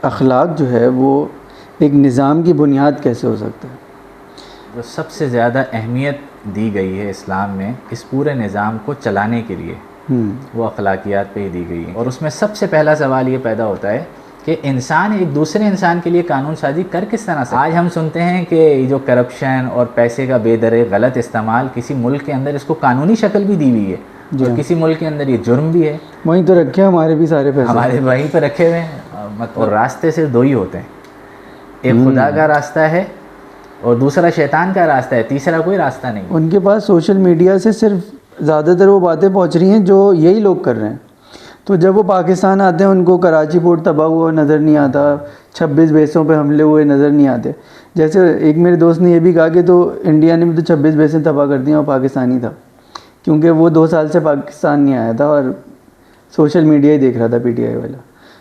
اخلاق جو ہے وہ ایک نظام کی بنیاد کیسے ہو سکتا ہے؟ جو سب سے زیادہ اہمیت دی گئی ہے اسلام میں اس پورے نظام کو چلانے کے لیے وہ اخلاقیات پہ ہی دی گئی ہے، اور اس میں سب سے پہلا سوال یہ پیدا ہوتا ہے کہ انسان ایک دوسرے انسان کے لیے قانون سازی کر کس طرح سے؟ آج ہم سنتے ہیں کہ یہ جو کرپشن اور پیسے کا بے درے غلط استعمال کسی ملک کے اندر اس کو قانونی شکل بھی دی ہوئی ہے، اور کسی ملک کے اندر یہ جرم بھی ہے، وہیں تو رکھے ہمارے بھی سارے پیسے، ہمارے وہیں پہ رکھے ہوئے ہیں، اور راستے صرف دو ہی ہوتے ہیں، ایک خدا کا راستہ ہے اور دوسرا شیطان کا راستہ ہے، تیسرا کوئی راستہ نہیں۔ ان کے پاس سوشل میڈیا سے صرف زیادہ تر وہ باتیں پہنچ رہی ہیں جو یہی لوگ کر رہے ہیں، تو جب وہ پاکستان آتے ہیں ان کو کراچی پورٹ تباہ ہوا نظر نہیں آتا، 26 بیسوں پہ حملے ہوئے نظر نہیں آتے۔ جیسے ایک میرے دوست نے یہ بھی کہا کہ تو انڈیا نے بھی تو 26 بیسیں تباہ کر دیں اور پاکستانی تھا، کیونکہ وہ 2 سال سے پاکستان نہیں آیا تھا اور سوشل میڈیا ہی دیکھ رہا تھا پی ٹی آئی والا۔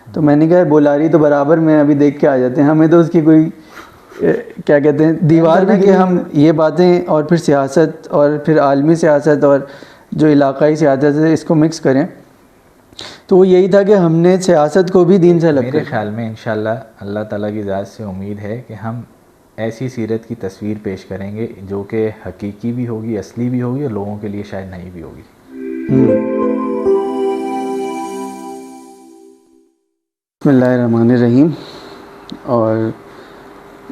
تو میں نے کہا بولاری تو برابر میں ابھی دیکھ کے آ جاتے ہیں، ہمیں تو اس کی کوئی کیا کہتے ہیں دیوار میں کہ ہم یہ باتیں اور پھر سیاست اور پھر عالمی سیاست اور جو علاقائی سیاست ہے اس کو مکس کریں، تو وہ یہی تھا کہ ہم نے سیاست کو بھی دین سے الگ میرے خیال میں انشاءاللہ اللہ تعالیٰ کی ذات سے امید ہے کہ ہم ایسی سیرت کی تصویر پیش کریں گے جو کہ حقیقی بھی ہوگی، اصلی بھی ہوگی، اور لوگوں کے لیے شاید نئی بھی ہوگی۔ بسم اللہ الرحمن الرحیم، اور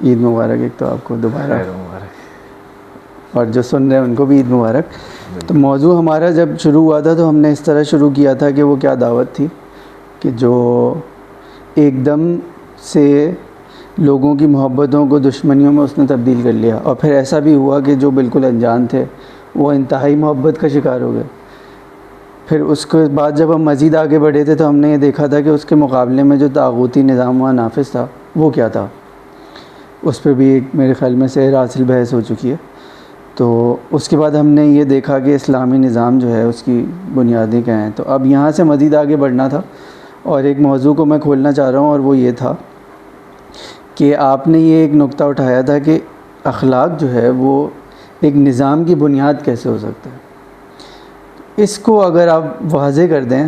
عید مبارک ایک تو آپ کو دوبارہ، خیر مبارک، اور جو سن رہے ہیں ان کو بھی عید مبارک۔ تو موضوع ہمارا جب شروع ہوا تھا تو ہم نے اس طرح شروع کیا تھا کہ وہ کیا دعوت تھی کہ جو ایک دم سے لوگوں کی محبتوں کو دشمنیوں میں اس نے تبدیل کر لیا، اور پھر ایسا بھی ہوا کہ جو بالکل انجان تھے وہ انتہائی محبت کا شکار ہو گئے۔ پھر اس کے بعد جب ہم مزید آگے بڑھے تھے تو ہم نے یہ دیکھا تھا کہ اس کے مقابلے میں جو طاغوتی نظام وہاں نافذ تھا وہ کیا تھا، اس پہ بھی ایک میرے خیال میں سیر حاصل بحث ہو چکی ہے۔ تو اس کے بعد ہم نے یہ دیکھا کہ اسلامی نظام جو ہے اس کی بنیادیں کیا ہیں۔ تو اب یہاں سے مزید آگے بڑھنا تھا، اور ایک موضوع کو میں کھولنا چاہ رہا ہوں، اور وہ یہ تھا کہ آپ نے یہ ایک نقطہ اٹھایا تھا کہ اخلاق جو ہے وہ ایک نظام کی بنیاد کیسے ہو سکتا ہے۔ اس کو اگر آپ واضح کر دیں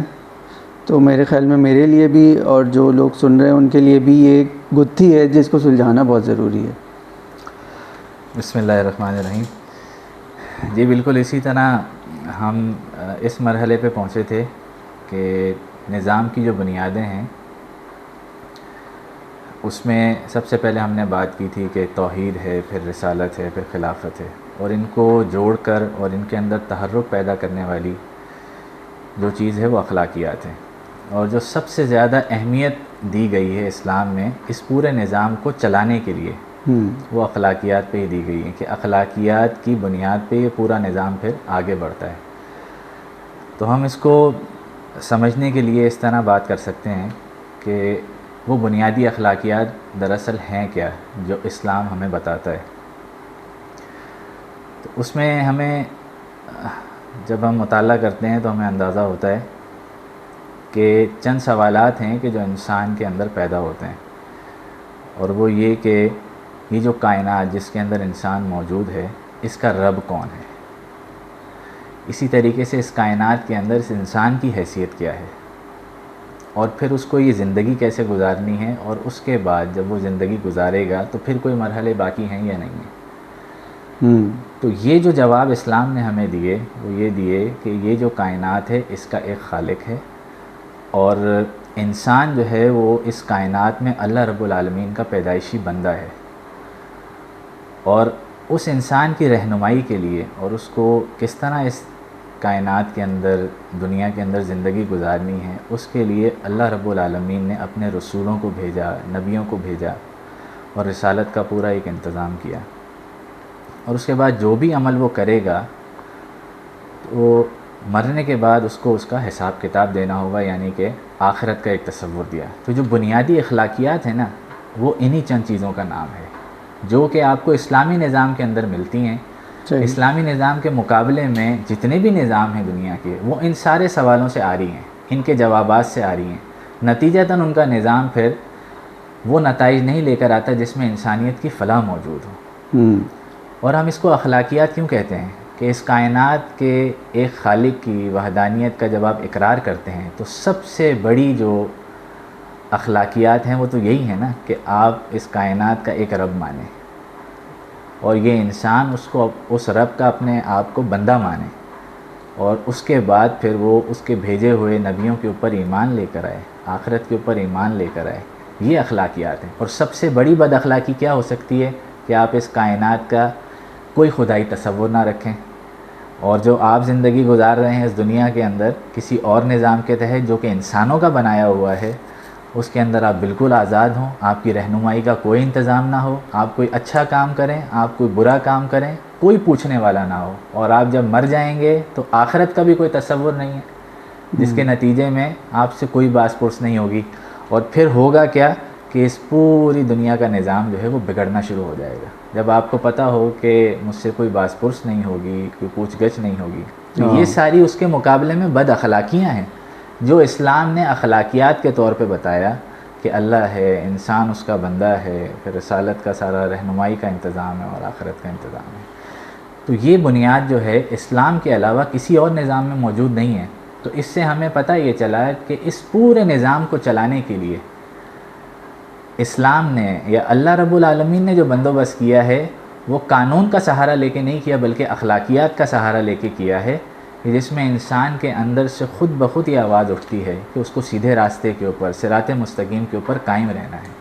تو میرے خیال میں میرے لیے بھی اور جو لوگ سن رہے ہیں ان کے لیے بھی یہ ایک گتھی ہے جس کو سلجھانا بہت ضروری ہے۔ بسم اللہ الرحمن الرحیم۔ جی بالکل اسی طرح ہم اس مرحلے پہ پہنچے تھے کہ نظام کی جو بنیادیں ہیں اس میں سب سے پہلے ہم نے بات کی تھی کہ توحید ہے، پھر رسالت ہے، پھر خلافت ہے، اور ان کو جوڑ کر اور ان کے اندر تحرک پیدا کرنے والی جو چیز ہے وہ اخلاقیات ہیں، اور جو سب سے زیادہ اہمیت دی گئی ہے اسلام میں اس پورے نظام کو چلانے کے لیے وہ اخلاقیات پہ ہی دی گئی ہے کہ اخلاقیات کی بنیاد پہ یہ پورا نظام پھر آگے بڑھتا ہے۔ تو ہم اس کو سمجھنے کے لیے اس طرح بات کر سکتے ہیں کہ وہ بنیادی اخلاقیات دراصل ہیں کیا جو اسلام ہمیں بتاتا ہے۔ تو اس میں ہمیں جب ہم مطالعہ کرتے ہیں تو ہمیں اندازہ ہوتا ہے کہ چند سوالات ہیں کہ جو انسان کے اندر پیدا ہوتے ہیں، اور وہ یہ کہ یہ جو کائنات جس کے اندر انسان موجود ہے اس کا رب کون ہے، اسی طریقے سے اس کائنات کے اندر اس انسان کی حیثیت کیا ہے، اور پھر اس کو یہ زندگی کیسے گزارنی ہے، اور اس کے بعد جب وہ زندگی گزارے گا تو پھر کوئی مرحلے باقی ہیں یا نہیں ہیں۔ تو یہ جو جواب اسلام نے ہمیں دیے وہ یہ دیے کہ یہ جو کائنات ہے اس کا ایک خالق ہے، اور انسان جو ہے وہ اس کائنات میں اللہ رب العالمین کا پیدائشی بندہ ہے، اور اس انسان کی رہنمائی کے لیے اور اس کو کس طرح اس کائنات کے اندر دنیا کے اندر زندگی گزارنی ہے اس کے لیے اللہ رب العالمین نے اپنے رسولوں کو بھیجا، نبیوں کو بھیجا، اور رسالت کا پورا ایک انتظام کیا، اور اس کے بعد جو بھی عمل وہ کرے گا وہ مرنے کے بعد اس کو اس کا حساب کتاب دینا ہوگا، یعنی کہ آخرت کا ایک تصور دیا۔ تو جو بنیادی اخلاقیات ہیں نا وہ انہی چند چیزوں کا نام ہے جو کہ آپ کو اسلامی نظام کے اندر ملتی ہیں۔ اسلامی نظام کے مقابلے میں جتنے بھی نظام ہیں دنیا کے وہ ان سارے سوالوں سے آ رہی ہیں، ان کے جوابات سے آ رہی ہیں، نتیجتاً ان کا نظام پھر وہ نتائج نہیں لے کر آتا جس میں انسانیت کی فلاح موجود ہو۔ اور ہم اس کو اخلاقیات کیوں کہتے ہیں کہ اس کائنات کے ایک خالق کی وحدانیت کا جب آپ اقرار کرتے ہیں تو سب سے بڑی جو اخلاقیات ہیں وہ تو یہی ہے نا کہ آپ اس کائنات کا ایک رب مانیں اور یہ انسان اس رب کا اپنے آپ کو بندہ مانے اور اس کے بعد پھر وہ اس کے بھیجے ہوئے نبیوں کے اوپر ایمان لے کر آئے، آخرت کے اوپر ایمان لے کر آئے. یہ اخلاقیات ہیں. اور سب سے بڑی بد اخلاقی کیا ہو سکتی ہے کہ آپ اس کائنات کا کوئی خدائی تصور نہ رکھیں اور جو آپ زندگی گزار رہے ہیں اس دنیا کے اندر کسی اور نظام کے تحت جو کہ انسانوں کا بنایا ہوا ہے، اس کے اندر آپ بالکل آزاد ہوں، آپ کی رہنمائی کا کوئی انتظام نہ ہو، آپ کوئی اچھا کام کریں، آپ کوئی برا کام کریں، کوئی پوچھنے والا نہ ہو، اور آپ جب مر جائیں گے تو آخرت کا بھی کوئی تصور نہیں ہے جس کے نتیجے میں آپ سے کوئی باس پرس نہیں ہوگی. اور پھر ہوگا کیا کہ اس پوری دنیا کا نظام جو ہے وہ بگڑنا شروع ہو جائے گا. جب آپ کو پتہ ہو کہ مجھ سے کوئی باس پرس نہیں ہوگی، کوئی پوچھ گچھ نہیں ہوگی، تو یہ ساری اس کے مقابلے میں بد اخلاقیاں ہیں جو اسلام نے اخلاقیات کے طور پہ بتایا کہ اللہ ہے، انسان اس کا بندہ ہے، پھر رسالت کا سارا رہنمائی کا انتظام ہے اور آخرت کا انتظام ہے. تو یہ بنیاد جو ہے اسلام کے علاوہ کسی اور نظام میں موجود نہیں ہے. تو اس سے ہمیں پتہ یہ چلا کہ اس پورے نظام کو چلانے کے لیے اسلام نے یا اللہ رب العالمین نے جو بندوبست کیا ہے وہ قانون کا سہارا لے کے نہیں کیا بلکہ اخلاقیات کا سہارا لے کے کیا ہے، جس میں انسان کے اندر سے خود بخود یہ آواز اٹھتی ہے کہ اس کو سیدھے راستے کے اوپر، صراط مستقیم کے اوپر قائم رہنا ہے.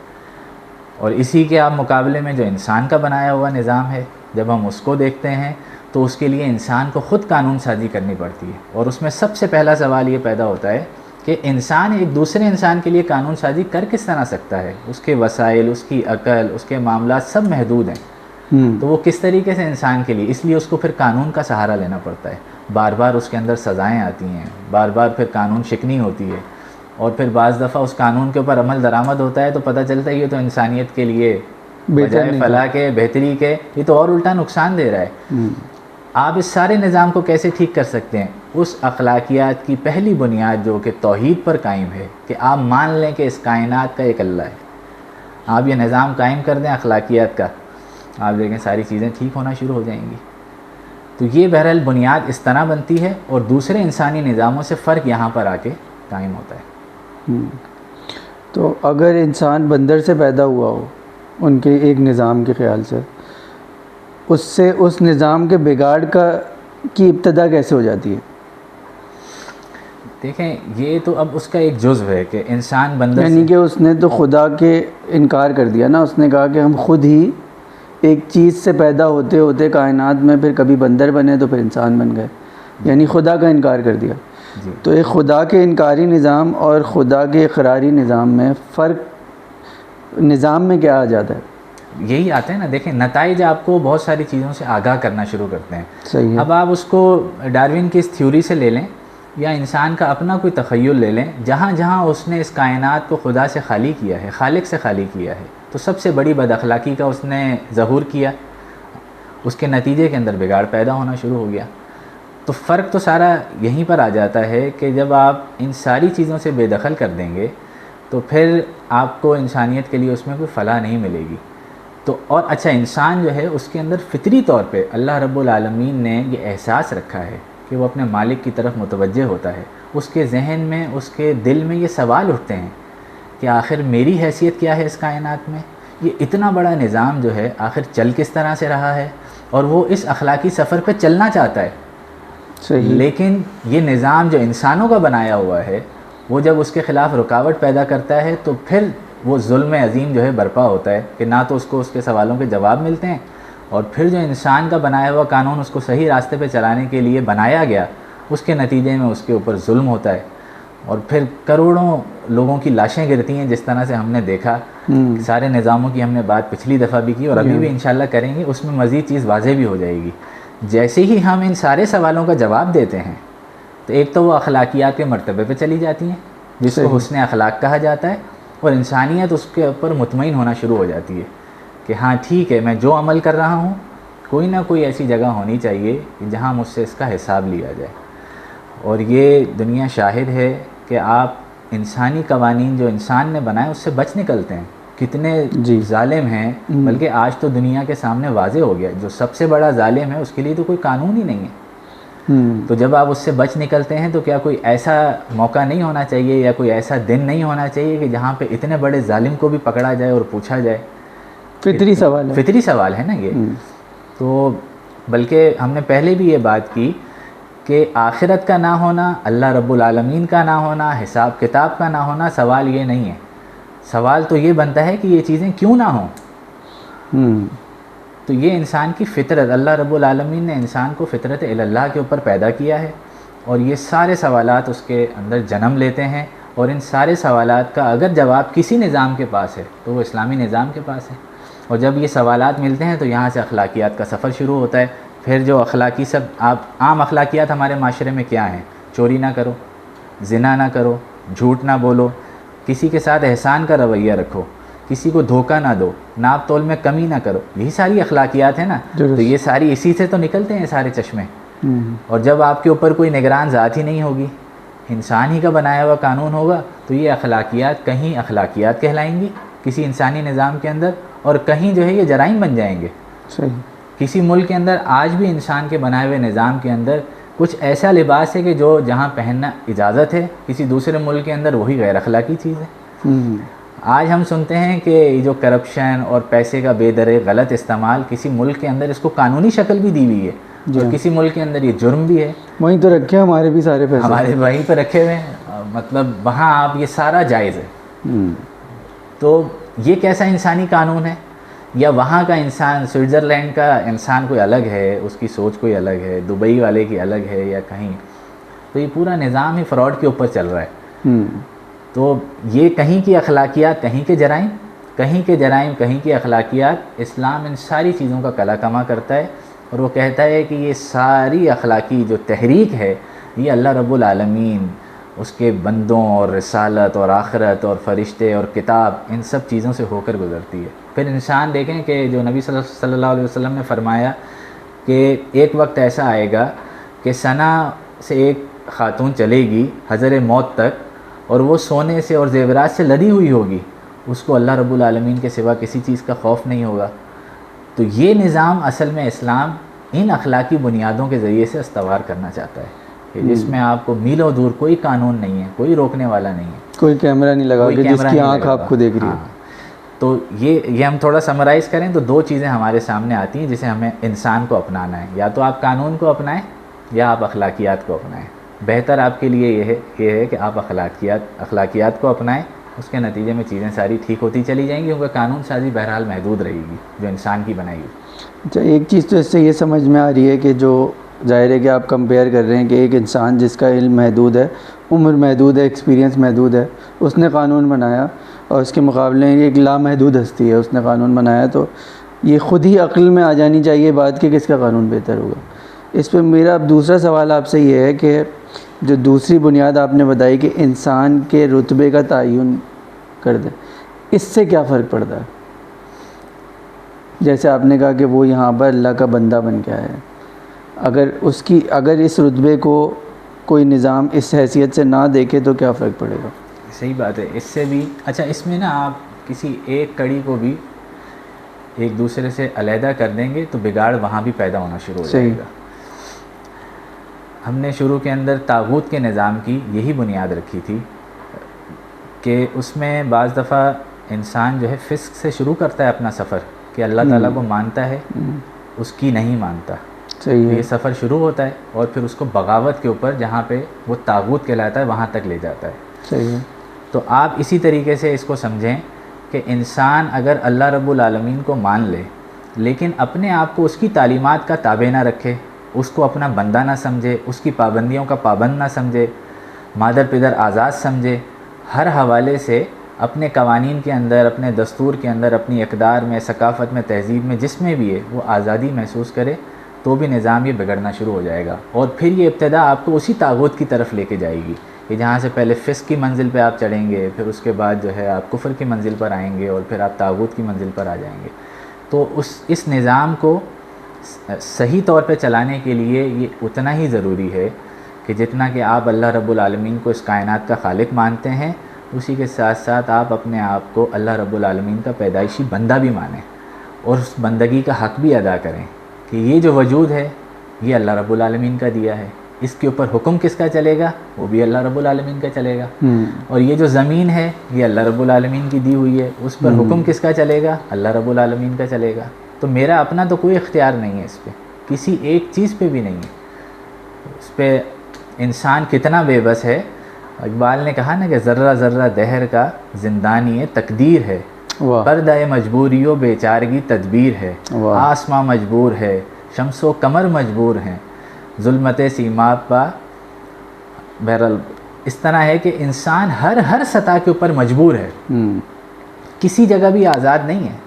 اور اسی کے آپ مقابلے میں جو انسان کا بنایا ہوا نظام ہے، جب ہم اس کو دیکھتے ہیں تو اس کے لیے انسان کو خود قانون سازی کرنی پڑتی ہے. اور اس میں سب سے پہلا سوال یہ پیدا ہوتا ہے کہ انسان ایک دوسرے انسان کے لیے قانون سازی کر کس طرح سکتا ہے؟ اس کے وسائل، اس کی عقل، اس کے معاملات سب محدود ہیں. تو وہ کس طریقے سے انسان کے لیے، اس لیے اس کو پھر قانون کا سہارا لینا پڑتا ہے. بار بار اس کے اندر سزائیں آتی ہیں، بار بار پھر قانون شکنی ہوتی ہے، اور پھر بعض دفعہ اس قانون کے اوپر عمل درآمد ہوتا ہے تو پتہ چلتا ہے یہ تو انسانیت کے لیے بجائے فلاح کے، بہتری کے، یہ تو اور الٹا نقصان دے رہا ہے. آپ اس سارے نظام کو کیسے ٹھیک کر سکتے ہیں؟ اس اخلاقیات کی پہلی بنیاد جو کہ توحید پر قائم ہے کہ آپ مان لیں کہ اس کائنات کا ایک اللہ ہے. آپ یہ نظام قائم کر دیں اخلاقیات کا، آپ دیکھیں ساری چیزیں ٹھیک ہونا شروع ہو جائیں گی. تو یہ بہرحال بنیاد اس طرح بنتی ہے اور دوسرے انسانی نظاموں سے فرق یہاں پر آ کے قائم ہوتا ہے. تو اگر انسان بندر سے پیدا ہوا ہو ان کے ایک نظام کے خیال سے، اس سے اس نظام کے بگاڑ کی ابتدا کیسے ہو جاتی ہے؟ دیکھیں یہ تو اب اس کا ایک جزو ہے کہ انسان بندر یعنی کہ اس نے تو خدا کے انکار کر دیا نا. اس نے کہا کہ ہم خود ہی ایک چیز سے پیدا ہوتے ہوتے کائنات میں پھر کبھی بندر بنے تو پھر انسان بن گئے، یعنی خدا کا انکار کر دیا. تو ایک خدا کے انکاری نظام اور خدا کے اقراری نظام میں فرق نظام میں کیا آ جاتا ہے؟ یہی آتا ہے نا. دیکھیں نتائج آپ کو بہت ساری چیزوں سے آگاہ کرنا شروع کرتے ہیں. صحیح ہے. اب آپ اس کو ڈاروین کی اس تھیوری سے لے لیں یا انسان کا اپنا کوئی تخیل لے لیں، جہاں جہاں اس نے اس کائنات کو خدا سے خالی کیا ہے، خالق سے خالی کیا ہے، تو سب سے بڑی بد اخلاقی کا اس نے ظہور کیا. اس کے نتیجے کے اندر بگاڑ پیدا ہونا شروع ہو گیا. تو فرق تو سارا یہیں پر آ جاتا ہے کہ جب آپ ان ساری چیزوں سے بے دخل کر دیں گے تو پھر آپ کو انسانیت کے لیے اس میں کوئی فلاح نہیں ملے گی. تو اور اچھا انسان جو ہے اس کے اندر فطری طور پہ اللہ رب العالمین نے یہ احساس رکھا ہے کہ وہ اپنے مالک کی طرف متوجہ ہوتا ہے. اس کے ذہن میں، اس کے دل میں یہ سوال اٹھتے ہیں کہ آخر میری حیثیت کیا ہے اس کائنات میں؟ یہ اتنا بڑا نظام جو ہے آخر چل کس طرح سے رہا ہے؟ اور وہ اس اخلاقی سفر پہ چلنا چاہتا ہے. صحیح. لیکن یہ نظام جو انسانوں کا بنایا ہوا ہے وہ جب اس کے خلاف رکاوٹ پیدا کرتا ہے تو پھر وہ ظلم عظیم جو ہے برپا ہوتا ہے کہ نہ تو اس کو اس کے سوالوں کے جواب ملتے ہیں، اور پھر جو انسان کا بنایا ہوا قانون اس کو صحیح راستے پہ چلانے کے لیے بنایا گیا، اس کے نتیجے میں اس کے اوپر ظلم ہوتا ہے، اور پھر کروڑوں لوگوں کی لاشیں گرتی ہیں جس طرح سے ہم نے دیکھا. سارے نظاموں کی ہم نے بات پچھلی دفعہ بھی کی اور ابھی بھی انشاءاللہ کریں گے. اس میں مزید چیز واضح بھی ہو جائے گی. جیسے ہی ہم ان سارے سوالوں کا جواب دیتے ہیں تو ایک تو وہ اخلاقیات کے مرتبے پہ چلی جاتی ہیں جس کو حسن اخلاق کہا جاتا ہے، اور انسانیت اس کے اوپر مطمئن ہونا شروع ہو جاتی ہے کہ ہاں ٹھیک ہے، میں جو عمل کر رہا ہوں کوئی نہ کوئی ایسی جگہ ہونی چاہیے کہ جہاں مجھ سے اس کا حساب لیا جائے. اور یہ دنیا شاہد ہے کہ آپ انسانی قوانین جو انسان نے بنائے اس سے بچ نکلتے ہیں. کتنے ظالم ہیں، بلکہ آج تو دنیا کے سامنے واضح ہو گیا جو سب سے بڑا ظالم ہے اس کے لیے تو کوئی قانون ہی نہیں ہے. تو جب آپ اس سے بچ نکلتے ہیں تو کیا کوئی ایسا موقع نہیں ہونا چاہیے یا کوئی ایسا دن نہیں ہونا چاہیے کہ جہاں پہ اتنے بڑے ظالم کو بھی پکڑا جائے اور پوچھا جائے؟ فطری سوال ہے. فطری سوال ہے نا یہ. تو بلکہ ہم نے پہلے بھی یہ بات کی کہ آخرت کا نہ ہونا، اللہ رب العالمین کا نہ ہونا، حساب کتاب کا نہ ہونا سوال یہ نہیں ہے. سوال تو یہ بنتا ہے کہ یہ چیزیں کیوں نہ ہوں. تو یہ انسان کی فطرت، اللہ رب العالمین نے انسان کو فطرت اللہ کے اوپر پیدا کیا ہے، اور یہ سارے سوالات اس کے اندر جنم لیتے ہیں. اور ان سارے سوالات کا اگر جواب کسی نظام کے پاس ہے تو وہ اسلامی نظام کے پاس ہے. اور جب یہ سوالات ملتے ہیں تو یہاں سے اخلاقیات کا سفر شروع ہوتا ہے. پھر جو اخلاقی عام اخلاقیات ہمارے معاشرے میں کیا ہیں؟ چوری نہ کرو، زنا نہ کرو، جھوٹ نہ بولو، کسی کے ساتھ احسان کا رویہ رکھو، کسی کو دھوکہ نہ دو، ناپ تول میں کمی نہ کرو. یہی ساری اخلاقیات ہیں نا. تو یہ ساری اسی سے تو نکلتے ہیں سارے چشمے. اور جب آپ کے اوپر کوئی نگران ذات ہی نہیں ہوگی، انسان ہی کا بنایا ہوا قانون ہوگا، تو یہ اخلاقیات کہیں اخلاقیات کہلائیں گی کسی انسانی نظام کے اندر، اور کہیں جو ہے یہ جرائم بن جائیں گے. صحیح. کسی ملک کے اندر آج بھی انسان کے بنائے ہوئے نظام کے اندر کچھ ایسا لباس ہے کہ جو جہاں پہننا اجازت ہے، کسی دوسرے ملک کے اندر وہی غیر اخلاقی چیز ہے. آج ہم سنتے ہیں کہ یہ جو کرپشن اور پیسے کا بے درے غلط استعمال کسی ملک کے اندر اس کو قانونی شکل بھی دی ہوئی ہے، اور کسی ملک کے اندر یہ جرم بھی ہے. وہیں تو رکھے ہمارے بھی سارے پیسے، ہمارے وہیں پہ رکھے ہوئے ہیں. مطلب وہاں آپ یہ سارا جائز ہے. تو یہ کیسا انسانی قانون ہے؟ یا وہاں کا انسان، سوئٹزرلینڈ کا انسان کوئی الگ ہے، اس کی سوچ کوئی الگ ہے، دبئی والے کی الگ ہے، یا کہیں. تو یہ پورا نظام ہی فراڈ کے اوپر چل رہا ہے. تو یہ کہیں کی اخلاقیات کہیں کے جرائم، کہیں کے جرائم کہیں کی اخلاقیات. اسلام ان ساری چیزوں کا کلا کما کرتا ہے، اور وہ کہتا ہے کہ یہ ساری اخلاقی جو تحریک ہے یہ اللہ رب العالمین، اس کے بندوں اور رسالت اور آخرت اور فرشتے اور کتاب، ان سب چیزوں سے ہو کر گزرتی ہے. پھر انسان دیکھیں کہ جو نبی صلی اللہ علیہ وسلم نے فرمایا کہ ایک وقت ایسا آئے گا کہ ثنا سے ایک خاتون چلے گی حضر موت تک، اور وہ سونے سے اور زیورات سے لدی ہوئی ہوگی، اس کو اللہ رب العالمین کے سوا کسی چیز کا خوف نہیں ہوگا. تو یہ نظام اصل میں اسلام ان اخلاقی بنیادوں کے ذریعے سے استوار کرنا چاہتا ہے، کہ جس میں آپ کو میلوں دور کوئی قانون نہیں ہے، کوئی روکنے والا نہیں ہے، کوئی کیمرہ نہیں لگا کہ جس کی آنکھ آپ کو دیکھ رہی ہے. تو یہ ہم تھوڑا سمرائز کریں تو دو چیزیں ہمارے سامنے آتی ہیں جسے ہمیں انسان کو اپنانا ہے. یا تو آپ قانون کو اپنائیں یا آپ اخلاقیات کو اپنائیں. بہتر آپ کے لیے یہ ہے کہ آپ اخلاقیات کو اپنائیں. اس کے نتیجے میں چیزیں ساری ٹھیک ہوتی چلی جائیں گی، کیونکہ قانون سازی بہرحال محدود رہے گی جو انسان کی بنائی ہوئی. اچھا، ایک چیز تو اس سے یہ سمجھ میں آ رہی ہے کہ جو ظاہر ہے کہ آپ کمپیئر کر رہے ہیں کہ ایک انسان جس کا علم محدود ہے، عمر محدود ہے، ایکسپیرینس محدود ہے، اس نے قانون بنایا، اور اس کے مقابلے ایک لامحدود ہستی ہے، اس نے قانون بنایا. تو یہ خود ہی عقل میں آ جانی چاہیے بات کہ کس کا قانون بہتر ہوگا. اس پہ میرا اب دوسرا سوال آپ سے یہ ہے کہ جو دوسری بنیاد آپ نے بتائی کہ انسان کے رتبے کا تعین کر دیں، اس سے کیا فرق پڑتا ہے؟ جیسے آپ نے کہا کہ وہ یہاں پر اللہ کا بندہ بن کے آیا ہے، اگر اس رتبے کو کوئی نظام اس حیثیت سے نہ دیکھے تو کیا فرق پڑے گا؟ صحیح بات ہے. اس سے بھی اچھا، اس میں نا آپ کسی ایک کڑی کو بھی ایک دوسرے سے علیحدہ کر دیں گے تو بگاڑ وہاں بھی پیدا ہونا شروع ہو جائے گا. ہم نے شروع کے اندر طاغوت کے نظام کی یہی بنیاد رکھی تھی کہ اس میں بعض دفعہ انسان جو ہے فسق سے شروع کرتا ہے اپنا سفر، کہ اللہ تعالیٰ کو مانتا ہے، اس کی نہیں مانتا. یہ سفر شروع ہوتا ہے، اور پھر اس کو بغاوت کے اوپر جہاں پہ وہ طاغوت کہلاتا ہے وہاں تک لے جاتا ہے. صحیح ہے. تو آپ اسی طریقے سے اس کو سمجھیں کہ انسان اگر اللہ رب العالمین کو مان لے لیکن اپنے آپ کو اس کی تعلیمات کا تابع نہ رکھے، اس کو اپنا بندہ نہ سمجھے، اس کی پابندیوں کا پابند نہ سمجھے، مادر پدر آزاد سمجھے، ہر حوالے سے اپنے قوانین کے اندر، اپنے دستور کے اندر، اپنی اقدار میں، ثقافت میں، تہذیب میں، جس میں بھی ہے وہ آزادی محسوس کرے، تو بھی نظام یہ بگڑنا شروع ہو جائے گا. اور پھر یہ ابتدا آپ کو اسی طاغوت کی طرف لے کے جائے گی کہ جہاں سے پہلے فسق کی منزل پہ آپ چڑھیں گے، پھر اس کے بعد جو ہے آپ کفر کی منزل پر آئیں گے، اور پھر آپ طاغوت کی منزل پر آ جائیں گے. تو اس نظام کو صحیح طور پہ چلانے کے لیے یہ اتنا ہی ضروری ہے کہ جتنا کہ آپ اللہ رب العالمین کو اس کائنات کا خالق مانتے ہیں، اسی کے ساتھ ساتھ آپ اپنے آپ کو اللہ رب العالمین کا پیدائشی بندہ بھی مانیں، اور اس بندگی کا حق بھی ادا کریں کہ یہ جو وجود ہے یہ اللہ رب العالمین کا دیا ہے. اس کے اوپر حکم کس کا چلے گا؟ وہ بھی اللہ رب العالمین کا چلے گا. اور یہ جو زمین ہے یہ اللہ رب العالمین کی دی ہوئی ہے, اس پر حکم کس کا چلے گا؟ اللہ رب العالمین کا چلے گا. تو میرا اپنا تو کوئی اختیار نہیں ہے اس پہ, کسی ایک چیز پہ بھی نہیں ہے. اس پہ انسان کتنا بے بس ہے. اقبال نے کہا نا کہ ذرہ ذرہ دہر کا زندانی تقدیر ہے, پردہ مجبوریوں بیچارگی تدبیر ہے, آسماں مجبور ہے شمس و قمر مجبور ہیں, ظلمت سیما پا. بہرحال اس طرح ہے کہ انسان ہر سطح کے اوپر مجبور ہے, کسی جگہ بھی آزاد نہیں ہے.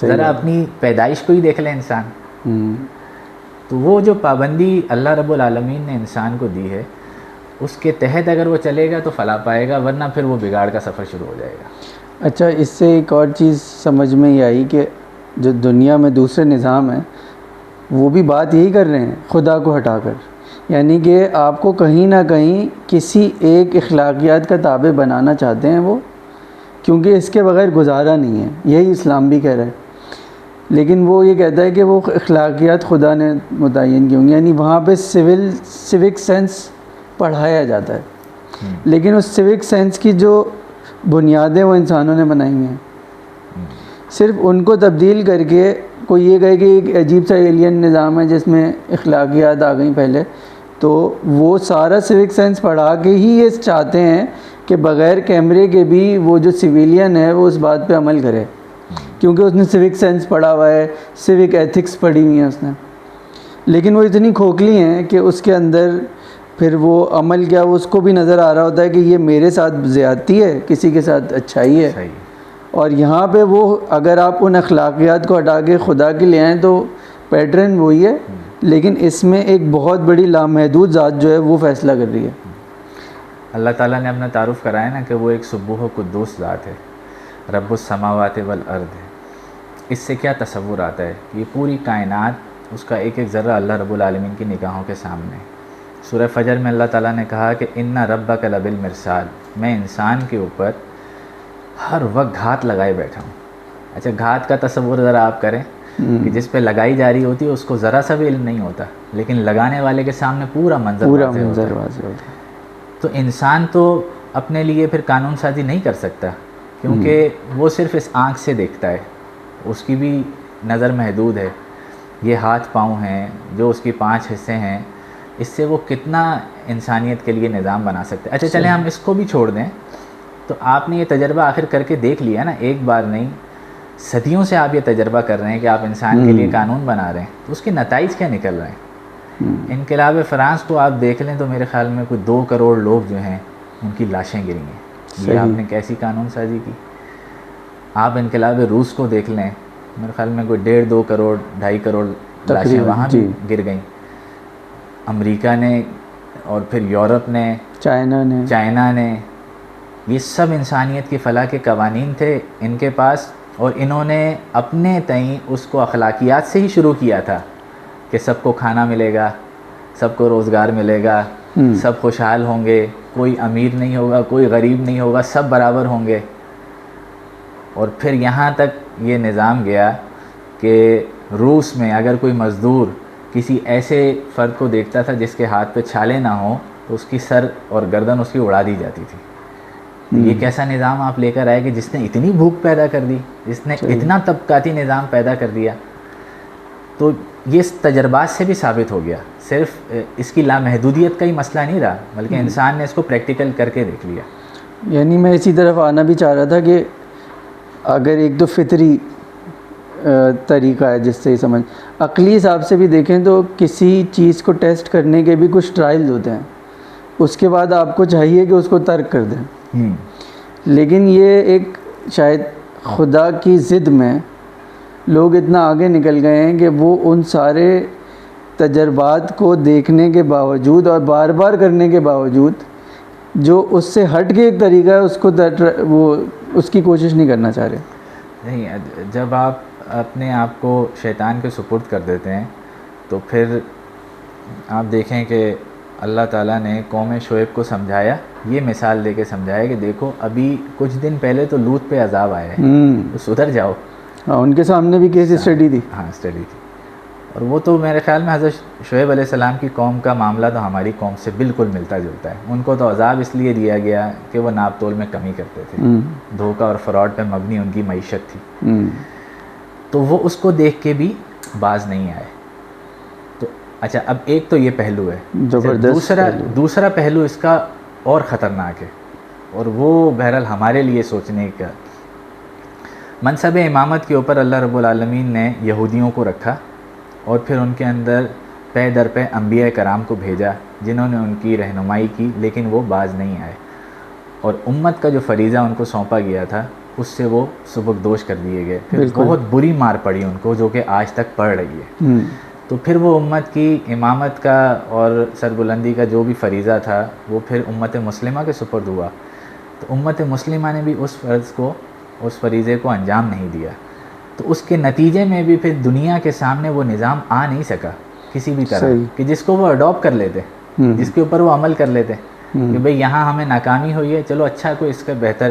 ذرا اپنی پیدائش کو ہی دیکھ لیں انسان. تو وہ جو پابندی اللہ رب العالمین نے انسان کو دی ہے اس کے تحت اگر وہ چلے گا تو فلاح پائے گا, ورنہ پھر وہ بگاڑ کا سفر شروع ہو جائے گا. اچھا, اس سے ایک اور چیز سمجھ میں ہی آئی کہ جو دنیا میں دوسرے نظام ہیں وہ بھی بات یہی کر رہے ہیں خدا کو ہٹا کر, یعنی کہ آپ کو کہیں نہ کہیں کسی ایک اخلاقیات کا تابع بنانا چاہتے ہیں وہ, کیونکہ اس کے بغیر گزارا نہیں ہے. یہی اسلام بھی کہہ رہا ہے. لیکن وہ یہ کہتا ہے کہ وہ اخلاقیات خدا نے متعین کی ہوں گی, یعنی وہاں پہ سیوک سینس پڑھایا جاتا ہے, لیکن اس سیوک سینس کی جو بنیادیں وہ انسانوں نے بنائی ہیں. صرف ان کو تبدیل کر کے کوئی یہ کہے کہ ایک عجیب سا ایلین نظام ہے جس میں اخلاقیات آ گئیں پہلے, تو وہ سارا سیوک سینس پڑھا کے ہی یہ چاہتے ہیں کہ بغیر کیمرے کے بھی وہ جو سویلین ہے وہ اس بات پہ عمل کرے, کیونکہ اس نے سیوک سینس پڑھا ہوا ہے, سیوک ایتھکس پڑھی ہوئی ہیں اس نے. لیکن وہ اتنی کھوکھلی ہیں کہ اس کے اندر پھر وہ عمل کیا وہ اس کو بھی نظر آ رہا ہوتا ہے کہ یہ میرے ساتھ زیادتی ہے, کسی کے ساتھ اچھائی ہے. اور یہاں پہ وہ اگر آپ ان اخلاقیات کو ہٹا کے خدا کے لے آئیں تو پیٹرن وہی ہے, لیکن اس میں ایک بہت بڑی لامحدود ذات جو ہے وہ فیصلہ کر رہی ہے. اللہ تعالیٰ نے اپنا تعارف کرایا نا کہ وہ ایک سبوح و قدوس ذات ہے, رب السماوات والارض ہے. اس سے کیا تصور آتا ہے؟ یہ پوری کائنات اس کا ایک ایک ذرہ اللہ رب العالمین کی نگاہوں کے سامنے. سورہ فجر میں اللہ تعالیٰ نے کہا کہ ان ربک لبالمرصاد, میں انسان کے اوپر ہر وقت گھات لگائے بیٹھا ہوں. اچھا, گھات کا تصور ذرا آپ کریں کہ جس پہ لگائی جا رہی ہوتی ہے اس کو ذرا سا بھی علم نہیں ہوتا, لیکن لگانے والے کے سامنے پورا منظر واضح ہوتا ہے. تو انسان تو اپنے لیے پھر قانون سازی نہیں کر سکتا, کیونکہ وہ صرف اس آنکھ سے دیکھتا ہے, اس کی بھی نظر محدود ہے. یہ ہاتھ پاؤں ہیں جو اس کی 5 حصے ہیں, اس سے وہ کتنا انسانیت کے لیے نظام بنا سکتے ہیں. اچھا چلیں ہم اس کو بھی چھوڑ دیں, تو آپ نے یہ تجربہ آخر کر کے دیکھ لیا نا, ایک بار نہیں صدیوں سے آپ یہ تجربہ کر رہے ہیں کہ آپ انسان کے لیے قانون بنا رہے ہیں, تو اس کے نتائج کیا نکل رہے ہیں؟ انقلاب فرانس کو آپ دیکھ لیں تو میرے خیال میں کوئی 2 کروڑ لوگ جو ہیں ان کی لاشیں گری ہیں. یہ آپ نے کیسی قانون سازی کی؟ آپ انقلاب روس کو دیکھ لیں, میرے خیال میں کوئی 1.5-2 کروڑ 2.5 کروڑ لاشیں وہاں بھی گر گئیں. امریکہ نے اور پھر یورپ نے, چائنا نے, یہ سب انسانیت کی فلاح کے قوانین تھے ان کے پاس, اور انہوں نے اپنے تئیں اس کو اخلاقیات سے ہی شروع کیا تھا کہ سب کو کھانا ملے گا, سب کو روزگار ملے گا, سب خوشحال ہوں گے, کوئی امیر نہیں ہوگا, کوئی غریب نہیں ہوگا, سب برابر ہوں گے. اور پھر یہاں تک یہ نظام گیا کہ روس میں اگر کوئی مزدور کسی ایسے فرد کو دیکھتا تھا جس کے ہاتھ پہ چھالے نہ ہوں تو اس کی سر اور گردن اس کی اڑا دی جاتی تھی. یہ کیسا نظام آپ لے کر آئے کہ جس نے اتنی بھوک پیدا کر دی, جس نے اتنا طبقاتی نظام پیدا کر دیا. تو یہ اس تجربات سے بھی ثابت ہو گیا, صرف اس کی لامحدودیت کا ہی مسئلہ نہیں رہا, بلکہ انسان نے اس کو پریکٹیکل کر کے دیکھ لیا. یعنی میں اسی طرف آنا بھی چاہ رہا تھا کہ اگر ایک تو فطری طریقہ ہے جس سے سمجھ, عقلی حساب سے بھی دیکھیں تو کسی چیز کو ٹیسٹ کرنے کے بھی کچھ ٹرائلز ہوتے ہیں, اس کے بعد آپ کو چاہیے کہ اس کو ترک کر دیں. لیکن یہ ایک شاید خدا کی ضد میں لوگ اتنا آگے نکل گئے ہیں کہ وہ ان سارے تجربات کو دیکھنے کے باوجود اور بار بار کرنے کے باوجود جو اس سے ہٹ کے ایک طریقہ ہے اس کو وہ اس کی کوشش نہیں کرنا چاہ رہے. نہیں, جب آپ اپنے آپ کو شیطان کے سپرد کر دیتے ہیں تو پھر آپ دیکھیں کہ اللہ تعالیٰ نے قوم شعیب کو سمجھایا, یہ مثال دے کے سمجھایا کہ دیکھو ابھی کچھ دن پہلے تو لوط پہ عذاب آیا ہے, تو سدھر جاؤ. ہاں, ان کے سامنے بھی کیس اسٹڈی تھی. ہاں, اسٹڈی تھی. اور وہ تو میرے خیال میں حضرت شعیب علیہ السلام کی قوم کا معاملہ تو ہماری قوم سے بالکل ملتا جلتا ہے. ان کو تو عذاب اس لیے دیا گیا کہ وہ ناپ تول میں کمی کرتے تھے, دھوکہ اور فراڈ پہ مبنی ان کی معیشت تھی, تو وہ اس کو دیکھ کے بھی باز نہیں آئے. تو اچھا, اب ایک تو یہ پہلو ہے, دوسرا پہلو اس کا اور خطرناک ہے, اور وہ بہرحال ہمارے لیے سوچنے کا. منصب امامت کے اوپر اللہ رب العالمین نے یہودیوں کو رکھا, اور پھر ان کے اندر پے در پہ انبیاء کرام کو بھیجا جنہوں نے ان کی رہنمائی کی, لیکن وہ باز نہیں آئے, اور امت کا جو فریضہ ان کو سونپا گیا تھا اس سے وہ سبکدوش کر دیے گئے. پھر بہت بری مار پڑی ان کو, جو کہ آج تک پڑ رہی ہے. تو پھر وہ امت کی امامت کا اور سربلندی کا جو بھی فریضہ تھا وہ پھر امت مسلمہ کے سپرد ہوا. تو امت مسلمہ نے بھی اس فرض کو, اس فریضے کو انجام نہیں دیا. تو اس کے نتیجے میں بھی پھر دنیا کے سامنے وہ نظام آ نہیں سکا کسی بھی طرح کہ جس کو وہ اڈاپٹ کر لیتے, جس کے اوپر وہ عمل کر لیتے کہ بھئی یہاں ہمیں ناکامی ہوئی ہے, چلو اچھا کوئی اس کا بہتر.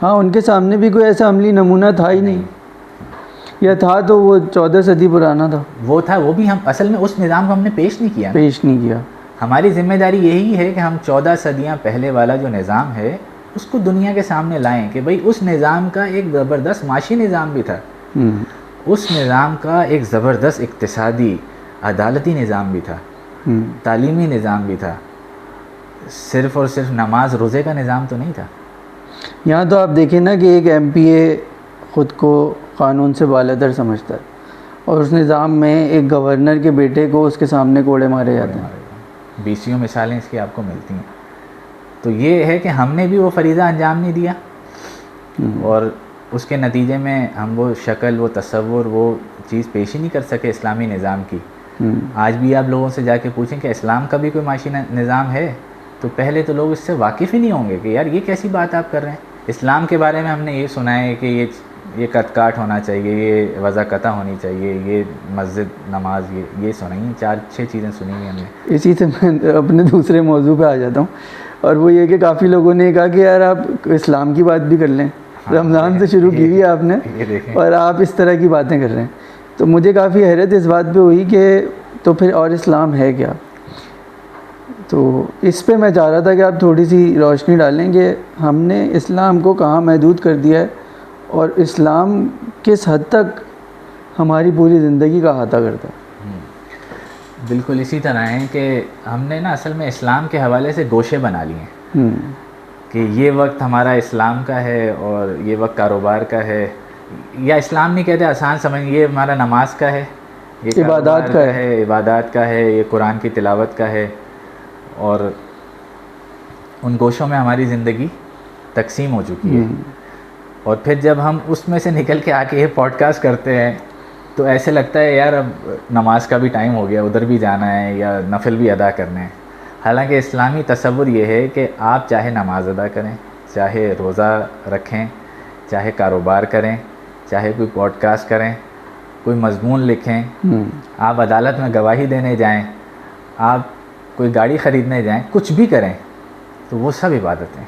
ہاں, ان کے سامنے بھی کوئی ایسا عملی نمونہ تھا ہی نہیں, یا تھا تو وہ 14 صدی پرانا تھا. وہ تھا, وہ بھی ہم اصل میں اس نظام کو ہم نے پیش نہیں کیا. ہماری ذمہ داری یہی ہے کہ ہم 14 صدیاں پہلے والا جو نظام ہے اس کو دنیا کے سامنے لائیں کہ بھئی اس نظام کا ایک زبردست معاشی نظام بھی تھا, اس نظام کا ایک زبردست اقتصادی عدالتی نظام بھی تھا, تعلیمی نظام بھی تھا, صرف اور صرف نماز روزے کا نظام تو نہیں تھا. یہاں تو آپ دیکھیں نا کہ ایک ایم پی اے خود کو قانون سے بالاتر سمجھتا ہے, اور اس نظام میں ایک گورنر کے بیٹے کو اس کے سامنے کوڑے مارے جاتے ہیں. 20 مثالیں اس کی آپ کو ملتی ہیں. تو یہ ہے کہ ہم نے بھی وہ فریضہ انجام نہیں دیا, اور اس کے نتیجے میں ہم وہ شکل, وہ تصور, وہ چیز پیش ہی نہیں کر سکے اسلامی نظام کی. آج بھی آپ لوگوں سے جا کے پوچھیں کہ اسلام کا بھی کوئی معاشی نظام ہے, تو پہلے تو لوگ اس سے واقف ہی نہیں ہوں گے کہ یار یہ کیسی بات آپ کر رہے ہیں. اسلام کے بارے میں ہم نے یہ سنا ہے کہ یہ کٹ کاٹ ہونا چاہیے, یہ وضع قطع ہونی چاہیے, یہ مسجد نماز, یہ سنائیں 4-6 چیزیں سنی ہوئی ہم نے. اسی سے میں اپنے دوسرے موضوع پہ آ جاتا ہوں, اور وہ یہ کہ کافی لوگوں نے کہا کہ یار آپ اسلام کی بات بھی کر لیں, رمضان سے شروع کی ہوئی ہے آپ نے, اور آپ اس طرح کی باتیں کر رہے ہیں. تو مجھے کافی حیرت اس بات پہ ہوئی کہ تو پھر اور اسلام ہے کیا. تو اس پہ میں چاہ رہا تھا کہ آپ تھوڑی سی روشنی ڈالیں کہ ہم نے اسلام کو کہاں محدود کر دیا ہے, اور اسلام کس حد تک ہماری پوری زندگی کا احاطہ کرتا ہے. بالکل اسی طرح ہے کہ ہم نے نا اصل میں اسلام کے حوالے سے گوشے بنا لیے ہیں کہ یہ وقت ہمارا اسلام کا ہے اور یہ وقت کاروبار کا ہے, یا اسلام نہیں کہتے, آسان سمجھ, یہ ہمارا نماز کا ہے, یہ عبادات کا ہے, عبادات کا ہے, یہ قرآن کی تلاوت کا ہے. اور ان گوشوں میں ہماری زندگی تقسیم ہو چکی ہے. اور پھر جب ہم اس میں سے نکل کے آ کے یہ پوڈ کاسٹ کرتے ہیں تو ایسے لگتا ہے یار اب نماز کا بھی ٹائم ہو گیا, ادھر بھی جانا ہے یا نفل بھی ادا کرنے ہیں. حالانکہ اسلامی تصور یہ ہے کہ آپ چاہے نماز ادا کریں, چاہے روزہ رکھیں, چاہے کاروبار کریں, چاہے کوئی پوڈ کاسٹ کریں, کوئی مضمون لکھیں, آپ عدالت میں گواہی دینے جائیں, آپ کوئی گاڑی خریدنے جائیں, کچھ بھی کریں, تو وہ سب عبادتیں.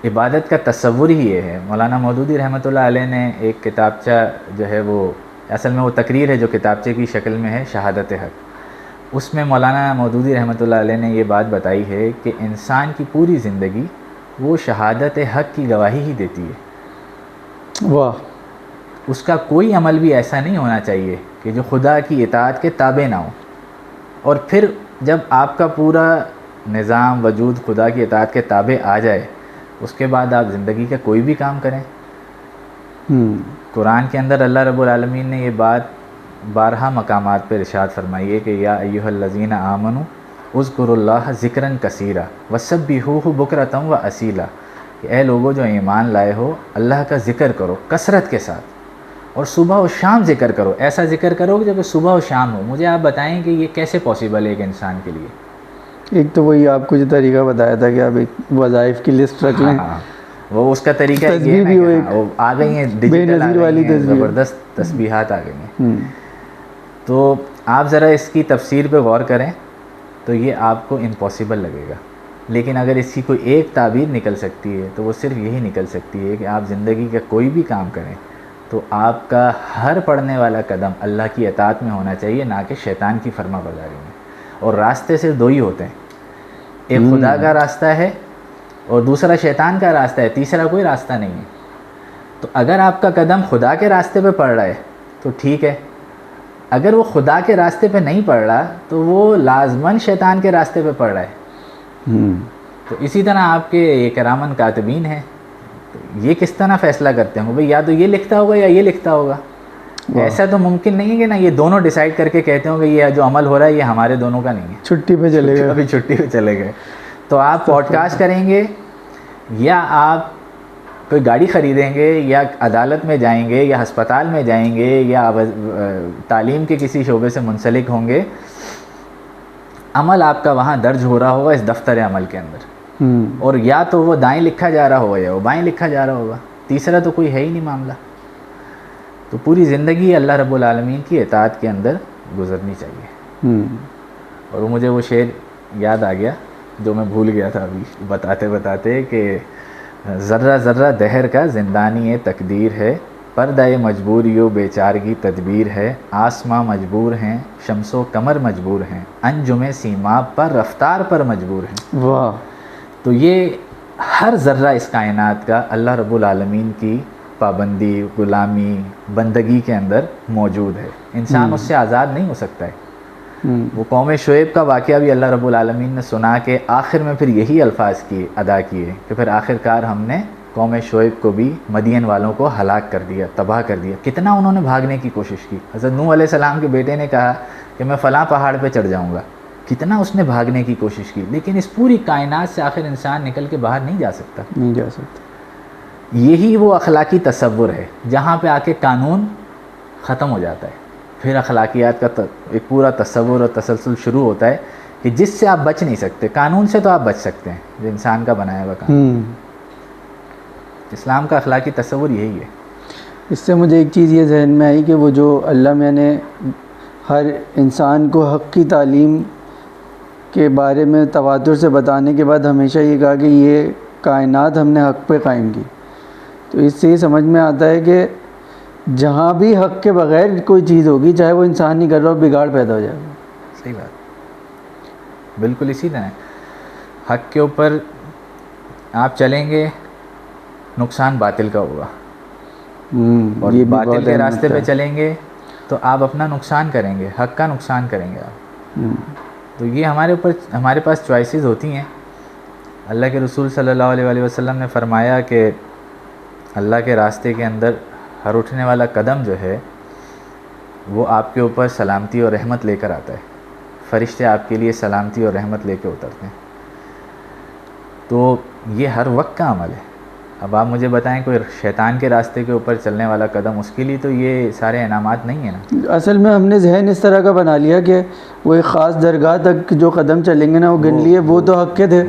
عبادت کا تصور ہی یہ ہے. مولانا مودودی رحمۃ اللہ علیہ نے ایک کتابچہ جو ہے, وہ اصل میں وہ تقریر ہے جو کتابچے کی شکل میں ہے, شہادت حق. اس میں مولانا مودودی رحمۃ اللہ علیہ نے یہ بات بتائی ہے کہ انسان کی پوری زندگی وہ شہادت حق کی گواہی ہی دیتی ہے. واہ. اس کا کوئی عمل بھی ایسا نہیں ہونا چاہیے کہ جو خدا کی اطاعت کے تابع نہ ہو. اور پھر جب آپ کا پورا نظام وجود خدا کی اطاعت کے تابع آ جائے, اس کے بعد آپ زندگی کا کوئی بھی کام کریں. قرآن کے اندر اللہ رب العالمین نے یہ بات 12 مقامات پر ارشاد فرمائی ہے کہ یا ایھا الذین آمنوا اذکروا اللہ ذکرا کثیرا وسبحوہ بکرۃ و اصیلا, کہ اے لوگوں جو ایمان لائے ہو, اللہ کا ذکر کرو کثرت کے ساتھ, اور صبح و شام ذکر کرو. ایسا ذکر کرو کہ جب صبح و شام ہو. مجھے آپ بتائیں کہ یہ کیسے پاسبل ہے ایک انسان کے لیے؟ ایک تو وہی آپ کو جو طریقہ بتایا تھا کہ آپ ایک وظائف کی لسٹ رکھ لیں, وہ اس کا طریقہ تصویر بھی ہو, وہ آ گئی ہیں ڈیجیٹل والی زبردست تسبیحات آ گئی ہیں. تو آپ ذرا اس کی تفسیر پہ غور کریں تو یہ آپ کو امپاسبل لگے گا, لیکن اگر اس کی کوئی ایک تعبیر نکل سکتی ہے تو وہ صرف یہی نکل سکتی ہے کہ آپ زندگی کا کوئی بھی کام کریں, تو آپ کا ہر پڑھنے والا قدم اللہ کی اطاعت میں ہونا چاہیے، نہ کہ شیطان کی فرما برداری میں. اور راستے صرف دو ہی ہوتے ہیں، ایک خدا کا راستہ ہے اور دوسرا شیطان کا راستہ ہے، تیسرا کوئی راستہ نہیں ہے. تو اگر آپ کا قدم خدا کے راستے پہ پڑ رہا ہے تو ٹھیک ہے، اگر وہ خدا کے راستے پہ نہیں پڑ رہا تو وہ لازماً شیطان کے راستے پہ پڑ رہا ہے. تو اسی طرح آپ کے یہ کرامن کاتبین ہیں، تو یہ کس طرح فیصلہ کرتے ہوں بھئی یا تو یہ لکھتا ہوگا یا یہ لکھتا ہوگا. ایسا تو ممکن نہیں ہے کہ نا یہ دونوں ڈیسائیڈ کر کے کہتے ہوں کہ یہ جو عمل ہو رہا ہے یہ ہمارے دونوں کا نہیں ہے، چھٹی پہ چلے گئے، ابھی چھٹی پہ چلے گئے. تو آپ پوڈ کاسٹ کریں گے یا آپ کوئی گاڑی خریدیں گے یا عدالت میں جائیں گے یا ہسپتال میں جائیں گے یا تعلیم کے کسی شعبے سے منسلک ہوں گے، عمل آپ کا وہاں درج ہو رہا ہوگا اس دفتر عمل کے اندر. اور یا تو وہ دائیں لکھا جا رہا ہوگا یا وہ بائیں لکھا جا رہا ہوگا، تیسرا تو کوئی ہے ہی نہیں معاملہ. تو پوری زندگی اللہ رب العالمین کی اطاعت کے اندر گزرنی چاہیے. اور مجھے وہ شعر یاد آ گیا جو میں بھول گیا تھا ابھی بتاتے بتاتے، کہ ذرہ ذرہ دہر کا زندانی تقدیر ہے، پردہ مجبوریوں بیچارگی تدبیر ہے، آسماں مجبور ہیں شمس و قمر مجبور ہیں، انجم سیماب پر رفتار پر مجبور ہیں. واہ. تو یہ ہر ذرہ اس کائنات کا اللہ رب العالمین کی پابندی، غلامی، بندگی کے اندر موجود ہے. انسان اس سے آزاد نہیں ہو سکتا ہے. وہ قوم شعیب کا واقعہ بھی اللہ رب العالمین نے سنا کہ آخر میں پھر یہی الفاظ ادا کیے کہ پھر آخر کار ہم نے قوم شعیب کو بھی، مدین والوں کو ہلاک کر دیا، تباہ کر دیا. کتنا انہوں نے بھاگنے کی کوشش کی. حضرت نوح علیہ السلام کے بیٹے نے کہا کہ میں فلاں پہاڑ پہ چڑھ جاؤں گا، کتنا اس نے بھاگنے کی کوشش کی، لیکن اس پوری کائنات سے آخر انسان نکل کے باہر نہیں جا سکتا. نہیں جا سکتا. یہی وہ اخلاقی تصور ہے جہاں پہ آ کے قانون ختم ہو جاتا ہے، پھر اخلاقیات کا ایک پورا تصور اور تسلسل شروع ہوتا ہے کہ جس سے آپ بچ نہیں سکتے. قانون سے تو آپ بچ سکتے ہیں، جو انسان کا بنایا ہوا قانون. اسلام کا اخلاقی تصور یہی ہے. اس سے مجھے ایک چیز یہ ذہن میں آئی کہ وہ جو اللہ میں نے ہر انسان کو حق کی تعلیم کے بارے میں تواتر سے بتانے کے بعد ہمیشہ یہ کہا کہ یہ کائنات ہم نے حق پہ قائم کی. تو اس سے یہ سمجھ میں آتا ہے کہ جہاں بھی حق کے بغیر کوئی چیز ہوگی، چاہے وہ انسان نہیں کر رہا ہو، بگاڑ پیدا ہو جائے گا. صحیح بات. بالکل اسی طرح حق کے اوپر آپ چلیں گے، نقصان باطل کا ہوگا. اور یہ بھی باطل بہت کے اہم راستے نقطہ پہ ہے. چلیں گے تو آپ اپنا نقصان کریں گے، حق کا نقصان کریں گے آپ. تو یہ ہمارے پاس چوائسیز ہوتی ہیں. اللہ کے رسول صلی اللہ علیہ وسلم نے فرمایا کہ اللہ کے راستے کے اندر ہر اٹھنے والا قدم جو ہے وہ آپ کے اوپر سلامتی اور رحمت لے کر آتا ہے. فرشتے آپ کے لیے سلامتی اور رحمت لے کے اترتے ہیں. تو یہ ہر وقت کا عمل ہے. اب آپ مجھے بتائیں کوئی شیطان کے راستے کے اوپر چلنے والا قدم، اس کے لیے تو یہ سارے انعامات نہیں ہیں نا. اصل میں ہم نے ذہن اس طرح کا بنا لیا کہ وہ ایک خاص درگاہ تک جو قدم چلیں گے نا وہ گن لیے، وہ تو حق کے تھے،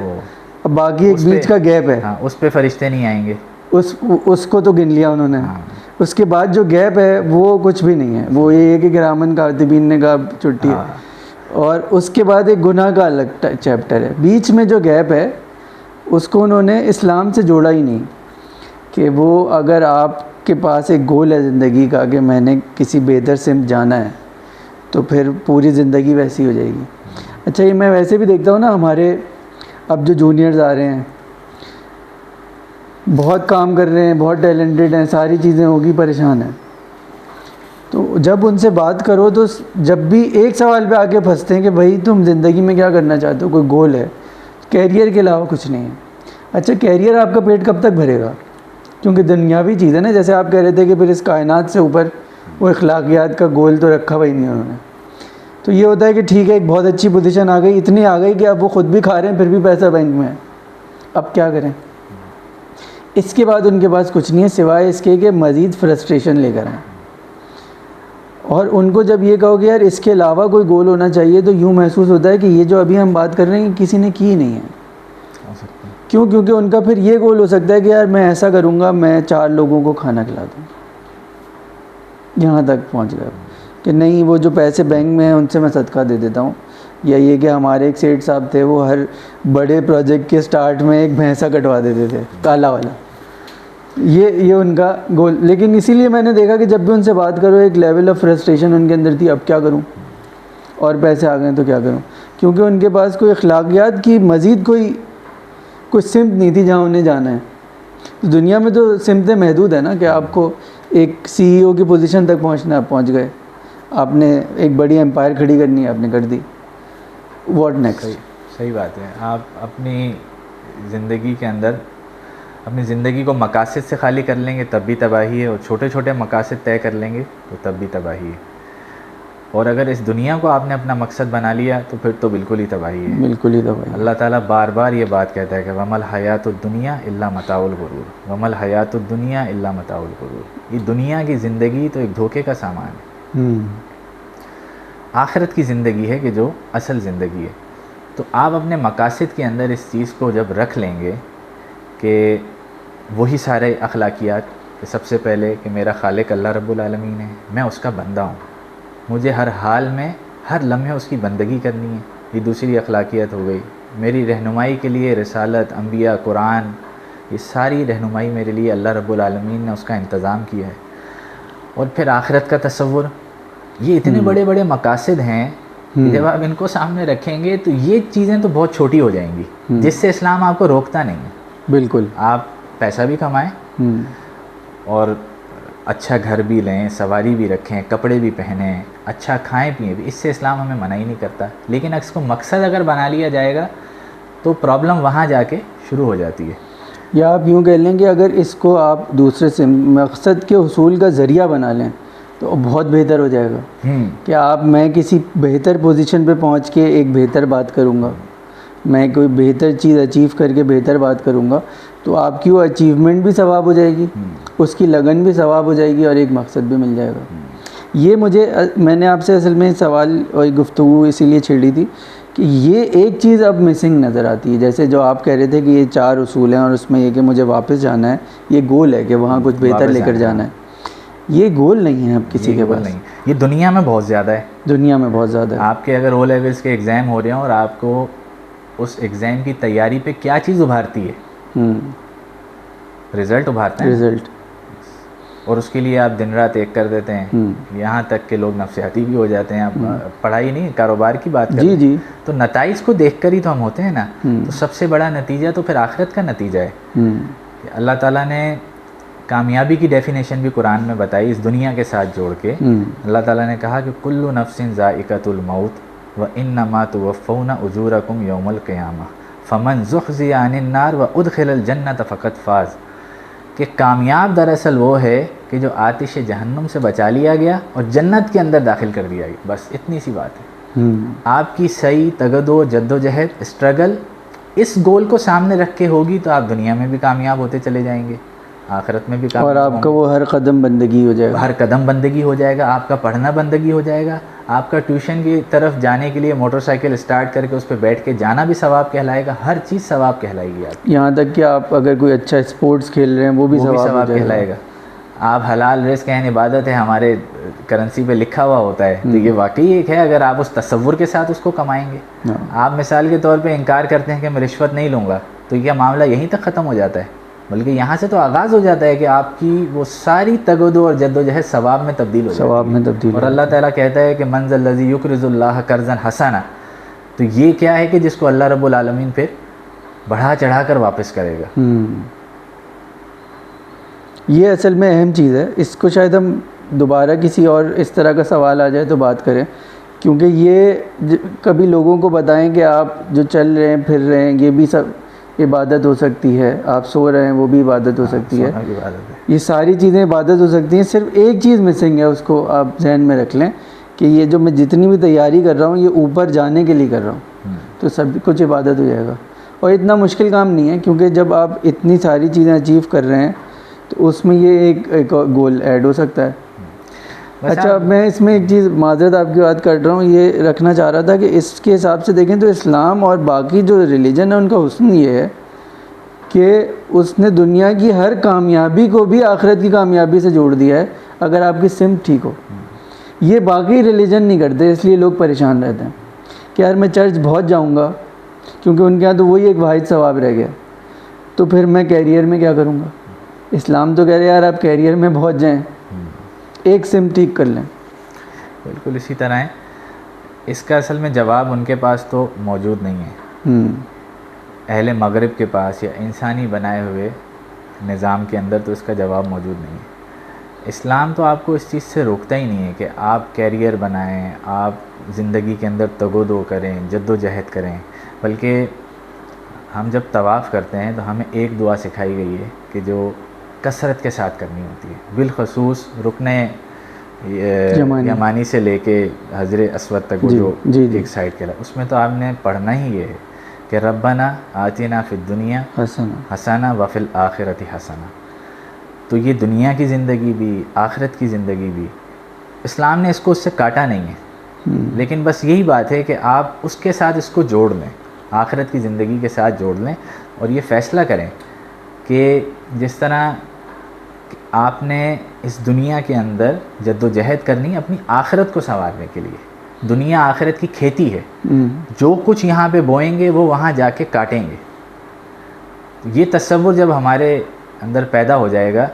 اب باقی ایک بیچ کا گیپ ہے. ہاں، اس پہ فرشتے نہیں آئیں گے، اس کو تو گن لیا انہوں نے. اس کے بعد جو گیپ ہے وہ کچھ بھی نہیں ہے. وہ یہ ہے کہ کرامن کاتبین نے کہا چھٹی ہے، اور اس کے بعد ایک گناہ کا الگ چیپٹر ہے. بیچ میں جو گیپ ہے اس کو انہوں نے اسلام سے جوڑا ہی نہیں، کہ وہ اگر آپ کے پاس ایک گول ہے زندگی کا کہ میں نے کسی بہتر سمت جانا ہے تو پھر پوری زندگی ویسی ہو جائے گی. اچھا، یہ میں ویسے بھی دیکھتا ہوں نا، ہمارے اب جو جونیئرز آ رہے ہیں بہت کام کر رہے ہیں، بہت ٹیلنٹڈ ہیں، ساری چیزیں ہوگی، پریشان ہیں. تو جب ان سے بات کرو تو جب بھی ایک سوال پہ آ کے پھنستے ہیں کہ بھائی تم زندگی میں کیا کرنا چاہتے ہو، کوئی گول ہے؟ کیریئر کے علاوہ کچھ نہیں ہے. اچھا، کیریئر آپ کا پیٹ کب تک بھرے گا؟ کیونکہ دنیاوی چیز ہے نا. جیسے آپ کہہ رہے تھے کہ پھر اس کائنات سے اوپر وہ اخلاقیات کا گول تو رکھا ہوا ہی نہیں انہوں نے. تو یہ ہوتا ہے کہ ٹھیک ہے، ایک بہت اچھی پوزیشن آ گئی، اتنی آ گئی کہ اب وہ خود بھی کھا رہے ہیں، پھر بھی پیسہ بینک میں ہے، اب کیا کریں؟ اس کے بعد ان کے پاس کچھ نہیں ہے سوائے اس کے کہ مزید فرسٹریشن لے کر آئیں. اور ان کو جب یہ کہو کہ یار اس کے علاوہ کوئی گول ہونا چاہیے، تو یوں محسوس ہوتا ہے کہ یہ جو ابھی ہم بات کر رہے ہیں کسی نے کی نہیں ہے. کیوں؟ کیونکہ ان کا پھر یہ گول ہو سکتا ہے کہ یار میں ایسا کروں گا، میں 4 لوگوں کو کھانا کھلا دوں. یہاں تک پہنچ گیا کہ نہیں، وہ جو پیسے بینک میں ہیں ان سے میں صدقہ دے دیتا ہوں. یا یہ کہ ہمارے ایک سیٹھ صاحب تھے، وہ ہر بڑے پروجیکٹ کے سٹارٹ میں ایک بھینسا کٹوا دیتے تھے، کالا والا. یہ ان کا گول. لیکن اسی لیے میں نے دیکھا کہ جب بھی ان سے بات کرو ایک لیول آف فرسٹریشن ان کے اندر تھی, اب کیا کروں, اور پیسے آ گئے تو کیا کروں, کیونکہ ان کے پاس کوئی اخلاقیات کی مزید کوئی سمت نہیں تھی جہاں انہیں جانا ہے. دنیا میں تو سمتیں محدود ہیں نا, کہ آپ کو ایک سی ای او کی پوزیشن تک پہنچنا ہے, آپ پہنچ گئے, آپ نے ایک بڑی امپائر کھڑی کرنی ہے, آپ نے کر دی, واٹ نیکسٹ. صحیح بات ہے. آپ اپنی زندگی کے اندر اپنی زندگی کو مقاصد سے خالی کر لیں گے تب بھی تباہی ہے, اور چھوٹے چھوٹے مقاصد طے کر لیں گے تو تب بھی تباہی ہے. اور اگر اس دنیا کو آپ نے اپنا مقصد بنا لیا تو پھر تو بالکل ہی تباہی ہے. بالکل ہی تباہی. اللہ تعالیٰ بار بار یہ بات کہتا ہے کہ وَمَا الْحَيَاةُ الدُّنْيَا إِلَّا مَتَاعُ الْغُرُورِ, وَمَا الْحَيَاةُ الدُّنْيَا إِلَّا مَتَاعُ الْغُرُورِ. یہ دنیا کی زندگی تو ایک دھوکے کا سامان ہے. آخرت کی زندگی ہے کہ جو اصل زندگی ہے. تو آپ اپنے مقاصد کے اندر اس چیز کو جب رکھ لیں گے کہ وہی سارے اخلاقیات, کہ سب سے پہلے کہ میرا خالق اللہ رب العالمین ہے, میں اس کا بندہ ہوں, مجھے ہر حال میں ہر لمحے اس کی بندگی کرنی ہے, یہ دوسری اخلاقیات ہو گئی. میری رہنمائی کے لیے رسالت, انبیاء, قرآن, یہ ساری رہنمائی میرے لیے اللہ رب العالمین نے اس کا انتظام کیا ہے. اور پھر آخرت کا تصور, یہ اتنے بڑے بڑے مقاصد ہیں کہ جب آپ ان کو سامنے رکھیں گے تو یہ چیزیں تو بہت چھوٹی ہو جائیں گی, جس سے اسلام آپ کو روکتا نہیں ہے. بالکل. آپ پیسہ بھی کمائیں اور اچھا گھر بھی لیں, سواری بھی رکھیں, کپڑے بھی پہنیں, اچھا کھائیں پیئیں بھی, اس سے اسلام ہمیں منع ہی نہیں کرتا. لیکن اس کو مقصد اگر بنا لیا جائے گا تو پرابلم وہاں جا کے شروع ہو جاتی ہے. یا آپ یوں کہہ لیں کہ اگر اس کو آپ دوسرے سے مقصد کے حصول کا ذریعہ بنا لیں تو بہت بہتر ہو جائے گا. کہ میں کسی بہتر پوزیشن پہ پہنچ کے ایک بہتر بات کروں گا, میں کوئی بہتر چیز اچیو کر کے بہتر بات کروں گا, تو آپ کی وہ اچیومنٹ بھی ثواب ہو جائے گی, اس کی لگن بھی ثواب ہو جائے گی, اور ایک مقصد بھی مل جائے گا. یہ میں نے آپ سے اصل میں سوال اور گفتگو اسی لیے چھیڑی تھی کہ یہ ایک چیز اب مسنگ نظر آتی ہے. جیسے جو آپ کہہ رہے تھے کہ یہ 4 اصول ہیں اور اس میں یہ کہ مجھے واپس جانا ہے, یہ گول ہے کہ وہاں کچھ بہتر لے کر جانا ہے. یہ گول نہیں ہے اب کسی کے پاس. نہیں, یہ دنیا میں بہت زیادہ ہے. دنیا میں بہت زیادہ ہے. آپ کے اگر او لیولس کے ایگزام ہو رہے ہیں اور آپ کو اس ایگزام کی تیاری پہ کیا چیز ابھارتی ہے؟ رزلٹ ابھارتے ہیں. رزلٹ. اور اس کے لیے آپ دن رات ایک کر دیتے ہیں, یہاں تک کہ لوگ نفسیاتی بھی ہو جاتے ہیں. آپ پڑھائی نہیں, کاروبار کی بات کریں. جی. تو نتائج کو دیکھ کر ہی تو ہم ہوتے ہیں نا. تو سب سے بڑا نتیجہ تو پھر آخرت کا نتیجہ ہے. اللہ تعالیٰ نے کامیابی کی ڈیفینیشن بھی قرآن میں بتائی اس دنیا کے ساتھ جوڑ کے. اللہ تعالیٰ نے کہا کہ کل نفس ذائقۃ الموت وانما توفون اجورکم یوم القیامہ فمن زحزح عن النار وادخل الجنۃ فقد فاز. کہ کامیاب دراصل وہ ہے کہ جو آتش جہنم سے بچا لیا گیا اور جنت کے اندر داخل کر دیا گیا. بس اتنی سی بات ہے. آپ کی صحیح تگد و جد و جہد, اسٹرگل اس گول کو سامنے رکھ کے ہوگی تو آپ دنیا میں بھی کامیاب ہوتے چلے جائیں گے, آخرت میں بھی کامیاب. اور آپ کا وہ ہر قدم بندگی ہو جائے گا. ہر قدم بندگی ہو جائے گا. آپ کا پڑھنا بندگی ہو جائے گا. آپ کا ٹیوشن کی طرف جانے کے لیے موٹر سائیکل اسٹارٹ کر کے اس پہ بیٹھ کے جانا بھی ثواب کہلائے گا. ہر چیز ثواب کہلائے گی. آپ یہاں تک کہ آپ اگر کوئی اچھا اسپورٹس کھیل رہے ہیں وہ بھی ثواب کہلائے گا. آپ حلال رزق ہیں, عبادت ہے, ہمارے کرنسی پہ لکھا ہوا ہوتا ہے. تو یہ واقعی ایک ہے اگر آپ اس تصور کے ساتھ اس کو کمائیں گے. آپ مثال کے طور پہ انکار کرتے ہیں کہ میں رشوت نہیں لوں گا, تو یہ معاملہ یہیں تک ختم ہو جاتا ہے. بلکہ یہاں سے تو آغاز ہو جاتا ہے کہ آپ کی وہ ساری تگدو اور جد و جہد ثواب میں تبدیل ہو جاتی ہے. اور اللہ تعالیٰ کہتا ہے کہ من ذا الذی یقرض اللہ قرضا حسنا. تو یہ کیا ہے کہ جس کو اللہ رب العالمین پھر بڑھا چڑھا کر واپس کرے گا. یہ اصل میں اہم چیز ہے. اس کو شاید ہم دوبارہ کسی اور اس طرح کا سوال آ جائے تو بات کریں, کیونکہ یہ کبھی لوگوں کو بتائیں کہ آپ جو چل رہے ہیں پھر رہے ہیں یہ بھی سب عبادت ہو سکتی ہے, آپ سو رہے ہیں وہ بھی عبادت ہو سکتی ہے, یہ ساری چیزیں عبادت ہو سکتی ہیں. صرف ایک چیز مسنگ ہے, اس کو آپ ذہن میں رکھ لیں کہ یہ جو میں جتنی بھی تیاری کر رہا ہوں یہ اوپر جانے کے لیے کر رہا ہوں, تو سب کچھ عبادت ہو جائے گا. اور اتنا مشکل کام نہیں ہے, کیونکہ جب آپ اتنی ساری چیزیں اچیو کر رہے ہیں تو اس میں یہ ایک گول ایڈ ہو سکتا ہے. اچھا, میں اس میں ایک چیز معذرت آپ کی بات کر رہا ہوں, یہ رکھنا چاہ رہا تھا کہ اس کے حساب سے دیکھیں تو اسلام اور باقی جو ریلیجن ہے ان کا حسن یہ ہے کہ اس نے دنیا کی ہر کامیابی کو بھی آخرت کی کامیابی سے جوڑ دیا ہے اگر آپ کی سمت ٹھیک ہو. یہ باقی ریلیجن نہیں کرتے, اس لیے لوگ پریشان رہتے ہیں کہ یار میں چرچ بہت جاؤں گا, کیونکہ ان کے یہاں تو وہی ایک واحد ثواب رہ گیا, تو پھر میں کیریئر میں کیا کروں گا, اسلام تو کہہ رہے یار آپ کیریئر میں پہنچ جائیں، ایک سم ٹھیک کر لیں. بالکل اسی طرح ہے. اس کا اصل میں جواب ان کے پاس تو موجود نہیں ہے، اہل مغرب کے پاس یا انسانی بنائے ہوئے نظام کے اندر تو اس کا جواب موجود نہیں ہے. اسلام تو آپ کو اس چیز سے روکتا ہی نہیں ہے کہ آپ کیریئر بنائیں، آپ زندگی کے اندر تگ و دو کریں، جد و جہد کریں. بلکہ ہم جب طواف کرتے ہیں تو ہمیں ایک دعا سکھائی گئی ہے کہ جو کثرت کے ساتھ کرنی ہوتی ہے، بالخصوص رکن یمانی سے لے کے حجر اسود تک وہ جو ایک سائڈ کے اس میں تو آپ نے پڑھنا ہی یہ ہے کہ ربنا آتنا فی الدنیا حسنہ وفی الآخرۃ حسنہ. تو یہ دنیا کی زندگی بھی آخرت کی زندگی بھی اسلام نے اس کو اس سے کاٹا نہیں ہے، لیکن بس یہی بات ہے کہ آپ اس کے ساتھ اس کو جوڑ لیں، آخرت کی زندگی کے ساتھ جوڑ لیں، اور یہ فیصلہ کریں کہ جس طرح آپ نے اس دنیا کے اندر جد و جہد کرنی ہے اپنی آخرت کو سنوارنے کے لیے. دنیا آخرت کی کھیتی ہے، جو کچھ یہاں پہ بوئیں گے وہ وہاں جا کے کاٹیں گے. یہ تصور جب ہمارے اندر پیدا ہو جائے گا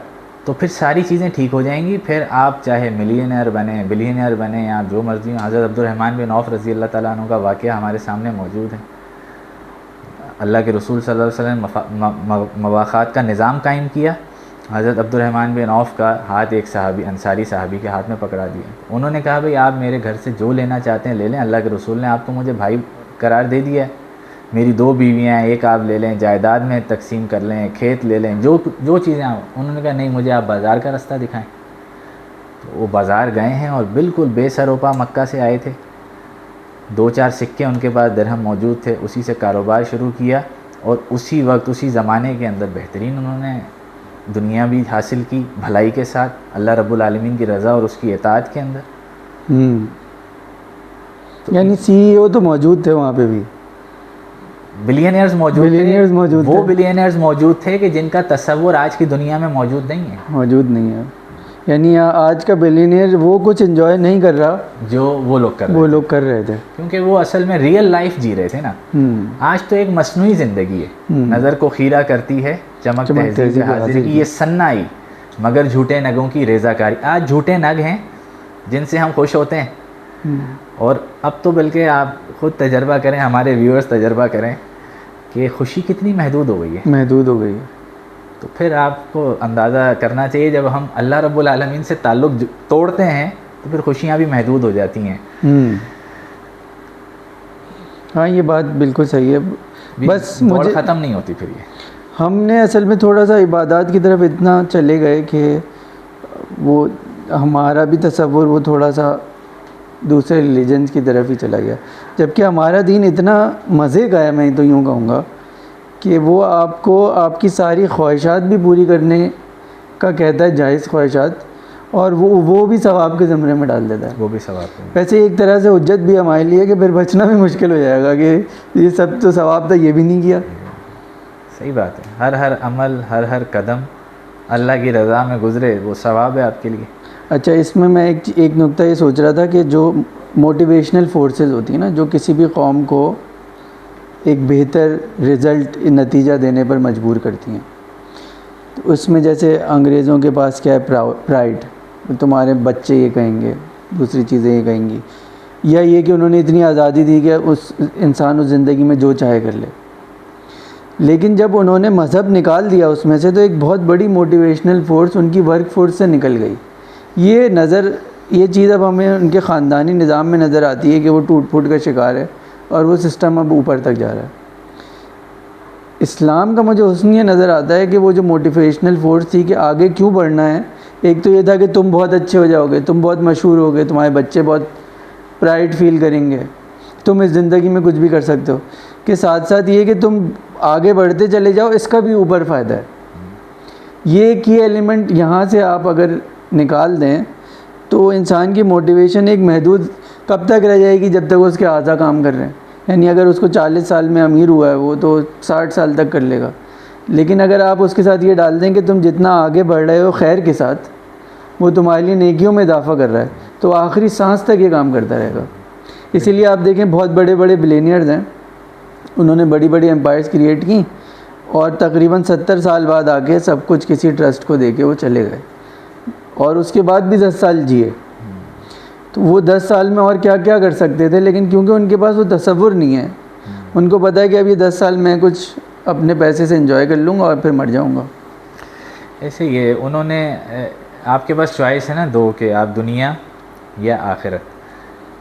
تو پھر ساری چیزیں ٹھیک ہو جائیں گی. پھر آپ چاہے ملینئر بنیں، بلینئر بنیں، یا جو مرضی. حضرت عبد الرحمن بن عوف رضی اللہ تعالیٰ عنہ کا واقعہ ہمارے سامنے موجود ہے. اللہ کے رسول صلی اللہ علیہ وسلم مواخات کا نظام قائم کیا. حضرت عبد الرحمن بن عوف کا ہاتھ ایک صحابی، انصاری صحابی کے ہاتھ میں پکڑا دیا. انہوں نے کہا بھئی آپ میرے گھر سے جو لینا چاہتے ہیں لے لیں، اللہ کے رسول نے آپ کو مجھے بھائی قرار دے دیا ہے. میری 2 بیویاں ہیں، ایک آپ لے لیں، جائیداد میں تقسیم کر لیں، کھیت لے لیں، جو چیزیں آپ. انہوں نے کہا نہیں، مجھے آپ بازار کا رستہ دکھائیں. تو وہ بازار گئے ہیں اور بالکل بے سروپا مکہ سے آئے تھے. 2-4 سکے ان کے پاس درہم موجود تھے، اسی سے کاروبار شروع کیا، اور اسی وقت اسی زمانے کے اندر بہترین انہوں نے دنیا بھی حاصل کی بھلائی کے ساتھ، اللہ رب العالمین کی رضا اور اس کی اطاعت کے اندر. یعنی سی ای او تو موجود تھے وہاں پہ بھی، بلینئرز موجود تھے. وہ بلینئرز موجود تھے کہ جن کا تصور آج کی دنیا میں موجود نہیں ہے. یعنی آج کا بلینئر وہ کچھ انجوائے نہیں کر رہا جو وہ لوگ کر رہے تھے، کیونکہ وہ اصل میں ریئل لائف جی رہے تھے نا. آج تو ایک مصنوعی زندگی ہے، نظر کو خیرہ کرتی ہے چمک تہذیب حاضر کی، یہ سنائی مگر جھوٹے نگوں کی ریزہ کاری. آج جھوٹے نگ ہیں جن سے ہم خوش ہوتے ہیں. اور اب تو بلکہ آپ خود تجربہ کریں، ہمارے ویورز تجربہ کریں کہ خوشی کتنی محدود ہو گئی ہے. تو پھر آپ کو اندازہ کرنا چاہیے جب ہم اللہ رب العالمین سے تعلق توڑتے ہیں تو پھر خوشیاں بھی محدود ہو جاتی ہیں. ہاں یہ بات بالکل صحیح ہے. بس مجھے ختم نہیں ہوتی. پھر یہ ہم نے اصل میں تھوڑا سا عبادات کی طرف اتنا چلے گئے کہ وہ ہمارا بھی تصور وہ تھوڑا سا دوسرے ریلیجنس کی طرف ہی چلا گیا، جبکہ ہمارا دین اتنا مزے کا ہے، میں تو یوں کہوں گا کہ وہ آپ کو آپ کی ساری خواہشات بھی پوری کرنے کا کہتا ہے، جائز خواہشات، اور وہ بھی ثواب کے زمرے میں ڈال دیتا ہے. وہ بھی ثواب. ویسے ایک طرح سے حجت بھی ہمارے لیے کہ پھر بچنا بھی مشکل ہو جائے گا کہ یہ سب تو ثواب تھا، یہ بھی نہیں کیا. صحیح بات ہے. ہر عمل، ہر قدم اللہ کی رضا میں گزرے وہ ثواب ہے آپ کے لیے. اچھا، اس میں میں ایک نقطہ یہ سوچ رہا تھا کہ جو موٹیویشنل فورسز ہوتی ہیں نا، جو کسی بھی قوم کو ایک بہتر رزلٹ نتیجہ دینے پر مجبور کرتی ہیں، تو اس میں جیسے انگریزوں کے پاس کیا ہے، پرائڈ، تمہارے بچے یہ کہیں گے، دوسری چیزیں یہ کہیں گی، یا یہ کہ انہوں نے اتنی آزادی دی کہ اس انسان اس زندگی میں جو چاہے کر لے. لیکن جب انہوں نے مذہب نکال دیا اس میں سے تو ایک بہت بڑی موٹیویشنل فورس ان کی ورک فورس سے نکل گئی. یہ چیز اب ہمیں ان کے خاندانی نظام میں نظر آتی ہے کہ وہ ٹوٹ پھوٹ کا شکار ہے اور وہ سسٹم اب اوپر تک جا رہا ہے. اسلام کا مجھے حسن یہ نظر آتا ہے کہ وہ جو موٹیویشنل فورس تھی کہ آگے کیوں بڑھنا ہے، ایک تو یہ تھا کہ تم بہت اچھے ہو جاؤ گے، تم بہت مشہور ہو گے، تمہارے بچے بہت پرائڈ فیل کریں گے، تم اس زندگی میں کچھ بھی کر سکتے ہو، کہ ساتھ ساتھ یہ کہ تم آگے بڑھتے چلے جاؤ، اس کا بھی اوپر فائدہ ہے. یہ کی ایلیمنٹ یہاں سے آپ اگر نکال دیں تو انسان کی موٹیویشن ایک محدود کب تک رہ جائے گی، جب تک اس کے اعضاء کام کر رہے ہیں. یعنی اگر اس کو 40 سال میں امیر ہوا ہے وہ تو 60 سال تک کر لے گا. لیکن اگر آپ اس کے ساتھ یہ ڈال دیں کہ تم جتنا آگے بڑھ رہے ہو خیر کے ساتھ، وہ تمہارے لیے نیکیوں میں اضافہ کر رہا ہے، تو آخری سانس تک یہ کام کرتا رہے گا. اسی لیے آپ دیکھیں بہت بڑے بڑے بلینئرز ہیں، انہوں نے بڑی بڑی امپائرز کریٹ کی اور تقریباً 70 سال بعد آ کے سب کچھ کسی ٹرسٹ کو دے کے وہ چلے گئے، اور اس کے بعد بھی 10 سال جیے. تو وہ 10 سال میں اور کیا کیا کر سکتے تھے، لیکن کیونکہ ان کے پاس وہ تصور نہیں ہے، ان کو پتہ ہے کہ اب یہ 10 سال میں کچھ اپنے پیسے سے انجوائے کر لوں گا اور پھر مر جاؤں گا. ایسے یہ انہوں نے آپ کے پاس چوائس ہے نا دو، کہ آپ دنیا یا آخرت.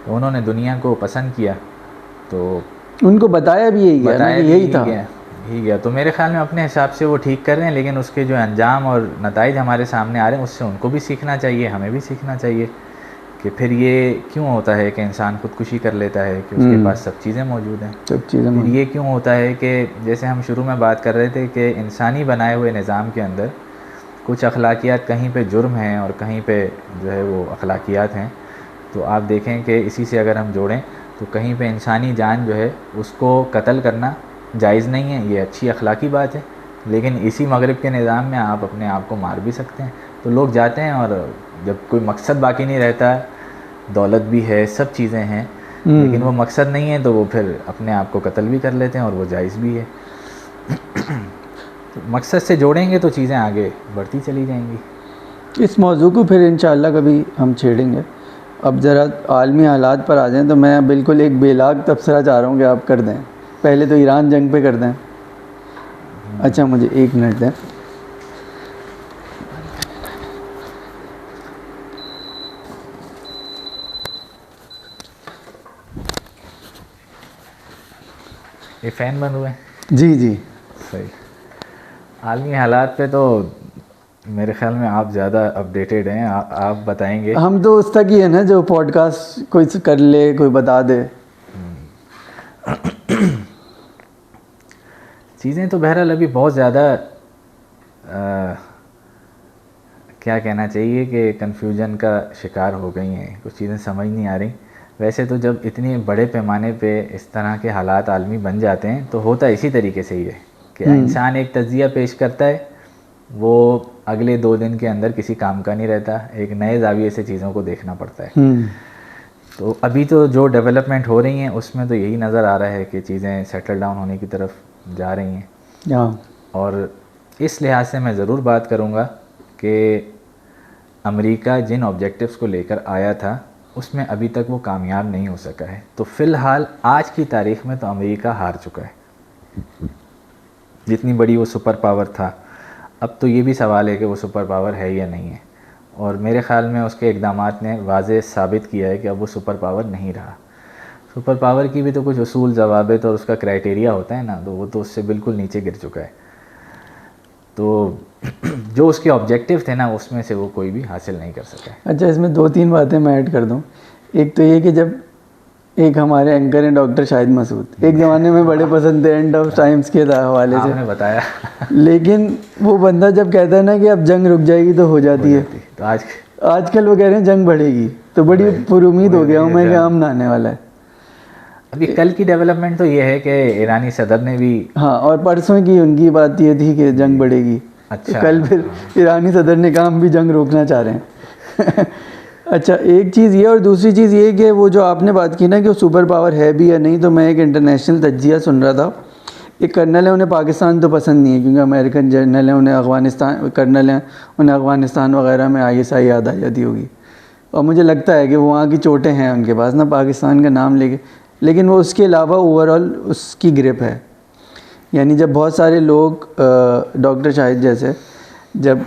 تو انہوں نے دنیا کو پسند کیا، تو ان کو بتایا بھی یہی گیا نا کہ یہی تھا. یہی گیا. تو میرے خیال میں اپنے حساب سے وہ ٹھیک کر رہے ہیں، لیکن اس کے جو انجام اور نتائج ہمارے سامنے آ رہے ہیں اس سے ان کو بھی سیکھنا چاہیے، ہمیں بھی سیکھنا چاہیے کہ پھر یہ کیوں ہوتا ہے کہ انسان خودکشی کر لیتا ہے کہ اس کے پاس سب چیزیں موجود ہیں. سب چیزیں پھر یہ کیوں ہوتا ہے کہ جیسے ہم شروع میں بات کر رہے تھے کہ انسانی بنائے ہوئے نظام کے اندر کچھ اخلاقیات کہیں پہ جرم ہیں اور کہیں پہ جو ہے وہ اخلاقیات ہیں. تو آپ دیکھیں کہ اسی سے اگر ہم جوڑیں تو کہیں پہ انسانی جان جو ہے اس کو قتل کرنا جائز نہیں ہے، یہ اچھی اخلاقی بات ہے. لیکن اسی مغرب کے نظام میں آپ اپنے آپ کو مار بھی سکتے ہیں. تو لوگ جاتے ہیں اور جب کوئی مقصد باقی نہیں رہتا، دولت بھی ہے، سب چیزیں ہیں، لیکن وہ مقصد نہیں ہے تو وہ پھر اپنے آپ کو قتل بھی کر لیتے ہیں، اور وہ جائز بھی ہے. تو مقصد سے جوڑیں گے تو چیزیں آگے بڑھتی چلی جائیں گی. اس موضوع کو پھر انشاءاللہ کبھی ہم چھیڑیں گے. اب ذرا عالمی حالات پر آ جائیں تو میں بالکل ایک بے لاگ تبصرہ چاہ رہا ہوں کہ آپ کر دیں. پہلے تو ایران جنگ پہ کر دیں. اچھا مجھے 1 منٹ دیں. یہ فین بند ہوئے؟ جی جی صحیح. عالمی حالات پہ تو میرے خیال میں آپ زیادہ اپڈیٹڈ ہیں، آپ بتائیں گے. ہم تو اس تک ہی ہے نا جو پوڈ کاسٹ کوئی کر لے، کوئی بتا دے. چیزیں تو بہرحال ابھی بہت زیادہ کیا کہنا چاہیے کہ کنفیوژن کا شکار ہو گئی ہیں، کچھ چیزیں سمجھ نہیں آ رہی. ویسے تو جب اتنے بڑے پیمانے پہ اس طرح کے حالات عالمی بن جاتے ہیں تو ہوتا اسی طریقے سے ہی ہے کہ انسان ایک تجزیہ پیش کرتا ہے، وہ اگلے 2 دن کے اندر کسی کام کا نہیں رہتا، ایک نئے زاویے سے چیزوں کو دیکھنا پڑتا ہے. تو ابھی تو جو ڈیولپمنٹ ہو رہی ہیں اس میں تو یہی نظر آ رہا ہے کہ چیزیں سیٹل ڈاؤن ہونے کی طرف جا رہی ہیں. اور اس لحاظ سے میں ضرور بات کروں گا کہ امریکہ جن آبجیکٹیوز کو لے کر آیا تھا اس میں ابھی تک وہ کامیاب نہیں ہو سکا ہے. تو فی الحال آج کی تاریخ میں تو امریکہ ہار چکا ہے. جتنی بڑی وہ سپر پاور تھا، اب تو یہ بھی سوال ہے کہ وہ سپر پاور ہے یا نہیں ہے. اور میرے خیال میں اس کے اقدامات نے واضح ثابت کیا ہے کہ اب وہ سپر پاور نہیں رہا. سپر پاور کی بھی تو کچھ اصول، ضوابط اور اس کا کرائٹیریا ہوتا ہے نا، تو وہ تو اس سے بالکل نیچے گر چکا ہے. تو جو اس کے آبجیکٹیو تھے نا اس میں سے وہ کوئی بھی حاصل نہیں کر سکا ہے. اچھا اس میں 2-3 باتیں میں ایڈ کر دوں. ایک تو یہ کہ جب ایک ہمارے اینکر ہیں ڈاکٹر شاہد مسعود، ایک زمانے میں بڑے پسند تھے اینڈ آف ٹائمز کے حوالے سے، آپ نے بتایا. لیکن وہ بندہ جب کہتا ہے نا کہ اب جنگ رک جائے گی تو ہو جاتی ہے. تو آج کل وہ کہہ رہے ہیں جنگ بڑھے گی، تو بڑی پر امید ہو گیا ہوں میں کہ آمن آنے والا ہے. ابھی کل کی ڈیولپمنٹ تو یہ ہے کہ ایرانی صدر نے بھی، ہاں، اور پرسوں کی ان کی بات یہ تھی کہ جنگ بڑھے گی. اچھا کل پھر ایرانی صدر نے کہا ہم بھی جنگ روکنا چاہ رہے ہیں. اچھا ایک چیز یہ، اور دوسری چیز یہ کہ وہ جو آپ نے بات کی نا کہ وہ سپر پاور ہے بھی یا نہیں، تو میں ایک انٹرنیشنل تجزیہ سن رہا تھا. ایک کرنل ہے، انہیں پاکستان تو پسند نہیں ہے کیونکہ امریکن جنرل ہیں، انہیں افغانستان کرنل ہیں، انہیں افغانستان وغیرہ میں ISI یاد آ جاتی ہوگی. اور مجھے لگتا ہے کہ وہاں کی چوٹیں ہیں ان کے پاس نا پاکستان کا نام لے کے، لیکن وہ اس کے علاوہ اوور آل اس کی گرپ ہے. یعنی جب بہت سارے لوگ ڈاکٹر شاہد جیسے جب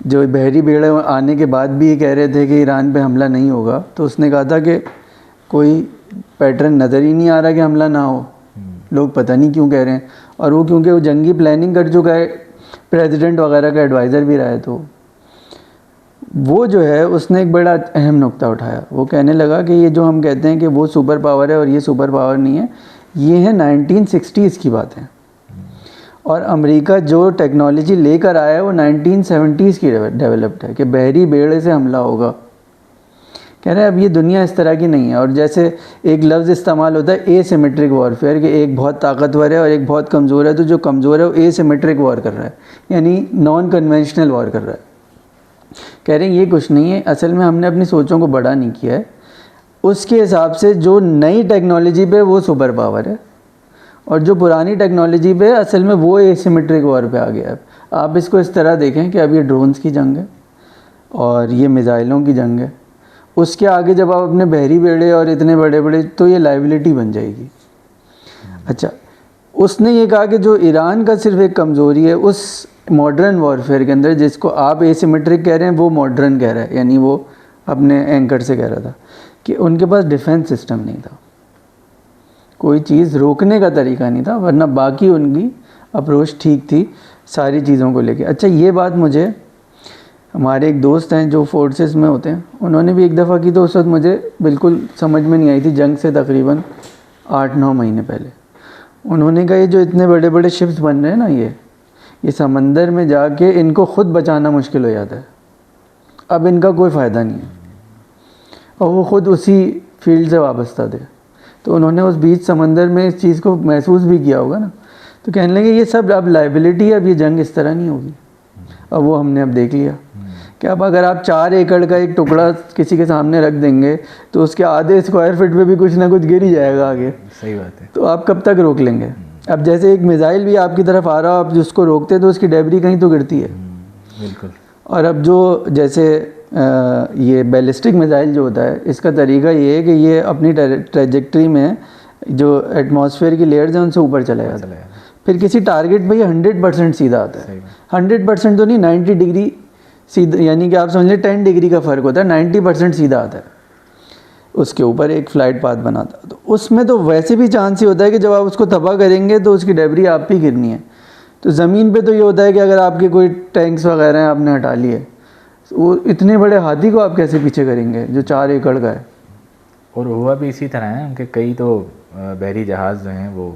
جو بحری بیڑے آنے کے بعد بھی یہ کہہ رہے تھے کہ ایران پہ حملہ نہیں ہوگا، تو اس نے کہا تھا کہ کوئی پیٹرن نظر ہی نہیں آ رہا کہ حملہ نہ ہو. لوگ پتہ نہیں کیوں کہہ رہے ہیں، اور وہ کیونکہ وہ جنگی پلاننگ کر چکا ہے، پریزیڈنٹ وغیرہ کا ایڈوائزر بھی رہا ہے. تو وہ جو ہے اس نے ایک بڑا اہم نقطہ اٹھایا. وہ کہنے لگا کہ یہ جو ہم کہتے ہیں کہ وہ سپر پاور ہے اور یہ سپر پاور نہیں ہے، یہ ہے 1960s کی بات ہے. اور امریکہ جو ٹیکنالوجی لے کر آیا ہے وہ 1970s کی ڈیولپڈ ہے کہ بحری بیڑے سے حملہ ہوگا. کہہ رہے ہیں اب یہ دنیا اس طرح کی نہیں ہے. اور جیسے ایک لفظ استعمال ہوتا ہے اے سیمیٹرک وارفیئر، کہ ایک بہت طاقتور ہے اور ایک بہت کمزور ہے، تو جو کمزور ہے وہ اے سیمیٹرک وار کر رہا ہے، یعنی نان کنونشنل وار کر رہا ہے. کہہ رہے ہیں یہ کچھ نہیں ہے، اصل میں ہم نے اپنی سوچوں کو بڑا نہیں کیا ہے. اس کے حساب سے جو نئی ٹیکنالوجی پہ وہ سپر پاور ہے، اور جو پرانی ٹیکنالوجی پہ اصل میں وہ اے سیمیٹرک وار پہ آ گیا ہے. آپ اس کو اس طرح دیکھیں کہ اب یہ ڈرونز کی جنگ ہے اور یہ میزائلوں کی جنگ ہے. اس کے آگے جب آپ اپنے بحری بیڑے اور اتنے بڑے بڑے تو یہ لائبلٹی بن جائے گی. اچھا, اس نے یہ کہا کہ جو ایران کا صرف ایک کمزوری ہے اس ماڈرن وارفیئر کے اندر, جس کو آپ اے سیمیٹرک کہہ رہے ہیں وہ ماڈرن کہہ رہا ہے, یعنی وہ اپنے اینکر سے کہہ رہا تھا کہ ان کے پاس ڈیفنس سسٹم نہیں تھا, کوئی چیز روکنے کا طریقہ نہیں تھا, ورنہ باقی ان کی اپروچ ٹھیک تھی ساری چیزوں کو لے کے. اچھا, یہ بات مجھے ہمارے ایک دوست ہیں جو فورسز میں ہوتے ہیں, انہوں نے بھی ایک دفعہ کی تو اس وقت مجھے بالکل سمجھ میں نہیں آئی تھی, جنگ سے تقریباً 8-9 مہینے پہلے. انہوں نے کہا یہ جو اتنے بڑے بڑے شپس بن رہے ہیں نا, یہ سمندر میں جا کے ان کو خود بچانا مشکل ہو جاتا ہے, اب ان کا کوئی فائدہ نہیں ہے, اور وہ خود اسی فیلڈ سے وابستہ تھے. تو انہوں نے اس بیچ سمندر میں اس چیز کو محسوس بھی کیا ہوگا نا, تو کہنے لگے یہ سب اب لائبلٹی ہے, اب یہ جنگ اس طرح نہیں ہوگی. اب وہ ہم نے اب دیکھ لیا کہ اب اگر آپ 4 ایکڑ کا ایک ٹکڑا کسی کے سامنے رکھ دیں گے تو اس کے آدھے اسکوائر فٹ پہ بھی کچھ نہ کچھ گر ہی جائے گا آگے. صحیح بات ہے. تو آپ کب تک روک لیں گے؟ اب جیسے ایک میزائل بھی آپ کی طرف آ رہا ہو, آپ جس کو روکتے تو اس کی ڈیبری کہیں تو گرتی ہے. بالکل. اور اب جو جیسے یہ بیلسٹک میزائل جو ہوتا ہے, اس کا طریقہ یہ ہے کہ یہ اپنی ٹریجیکٹری میں جو ایٹماسفیئر کی لیئرز ہیں ان سے اوپر چلا جاتا ہے, پھر کسی ٹارگیٹ پہ یہ 100% سیدھا آتا ہے. 100% تو نہیں, 90 ڈگری سیدھا, یعنی کہ آپ سمجھ لیں 10 ڈگری کا فرق ہوتا ہے, 90% سیدھا آتا ہے, اس کے اوپر ایک فلائٹ پاتھ بناتا ہے. تو اس میں تو ویسے بھی چانس ہی ہوتا ہے کہ جب آپ اس کو تباہ کریں گے تو اس کی ڈیبری آپ پہ گرنی ہے. تو زمین پہ تو یہ ہوتا ہے کہ اگر آپ کے کوئی ٹینکس وغیرہ ہیں آپ نے ہٹا لیے, وہ اتنے بڑے ہاتھی کو آپ کیسے پیچھے کریں گے جو 4 ایکڑ کا ہے. اور ہوا بھی اسی طرح ہے کہ کئی تو بحری جہاز جو ہیں وہ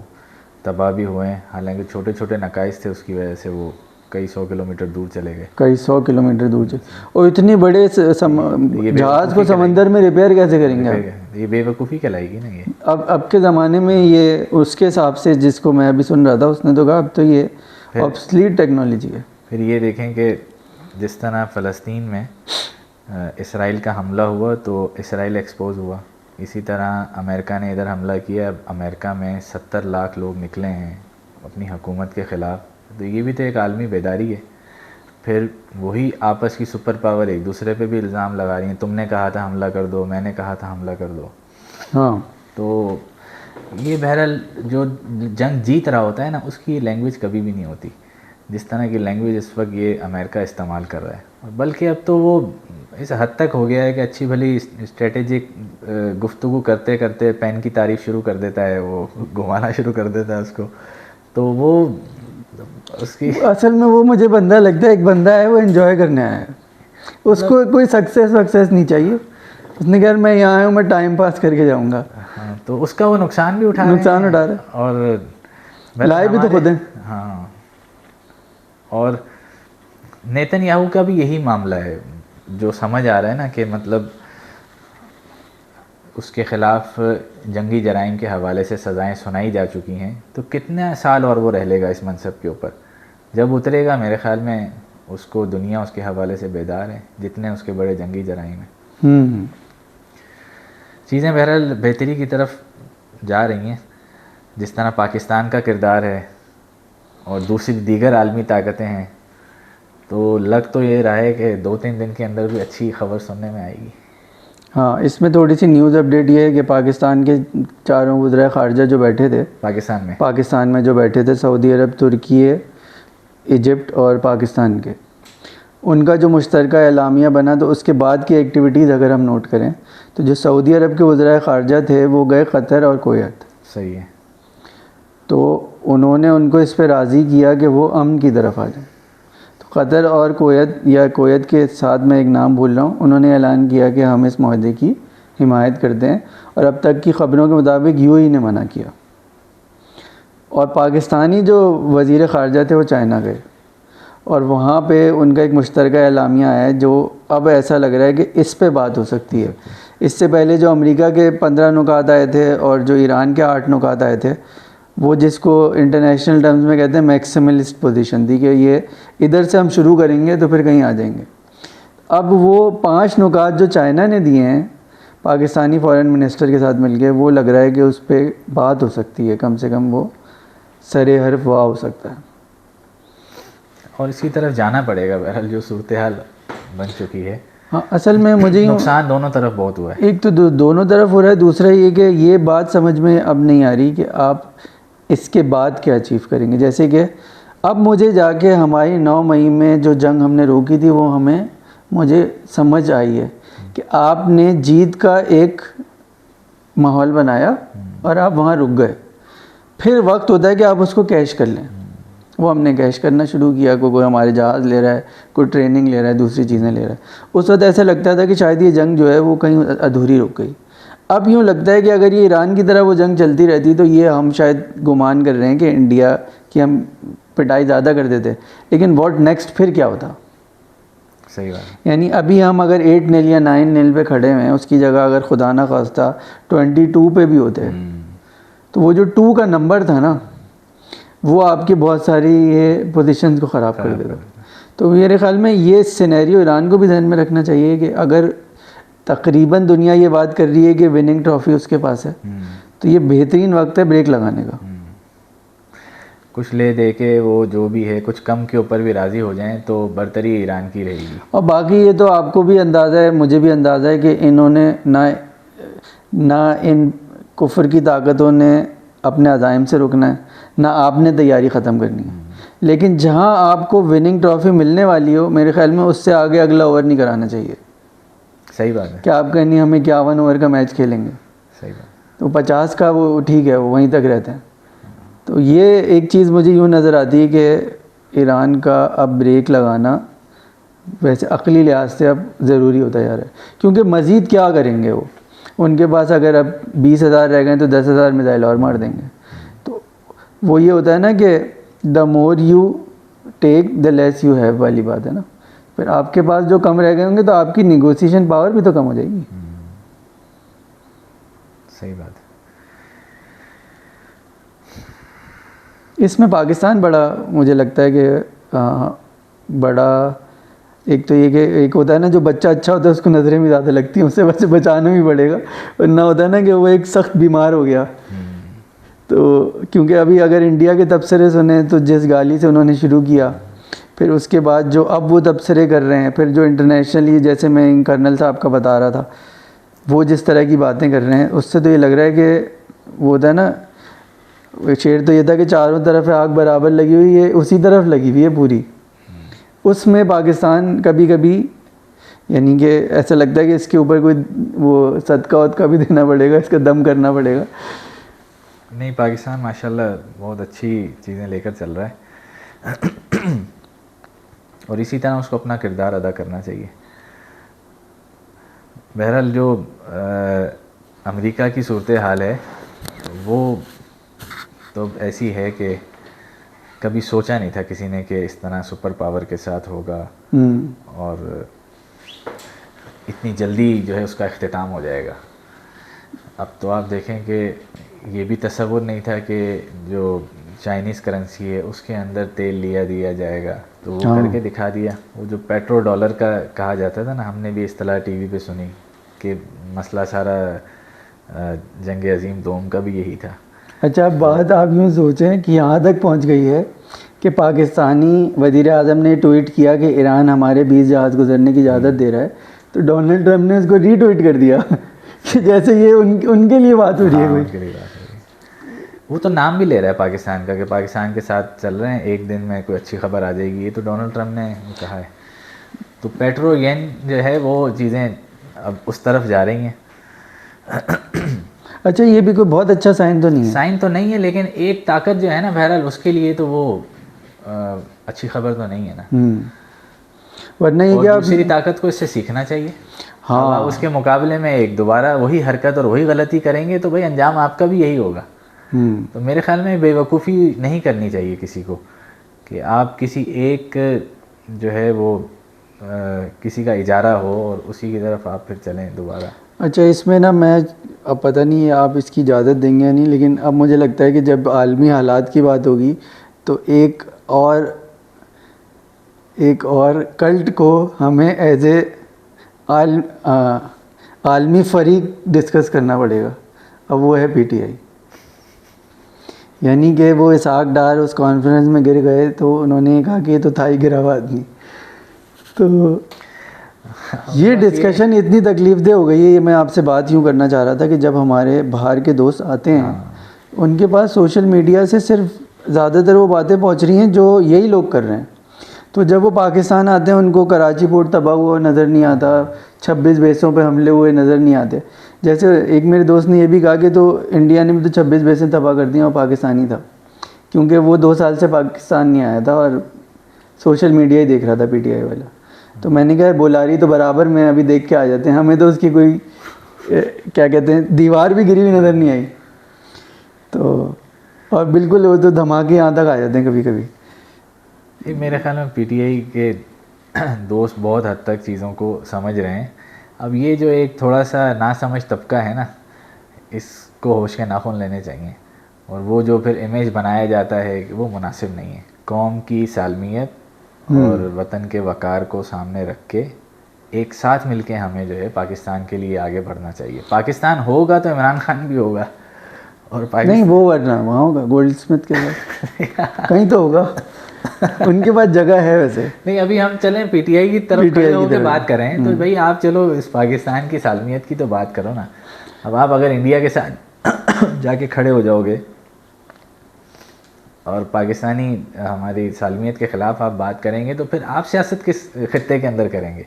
تباہ بھی ہوئے ہیں, حالانکہ چھوٹے چھوٹے نقائص تھے, اس کی وجہ سے وہ کئی 100 کلومیٹر دور چلے گئے. کئی 100 کلومیٹر دور چلے, اور اتنے بڑے جہاز کو سمندر میں ریپیئر کیسے کریں گے؟ یہ بے وقوفی کہلائے گی نا. یہ اب کے زمانے میں یہ اس کے حساب سے جس کو میں ابھی سن رہا تھا اس نے تو کہا اب تو یہ آبسلیٹ ٹیکنالوجی ہے. پھر یہ دیکھیں کہ جس طرح فلسطین میں اسرائیل کا حملہ ہوا تو اسرائیل ایکسپوز ہوا, اسی طرح امریکہ نے ادھر حملہ کیا. اب امریکہ میں 70 لاکھ لوگ نکلے ہیں اپنی حکومت کے خلاف. تو یہ بھی تو ایک عالمی بیداری ہے. پھر وہی آپس کی سپر پاور ایک دوسرے پہ بھی الزام لگا رہی ہیں, تم نے کہا تھا حملہ کر دو, میں نے کہا تھا حملہ کر دو. ہاں, تو یہ بہرحال جو جنگ جیت رہا ہوتا ہے نا, اس کی لینگویج کبھی بھی نہیں ہوتی جس طرح کی لینگویج اس وقت یہ امریکہ استعمال کر رہا ہے. بلکہ اب تو وہ اس حد تک ہو گیا ہے کہ اچھی بھلی اسٹریٹجک گفتگو کرتے کرتے پین کی تعریف شروع کر دیتا ہے, وہ گھمانا شروع کر دیتا ہے اس کو. تو وہ اس کی اصل میں وہ مجھے بندہ لگتا ہے, ایک بندہ ہے وہ انجوائے کرنے آیا ہے, اس کو کوئی سکسیس نہیں چاہیے. اس نے کہا میں یہاں آیا ہوں, میں ٹائم پاس کر کے جاؤں گا. ہاں, تو اس کا وہ نقصان بھی اٹھا رہا ہے, اور لائے بھی تو خود ہیں. ہاں, اور نیتن یاہو کا بھی یہی معاملہ ہے جو سمجھ آ رہا ہے نا, کہ مطلب اس کے خلاف جنگی جرائم کے حوالے سے سزائیں سنائی جا چکی ہیں. تو کتنے سال اور وہ رہ لے گا اس منصب کے اوپر؟ جب اترے گا میرے خیال میں اس کو دنیا اس کے حوالے سے بیدار ہے, جتنے اس کے بڑے جنگی جرائم ہیں. چیزیں بہرحال بہتری کی طرف جا رہی ہیں, جس طرح پاکستان کا کردار ہے اور دوسری دیگر عالمی طاقتیں ہیں. تو لگ تو یہ رہا ہے کہ 2-3 دن کے اندر بھی اچھی خبر سننے میں آئے گی. ہاں, اس میں تھوڑی سی نیوز اپڈیٹ یہ ہے کہ پاکستان کے 4 وزرائے خارجہ جو بیٹھے تھے پاکستان میں جو بیٹھے تھے, سعودی عرب, ترکی, ایجپٹ اور پاکستان کے, ان کا جو مشترکہ اعلامیہ بنا, تو اس کے بعد کی ایکٹیویٹیز اگر ہم نوٹ کریں تو جو سعودی عرب کے وزرائے خارجہ تھے وہ گئے قطر اور کویت. صحیح ہے. تو انہوں نے ان کو اس پہ راضی کیا کہ وہ امن کی طرف آ جائیں. تو قطر اور کویت کے ساتھ میں ایک نام بھول رہا ہوں, انہوں نے اعلان کیا کہ ہم اس معاہدے کی حمایت کرتے ہیں, اور اب تک کی خبروں کے مطابق UAE نے منع کیا. اور پاکستانی جو وزیر خارجہ تھے وہ چائنا گئے, اور وہاں پہ ان کا ایک مشترکہ اعلامیہ آیا ہے جو اب ایسا لگ رہا ہے کہ اس پہ بات ہو سکتی ہے. اس سے پہلے جو امریکہ کے 15 نکات آئے تھے اور جو ایران کے 8 نکات آئے تھے, وہ جس کو انٹرنیشنل ٹرمز میں کہتے ہیں میکسیملسٹ پوزیشن تھی, کہ یہ ادھر سے ہم شروع کریں گے تو پھر کہیں آ جائیں گے. اب وہ 5 نکات جو چائنا نے دیے ہیں پاکستانی فارن منسٹر کے ساتھ مل کے, وہ لگ رہا ہے کہ اس پہ بات ہو سکتی ہے, کم سے کم وہ سر حرف وہاں ہو سکتا ہے. اور اس کی طرف جانا پڑے گا بہرحال جو صورتحال بن چکی ہے. ہاں اصل میں مجھے نقصان دونوں طرف بہت ہوا ہے. ایک تو دونوں طرف ہو رہا ہے, دوسرا یہ کہ یہ بات سمجھ میں اب نہیں آ رہی کہ آپ اس کے بعد کیا اچیو کریں گے. جیسے کہ اب مجھے جا کے ہماری 9 مئی میں جو جنگ ہم نے روکی تھی وہ مجھے سمجھ آئی ہے کہ آپ نے جیت کا ایک ماحول بنایا اور آپ وہاں رک گئے. پھر وقت ہوتا ہے کہ آپ اس کو کیش کر لیں. وہ ہم نے کیش کرنا شروع کیا. کوئی ہمارے جہاز لے رہا ہے, کوئی ٹریننگ لے رہا ہے, دوسری چیزیں لے رہا ہے. اس وقت ایسا لگتا تھا کہ شاید یہ جنگ جو ہے وہ کہیں ادھوری رک گئی. اب یوں لگتا ہے کہ اگر یہ ایران کی طرح وہ جنگ چلتی رہتی تو یہ ہم شاید گمان کر رہے ہیں کہ انڈیا کی ہم پٹائی زیادہ کر دیتے, لیکن واٹ نیکسٹ پھر کیا ہوتا. صحیح بات ہے. یعنی ابھی ہم اگر 8-0 یا 9-0 پہ کھڑے ہوئے ہیں, اس کی جگہ اگر خدا نہ خواستہ 22 پہ بھی ہوتے تو وہ جو 2 کا نمبر تھا نا وہ آپ کی بہت ساری یہ پوزیشنز کو خراب کر دیتا. تو میرے خیال میں یہ سینیریو ایران کو بھی ذہن میں رکھنا چاہیے کہ اگر تقریباً دنیا یہ بات کر رہی ہے کہ وننگ ٹرافی اس کے پاس ہے تو یہ بہترین وقت ہے بریک لگانے کا. کچھ لے دے کے وہ جو بھی ہے کچھ کم کے اوپر بھی راضی ہو جائیں تو برتری ایران کی رہے گی. اور باقی یہ تو آپ کو بھی اندازہ ہے, مجھے بھی اندازہ ہے کہ انہوں نے نہ ان کفر کی طاقتوں نے اپنے عزائم سے رکنا ہے, نہ آپ نے تیاری ختم کرنی ہے. لیکن جہاں آپ کو وننگ ٹرافی ملنے والی ہو, میرے خیال میں اس سے آگے اگلا اوور نہیں کرانا چاہیے. صحیح بات ہے. کہ آپ کہیں ہم 51 اوور کا میچ کھیلیں گے. صحیح بات. تو 50 کا وہ ٹھیک ہے, وہ وہیں تک رہتے ہیں. تو یہ ایک چیز مجھے یوں نظر آتی ہے کہ ایران کا اب بریک لگانا ویسے عقلی لحاظ سے اب ضروری ہوتا جا رہا ہے, کیونکہ مزید کیا کریں گے وہ. ان کے پاس اگر اب 20,000 رہ گئے تو 10,000 میزائل اور مار دیں گے. تو وہ یہ ہوتا ہے نا کہ the more you take the less you have والی بات ہے نا. پھر آپ کے پاس جو کم رہ گئے ہوں گے تو آپ کی نیگوسیشن پاور بھی تو کم ہو جائے گی. صحیح بات ہے. اس میں پاکستان بڑا مجھے لگتا ہے کہ بڑا, ایک تو یہ کہ ایک ہوتا ہے نا جو بچہ اچھا ہوتا ہے اس کو نظریں بھی زیادہ لگتی ہیں, اسے بچے بچانا بھی پڑے گا. ورنہ ہوتا ہے نا کہ وہ ایک سخت بیمار ہو گیا. تو کیونکہ ابھی اگر انڈیا کے تبصرے سنیں تو جس گالی سے انہوں نے شروع کیا, پھر اس کے بعد جو اب وہ تبصرے کر رہے ہیں, پھر جو انٹرنیشنلی جیسے میں کرنل صاحب کا بتا رہا تھا وہ جس طرح کی باتیں کر رہے ہیں, اس سے تو یہ لگ رہا ہے کہ وہ ہوتا ہے نا شعر تو یہ تھا کہ چاروں طرف آگ برابر لگی ہوئی ہے, اسی طرف لگی ہوئی ہے پوری. اس میں پاکستان کبھی کبھی یعنی کہ ایسا لگتا ہے کہ اس کے اوپر کوئی وہ صدقہ ودقہ بھی دینا پڑے گا, اس کا دم کرنا پڑے گا. نہیں, پاکستان ماشاءاللہ بہت اچھی چیزیں لے کر چل رہا ہے اور اسی طرح اس کو اپنا کردار ادا کرنا چاہیے. بہرحال جو امریکہ کی صورتحال ہے وہ تو ایسی ہے کہ کبھی سوچا نہیں تھا کسی نے کہ اس طرح سپر پاور کے ساتھ ہوگا اور اتنی جلدی جو ہے اس کا اختتام ہو جائے گا. اب تو آپ دیکھیں کہ یہ بھی تصور نہیں تھا کہ جو چائنیز کرنسی ہے اس کے اندر تیل دیا جائے گا, تو وہ کر کے دکھا دیا. وہ جو پیٹرو ڈالر کا کہا جاتا تھا نا, ہم نے بھی اصطلاح ٹی وی پہ سنی کہ مسئلہ سارا جنگ عظیم دوم کا بھی یہی تھا. اچھا, بات آپ یوں سوچیں کہ یہاں تک پہنچ گئی ہے کہ پاکستانی وزیر اعظم نے ٹویٹ کیا کہ ایران ہمارے 20 جہاز گزرنے کی اجازت دے رہا ہے, تو ڈونلڈ ٹرمپ نے اس کو ری ٹویٹ کر دیا کہ جیسے یہ ان کے لیے بات ہو رہی ہے. کوئی وہ تو نام بھی لے رہا ہے پاکستان کا کہ پاکستان کے ساتھ چل رہے ہیں, ایک دن میں کوئی اچھی خبر آ جائے گی. یہ تو ڈونلڈ ٹرمپ نے کہا ہے. تو پیٹرو ین جو ہے وہ چیزیں اب اس طرف جا رہی ہیں. اچھا, یہ بھی کوئی بہت اچھا سائن تو نہیں ہے. سائن تو نہیں ہے, لیکن ایک طاقت جو ہے نا بہرحال اس کے لیے تو وہ اچھی خبر تو نہیں ہے نا. ورنہ یہ کیا دوسری طاقت کو اس سے سیکھنا چاہیے. ہاں, اس کے مقابلے میں ایک دوبارہ وہی حرکت اور وہی غلطی کریں گے تو بھائی انجام آپ کا بھی یہی ہوگا. تو میرے خیال میں بے وقوفی نہیں کرنی چاہیے کسی کو کہ آپ کسی ایک جو ہے وہ کسی کا اجارہ ہو اور اسی کی طرف آپ پھر چلیں دوبارہ. اچھا, اس میں نا میں اب پتہ نہیں آپ اس کی اجازت دیں گے یا نہیں, لیکن اب مجھے لگتا ہے کہ جب عالمی حالات کی بات ہوگی تو ایک اور کلٹ کو ہمیں ایز اے عالمی فریق ڈسکس کرنا پڑے گا. اب وہ ہے پی ٹی آئی. یعنی کہ وہ اسحاق ڈار اس کانفرنس میں گر گئے تو انہوں نے کہا کہ یہ تو تھا ہی گرا ہوا آدمی. تو یہ ڈسکشن اتنی تکلیف دہ ہو گئی ہے. یہ میں آپ سے بات یوں کرنا چاہ رہا تھا کہ جب ہمارے باہر کے دوست آتے ہیں ان کے پاس سوشل میڈیا سے صرف زیادہ تر وہ باتیں پہنچ رہی ہیں جو یہی لوگ کر رہے ہیں. تو جب وہ پاکستان آتے ہیں ان کو کراچی پورٹ تباہ ہوا نظر نہیں آتا, 26 بیسوں پہ حملے ہوئے نظر نہیں آتے. جیسے ایک میرے دوست نے یہ بھی کہا کہ تو انڈیا نے بھی تو 26 بیسیں تباہ کر دیں اور پاکستانی تھا, کیونکہ وہ 2 سال سے پاکستان نہیں آیا تھا اور سوشل میڈیا ہی دیکھ رہا تھا PTI والا. تو میں نے کہا بولاری تو برابر میں ابھی دیکھ کے آ جاتے ہیں, ہمیں تو اس کی کوئی کیا کہتے ہیں دیوار بھی گری ہوئی نظر نہیں آئی. تو اور بالکل وہ تو دھماکے یہاں تک آ جاتے ہیں کبھی کبھی. میرے خیال میں PTI کے دوست بہت حد تک چیزوں کو سمجھ رہے ہیں. اب یہ جو ایک تھوڑا سا ناسمجھ طبقہ ہے نا, اس کو ہوش کے ناخن لینے چاہیے. اور وہ جو پھر امیج بنایا جاتا ہے کہ وہ مناسب نہیں ہے. قوم کی سالمیت اور وطن کے وقار کو سامنے رکھ کے ایک ساتھ مل کے ہمیں جو ہے پاکستان کے لیے آگے بڑھنا چاہیے. پاکستان ہوگا تو عمران خان بھی ہوگا, اور نہیں وہ ورنہ وہاں ہوگا گولڈ اسمتھ کے ساتھ کہیں تو ہوگا, ان کے پاس جگہ ہے ویسے. نہیں ابھی ہم چلیں PTI کی طرف کھڑے ہو کے بات کریں تو بھائی آپ چلو اس پاکستان کی سالمیت کی تو بات کرو نا. اب آپ اگر انڈیا کے ساتھ جا کے کھڑے ہو جاؤ گے اور پاکستانی ہماری سالمیت کے خلاف آپ بات کریں گے تو پھر آپ سیاست کس خطے کے اندر کریں گے؟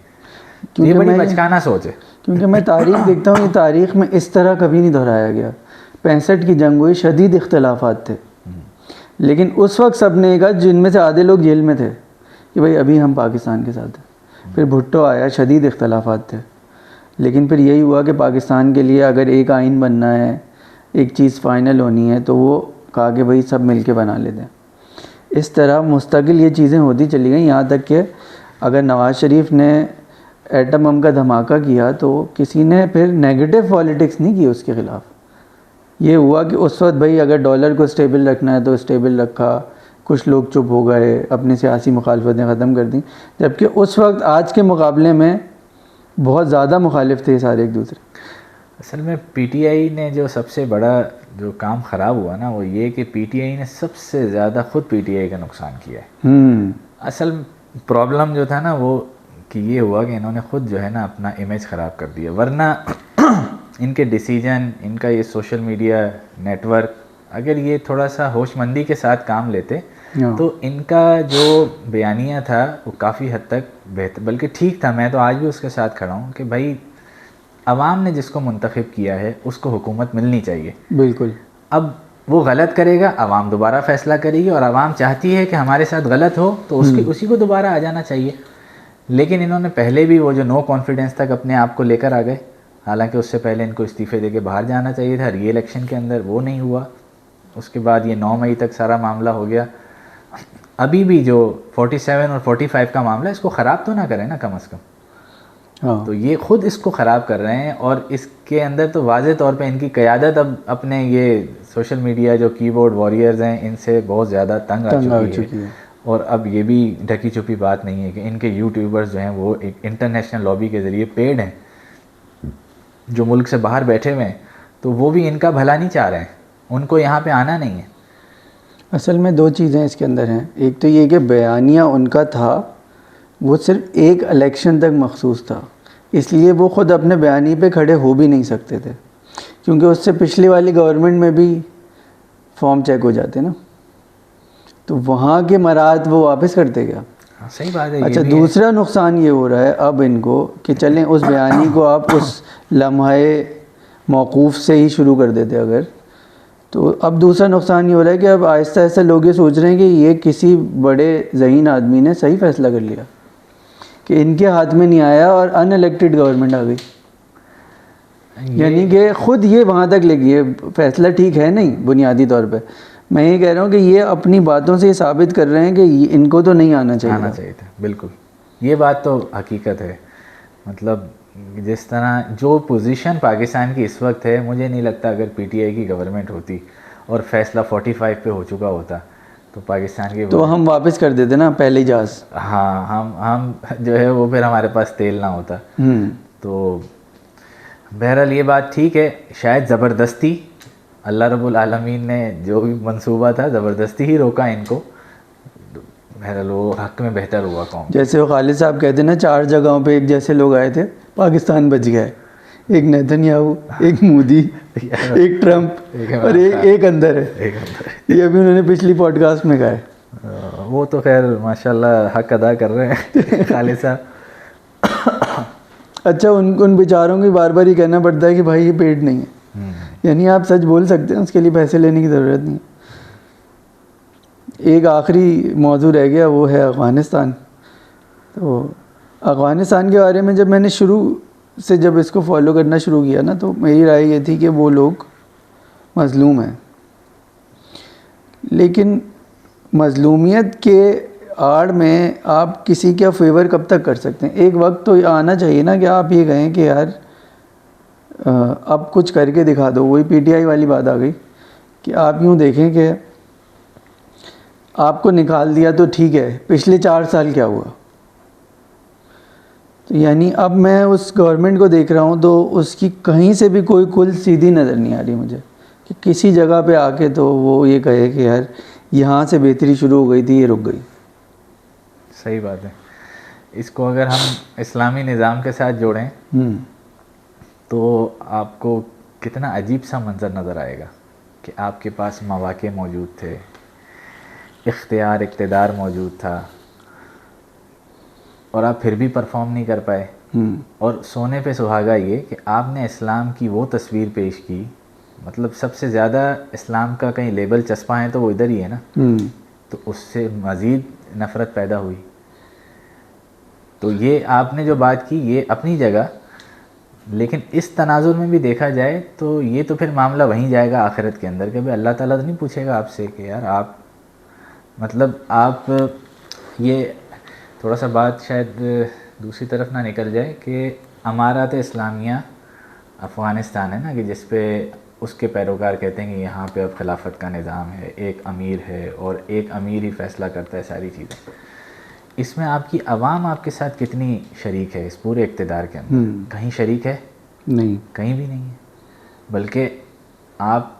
یہ بڑی بچکانہ سوچ ہے. کیونکہ میں تاریخ دیکھتا ہوں, یہ تاریخ میں اس طرح کبھی نہیں دہرایا گیا. 65 کی جنگ ہوئی, شدید اختلافات تھے, لیکن اس وقت سب نے کہا, جن میں سے آدھے لوگ جیل میں تھے, کہ بھائی ابھی ہم پاکستان کے ساتھ ہیں. پھر بھٹو آیا, شدید اختلافات تھے, لیکن پھر یہی ہوا کہ پاکستان کے لیے اگر ایک آئین بننا ہے, ایک چیز فائنل ہونی ہے, تو وہ کہا کہ بھائی سب مل کے بنا لیتے ہیں. اس طرح مستقل یہ چیزیں ہوتی چلی گئیں, یہاں تک کہ اگر نواز شریف نے ایٹم بم کا دھماکہ کیا تو کسی نے پھر نیگیٹو پالیٹکس نہیں کی اس کے خلاف. یہ ہوا کہ اس وقت بھائی اگر ڈالر کو اسٹیبل رکھنا ہے تو اسٹیبل رکھا, کچھ لوگ چپ ہو گئے, اپنی سیاسی مخالفتیں ختم کر دیں, جبکہ اس وقت آج کے مقابلے میں بہت زیادہ مخالف تھے سارے ایک دوسرے. اصل میں PTI نے جو سب سے بڑا جو کام خراب ہوا نا وہ یہ کہ PTI نے سب سے زیادہ خود PTI کا نقصان کیا ہے. اصل پرابلم جو تھا نا وہ کہ یہ ہوا کہ انہوں نے خود جو ہے نا اپنا امیج خراب کر دیا. ورنہ ان کے ڈیسیجن, ان کا یہ سوشل میڈیا نیٹ ورک, اگر یہ تھوڑا سا ہوش مندی کے ساتھ کام لیتے تو ان کا جو بیانیہ تھا وہ کافی حد تک بہتر, بلکہ ٹھیک تھا. میں تو آج بھی اس کے ساتھ کھڑا ہوں کہ بھائی عوام نے جس کو منتخب کیا ہے اس کو حکومت ملنی چاہیے. بالکل. اب وہ غلط کرے گا, عوام دوبارہ فیصلہ کرے گی, اور عوام چاہتی ہے کہ ہمارے ساتھ غلط ہو تو اسی کو دوبارہ آ جانا چاہیے. لیکن انہوں نے پہلے بھی وہ جو نو کانفیڈنس تک اپنے آپ کو لے کر آ گئے, حالانکہ اس سے پہلے ان کو استعفے دے کے باہر جانا چاہیے تھا ری الیکشن کے اندر, وہ نہیں ہوا. اس کے بعد یہ 9 مئی تک سارا معاملہ ہو گیا. ابھی بھی جو 47 اور 45 کا معاملہ, اس کو خراب تو نہ کریں نا کم از کم. تو یہ خود اس کو خراب کر رہے ہیں, اور اس کے اندر تو واضح طور پہ ان کی قیادت اب اپنے یہ سوشل میڈیا جو کی بورڈ واریئرز ہیں ان سے بہت زیادہ تنگ آ چکی ہے. اور اب یہ بھی ڈھکی چھپی بات نہیں ہے کہ ان کے یوٹیوبرز جو ہیں وہ ایک انٹرنیشنل لابی کے ذریعے پیڈ ہیں, جو ملک سے باہر بیٹھے ہوئے ہیں, تو وہ بھی ان کا بھلا نہیں چاہ رہے ہیں, ان کو یہاں پہ آنا نہیں ہے. اصل میں 2 چیزیں اس کے اندر ہیں. ایک تو یہ کہ بیانیہ ان کا تھا وہ صرف ایک الیکشن تک مخصوص تھا, اس لیے وہ خود اپنے بیانیے پہ کھڑے ہو بھی نہیں سکتے تھے, کیونکہ اس سے پچھلی والی گورنمنٹ میں بھی فارم چیک ہو جاتے نا, تو وہاں کے مراحت وہ واپس کرتے کیا. صحیح بات ہے. اچھا, دوسرا نقصان یہ ہو رہا ہے اب ان کو کہ چلیں اس بیانی کو آپ اس لمحے موقوف سے ہی شروع کر دیتے اگر, تو اب دوسرا نقصان یہ ہو رہا ہے کہ اب آہستہ آہستہ لوگ یہ سوچ رہے ہیں کہ یہ کسی بڑے ذہین آدمی نے صحیح فیصلہ کر لیا, کہ ان کے ہاتھ میں نہیں آیا اور ان الیکٹڈ گورنمنٹ آ گئی. یعنی کہ خود یہ وہاں تک لے گئی, فیصلہ ٹھیک ہے نہیں بنیادی طور پہ. میں یہ کہہ رہا ہوں کہ یہ اپنی باتوں سے یہ ثابت کر رہے ہیں کہ ان کو تو نہیں آنا چاہیے تھا. بالکل, یہ بات تو حقیقت ہے. مطلب جس طرح جو پوزیشن پاکستان کی اس وقت ہے, مجھے نہیں لگتا اگر PTI کی گورنمنٹ ہوتی اور فیصلہ 45 پہ ہو چکا ہوتا تو پاکستان کی تو ہم واپس کر دیتے نا پہلے جہاز. ہاں, ہم جو ہے وہ پھر ہمارے پاس تیل نہ ہوتا. تو بہرحال یہ بات ٹھیک ہے, شاید زبردستی اللہ رب العالمین نے جو بھی منصوبہ تھا زبردستی ہی روکا ان کو. بہرحال وہ حق میں بہتر ہوا قوم. جیسے وہ خالد صاحب کہتے ہیں نا 4 جگہوں پہ ایک جیسے لوگ آئے تھے, پاکستان بچ گیا ہے. ایک نیتن یاہو, ایک مودی, ایک ٹرمپ اور ایک اندر ہے. یہ ابھی انہوں نے پچھلی پوڈ کاسٹ میں کہا ہے. وہ تو خیر ماشاء اللہ حق ادا کر رہے ہیں خالد صاحب. اچھا ان بیچاروں کو بار بار یہ کہنا پڑتا ہے کہ بھائی یہ پیڈ نہیں ہے, یعنی آپ سچ بول سکتے ہیں, اس کے لیے پیسے لینے کی ضرورت نہیں. ایک آخری موضوع رہ گیا, وہ ہے افغانستان. تو افغانستان کے بارے میں جب میں نے شروع سے جب اس کو فالو کرنا شروع کیا نا, تو میری رائے یہ تھی کہ وہ لوگ مظلوم ہیں, لیکن مظلومیت کے آڑ میں آپ کسی کا فیور کب تک کر سکتے ہیں؟ ایک وقت تو آنا چاہیے نا کہ آپ یہ کہیں کہ یار اب کچھ کر کے دکھا دو. وہی پی ٹی آئی والی بات آ گئی کہ آپ یوں دیکھیں کہ آپ کو نکال دیا تو ٹھیک ہے, پچھلے 4 سال کیا ہوا؟ تو یعنی اب میں اس گورنمنٹ کو دیکھ رہا ہوں تو اس کی کہیں سے بھی کوئی کل سیدھی نظر نہیں آ رہی مجھے, کہ کسی جگہ پہ آ کے تو وہ یہ کہے کہ یار یہاں سے بہتری شروع ہو گئی تھی, یہ رک گئی. صحیح بات ہے. اس کو اگر ہم اسلامی نظام کے ساتھ جوڑیں تو آپ کو کتنا عجیب سا منظر نظر آئے گا کہ آپ کے پاس مواقع موجود تھے, اختیار اقتدار موجود تھا, اور آپ پھر بھی پرفارم نہیں کر پائے. اور سونے پہ سہاگا یہ کہ آپ نے اسلام کی وہ تصویر پیش کی, مطلب سب سے زیادہ اسلام کا کہیں لیبل چسپاں ہے تو وہ ادھر ہی ہے نا, تو اس سے مزید نفرت پیدا ہوئی. تو یہ آپ نے جو بات کی یہ اپنی جگہ, لیکن اس تناظر میں بھی دیکھا جائے تو یہ تو پھر معاملہ وہیں جائے گا آخرت کے اندر کہ بھائی اللہ تعالیٰ تو نہیں پوچھے گا آپ سے کہ یار آپ مطلب آپ یہ تھوڑا سا بات شاید دوسری طرف نہ نکل جائے کہ امارات اسلامیہ افغانستان ہے نا, کہ جس پہ اس کے پیروکار کہتے ہیں کہ یہاں پہ اب خلافت کا نظام ہے, ایک امیر ہے اور ایک امیر ہی فیصلہ کرتا ہے ساری چیزیں. اس میں آپ کی عوام آپ کے ساتھ کتنی شریک ہے اس پورے اقتدار کے اندر؟ کہیں شریک ہے؟ نہیں, کہیں بھی نہیں ہے. بلکہ آپ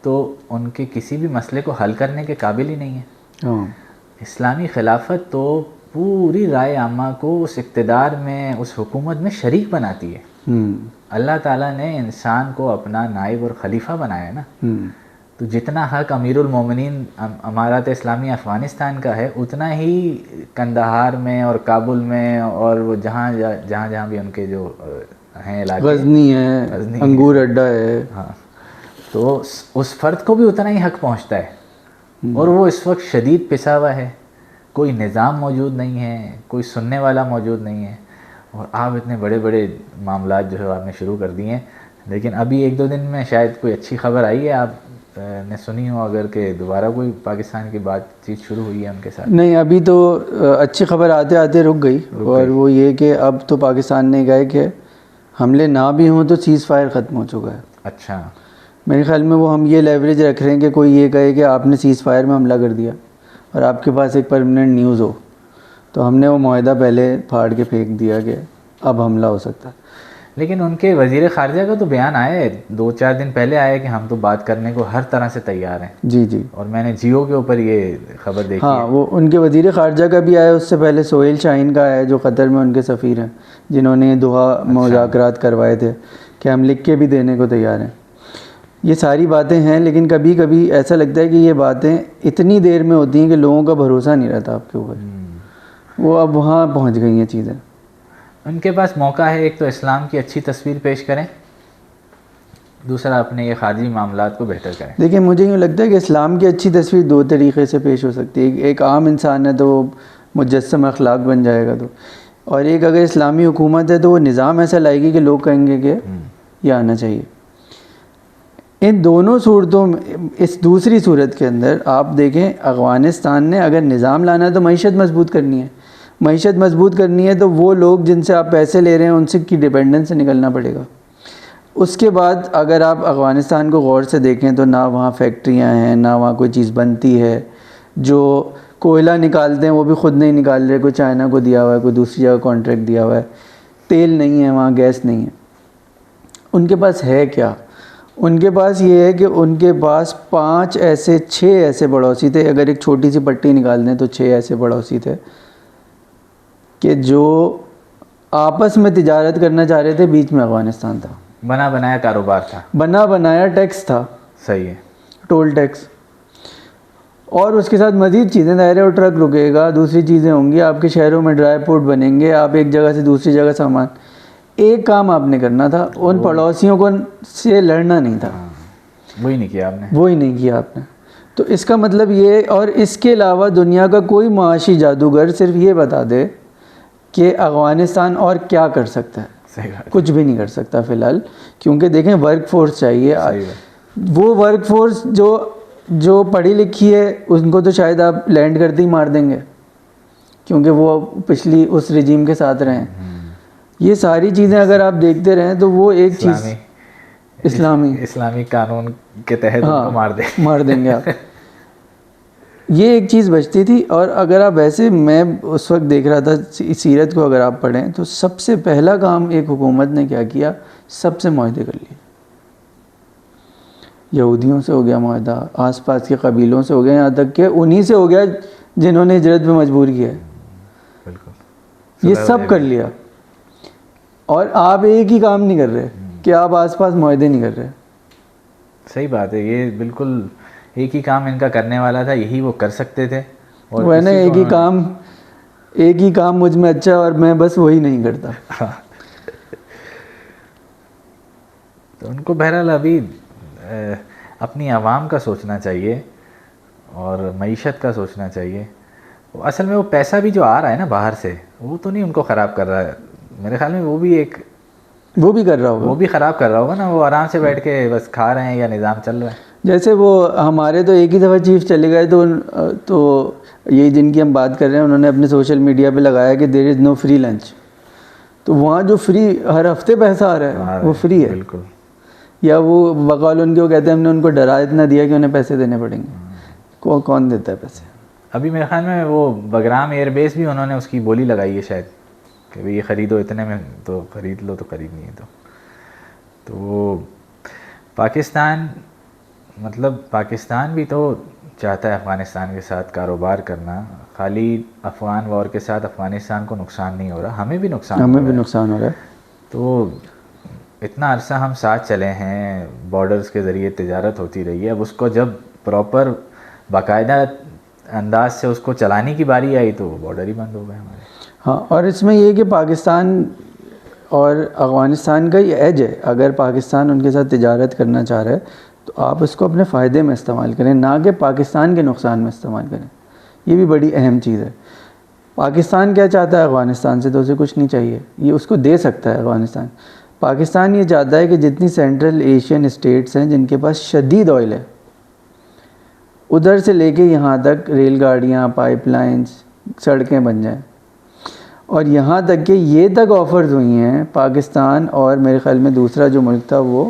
تو ان کے کسی بھی مسئلے کو حل کرنے کے قابل ہی نہیں ہیں. اسلامی خلافت تو پوری رائے عامہ کو اس اقتدار میں, اس حکومت میں شریک بناتی ہے. اللہ تعالیٰ نے انسان کو اپنا نائب اور خلیفہ بنایا ہے نا, تو جتنا حق امیر المومنین امارات اسلامی افغانستان کا ہے اتنا ہی کندہار میں اور کابل میں اور وہ جہاں جہاں بھی ان کے جو ہیں علاقے, غزنی ہے, انگور اڈا ہے, ہاں, تو اس فرد کو بھی اتنا ہی حق پہنچتا ہے. اور وہ اس وقت شدید پسا ہوا ہے, کوئی نظام موجود نہیں ہے, کوئی سننے والا موجود نہیں ہے, اور آپ اتنے بڑے بڑے معاملات جو ہے آپ نے شروع کر دیے ہیں. لیکن ابھی 1-2 دن میں شاید کوئی اچھی خبر آئی ہے, آپ نے سنی ہو اگر, کہ دوبارہ کوئی پاکستان کی بات چیت شروع ہوئی ہے ان کے ساتھ؟ نہیں, ابھی تو اچھی خبر آتے آتے رک گئی, اور وہ یہ کہ اب تو پاکستان نے کہا کہ حملے نہ بھی ہوں تو سیز فائر ختم ہو چکا ہے. اچھا, میرے خیال میں وہ ہم یہ لیوریج رکھ رہے ہیں کہ کوئی یہ کہے کہ آپ نے سیز فائر میں حملہ کر دیا اور آپ کے پاس ایک پرماننٹ نیوز ہو, تو ہم نے وہ معاہدہ پہلے پھاڑ کے پھینک دیا کہ اب حملہ ہو سکتا ہے. لیکن ان کے وزیر خارجہ کا تو بیان آیا ہے 2-4 دن پہلے آیا کہ ہم تو بات کرنے کو ہر طرح سے تیار ہیں. جی, اور میں نے جیو کے اوپر یہ خبر دیکھی. ہاں, وہ ان کے وزیر خارجہ کا بھی آیا, اس سے پہلے سہیل شاہین کا آیا جو قطر میں ان کے سفیر ہیں, جنہوں نے دوحہ مذاکرات کروائے تھے کہ ہم لکھ کے بھی دینے کو تیار ہیں. یہ ساری باتیں ہیں, لیکن کبھی کبھی ایسا لگتا ہے کہ یہ باتیں اتنی دیر میں ہوتی ہیں کہ لوگوں کا بھروسہ نہیں رہتا آپ کے اوپر. وہ اب وہاں پہنچ گئی ہیں چیزیں. ان کے پاس موقع ہے, ایک تو اسلام کی اچھی تصویر پیش کریں, دوسرا اپنے یہ خارجی معاملات کو بہتر کریں. دیکھیں, مجھے یوں لگتا ہے کہ اسلام کی اچھی تصویر 2 طریقے سے پیش ہو سکتی ہے. ایک عام انسان ہے تو وہ مجسم اخلاق بن جائے گا, تو اور ایک اگر اسلامی حکومت ہے تو وہ نظام ایسا لائے گی کہ لوگ کہیں گے کہ یہ آنا چاہیے. ان دونوں صورتوں میں, اس دوسری صورت کے اندر آپ دیکھیں, افغانستان نے اگر نظام لانا ہے تو معیشت مضبوط کرنی ہے. معیشت مضبوط کرنی ہے تو وہ لوگ جن سے آپ پیسے لے رہے ہیں ان سے کی ڈیپینڈنس سے نکلنا پڑے گا. اس کے بعد اگر آپ افغانستان کو غور سے دیکھیں تو نہ وہاں فیکٹریاں ہیں, نہ وہاں کوئی چیز بنتی ہے. جو کوئلہ نکالتے ہیں وہ بھی خود نہیں نکال رہے, کوئی چائنا کو دیا ہوا ہے, کوئی دوسری جگہ کانٹریکٹ دیا ہوا ہے. تیل نہیں ہے وہاں, گیس نہیں ہے. ان کے پاس ہے کیا؟ ان کے پاس یہ ہے کہ ان کے پاس 6 ایسے پڑوسی تھے، اگر ایک چھوٹی سی پٹی نکال دیں تو 6 ایسے پڑوسی تھے کہ جو آپس میں تجارت کرنا چاہ رہے تھے. بیچ میں افغانستان تھا، بنا بنایا کاروبار تھا، بنا بنایا ٹیکس تھا. صحیح ہے. ٹول ٹیکس، اور اس کے ساتھ مزید چیزیں، ظاہر ہے وہ ٹرک رکے گا، دوسری چیزیں ہوں گی، آپ کے شہروں میں ڈرائی پورٹ بنیں گے، آپ ایک جگہ سے دوسری جگہ سامان. ایک کام آپ نے کرنا تھا، ان پڑوسیوں کو سے لڑنا نہیں تھا. وہی نہیں کیا آپ نے. وہی نہیں کیا آپ نے. تو اس کا مطلب یہ، اور اس کے علاوہ دنیا کا کوئی معاشی جادوگر صرف یہ بتا دے کہ افغانستان اور کیا کر سکتا ہے، صحیح بات. کچھ بھی نہیں کر سکتا فی الحال. کیونکہ دیکھیں ورک فورس چاہیے. وہ ورک فورس جو پڑھی لکھی ہے ان کو تو شاید آپ لینڈ کرتے ہی مار دیں گے، کیونکہ وہ پچھلی اس رجیم کے ساتھ رہے ہیں. یہ ساری چیزیں اگر آپ دیکھتے رہیں تو وہ ایک چیز اسلامی قانون کے تحت ان کو مار دیں گے آپ. یہ ایک چیز بچتی تھی. اور اگر آپ ویسے، میں اس وقت دیکھ رہا تھا سیرت کو اگر آپ پڑھیں تو سب سے پہلا کام ایک حکومت نے کیا کیا، سب سے معاہدے کر لیے. یہودیوں سے ہو گیا معاہدہ، آس پاس کے قبیلوں سے ہو گیا، یہاں تک کہ انہی سے ہو گیا جنہوں نے ہجرت پہ مجبور کیا ہے. بالکل یہ سب کر لیا. اور آپ ایک ہی کام نہیں کر رہے کہ آپ آس پاس معاہدے نہیں کر رہے. صحیح بات ہے. یہ بالکل ایک ہی کام ان کا کرنے والا تھا، یہی وہ کر سکتے تھے. اور وہ ہے نا ایک ہی کام مجھ میں اچھا، اور میں بس وہی نہیں کرتا. تو ان کو بہرحال ابھی اپنی عوام کا سوچنا چاہیے اور معیشت کا سوچنا چاہیے. اصل میں وہ پیسہ بھی جو آ رہا ہے نا باہر سے، وہ تو نہیں ان کو خراب کر رہا ہے میرے خیال میں. وہ بھی کر رہا ہوگا، وہ بھی خراب کر رہا ہوگا نا. وہ آرام سے بیٹھ کے بس کھا رہے ہیں یا نظام چل رہا ہے. جیسے وہ ہمارے تو ایک ہی دفعہ چیف چلے گئے تو یہی جن کی ہم بات کر رہے ہیں، انہوں نے اپنے سوشل میڈیا پہ لگایا کہ دیر از نو فری لنچ. تو وہاں جو فری ہر ہفتے پیسہ آ رہا ہے وہ فری ہے. بالکل. یا وہ بقول ان کو کہتے ہیں ہم نے ان کو ڈرا اتنا دیا کہ انہیں پیسے دینے پڑیں گے. کون دیتا ہے پیسے؟ ابھی میرے خیال میں وہ بگرام ایئر بیس بھی انہوں نے اس کی بولی لگائی ہے شاید کہ بھئی یہ خریدو اتنے میں، تو خرید لو. تو خرید نہیں ہے تو وہ پاکستان، مطلب پاکستان بھی تو چاہتا ہے افغانستان کے ساتھ کاروبار کرنا. خالی افغان وار کے ساتھ افغانستان کو نقصان نہیں ہو رہا، ہمیں بھی نقصان ہو رہا ہے. تو اتنا عرصہ ہم ساتھ چلے ہیں، بارڈرز کے ذریعے تجارت ہوتی رہی ہے. اب اس کو جب پراپر باقاعدہ انداز سے اس کو چلانے کی باری آئی تو بارڈر ہی بند ہو گئے ہمارے. ہاں، اور اس میں یہ کہ پاکستان اور افغانستان کا یہ ایج ہے. اگر پاکستان ان کے ساتھ تجارت کرنا چاہ رہا ہے تو آپ اس کو اپنے فائدے میں استعمال کریں، نہ کہ پاکستان کے نقصان میں استعمال کریں. یہ بھی بڑی اہم چیز ہے. پاکستان کیا چاہتا ہے افغانستان سے؟ تو اسے کچھ نہیں چاہیے، یہ اس کو دے سکتا ہے افغانستان. پاکستان یہ چاہتا ہے کہ جتنی سینٹرل ایشین اسٹیٹس ہیں جن کے پاس شدید آئل ہے، ادھر سے لے کے یہاں تک ریل گاڑیاں، پائپ لائنز، سڑکیں بن جائیں. اور یہاں تک کہ یہ تک آفرز ہوئی ہیں پاکستان اور میرے خیال میں دوسرا جو ملک تھا وہ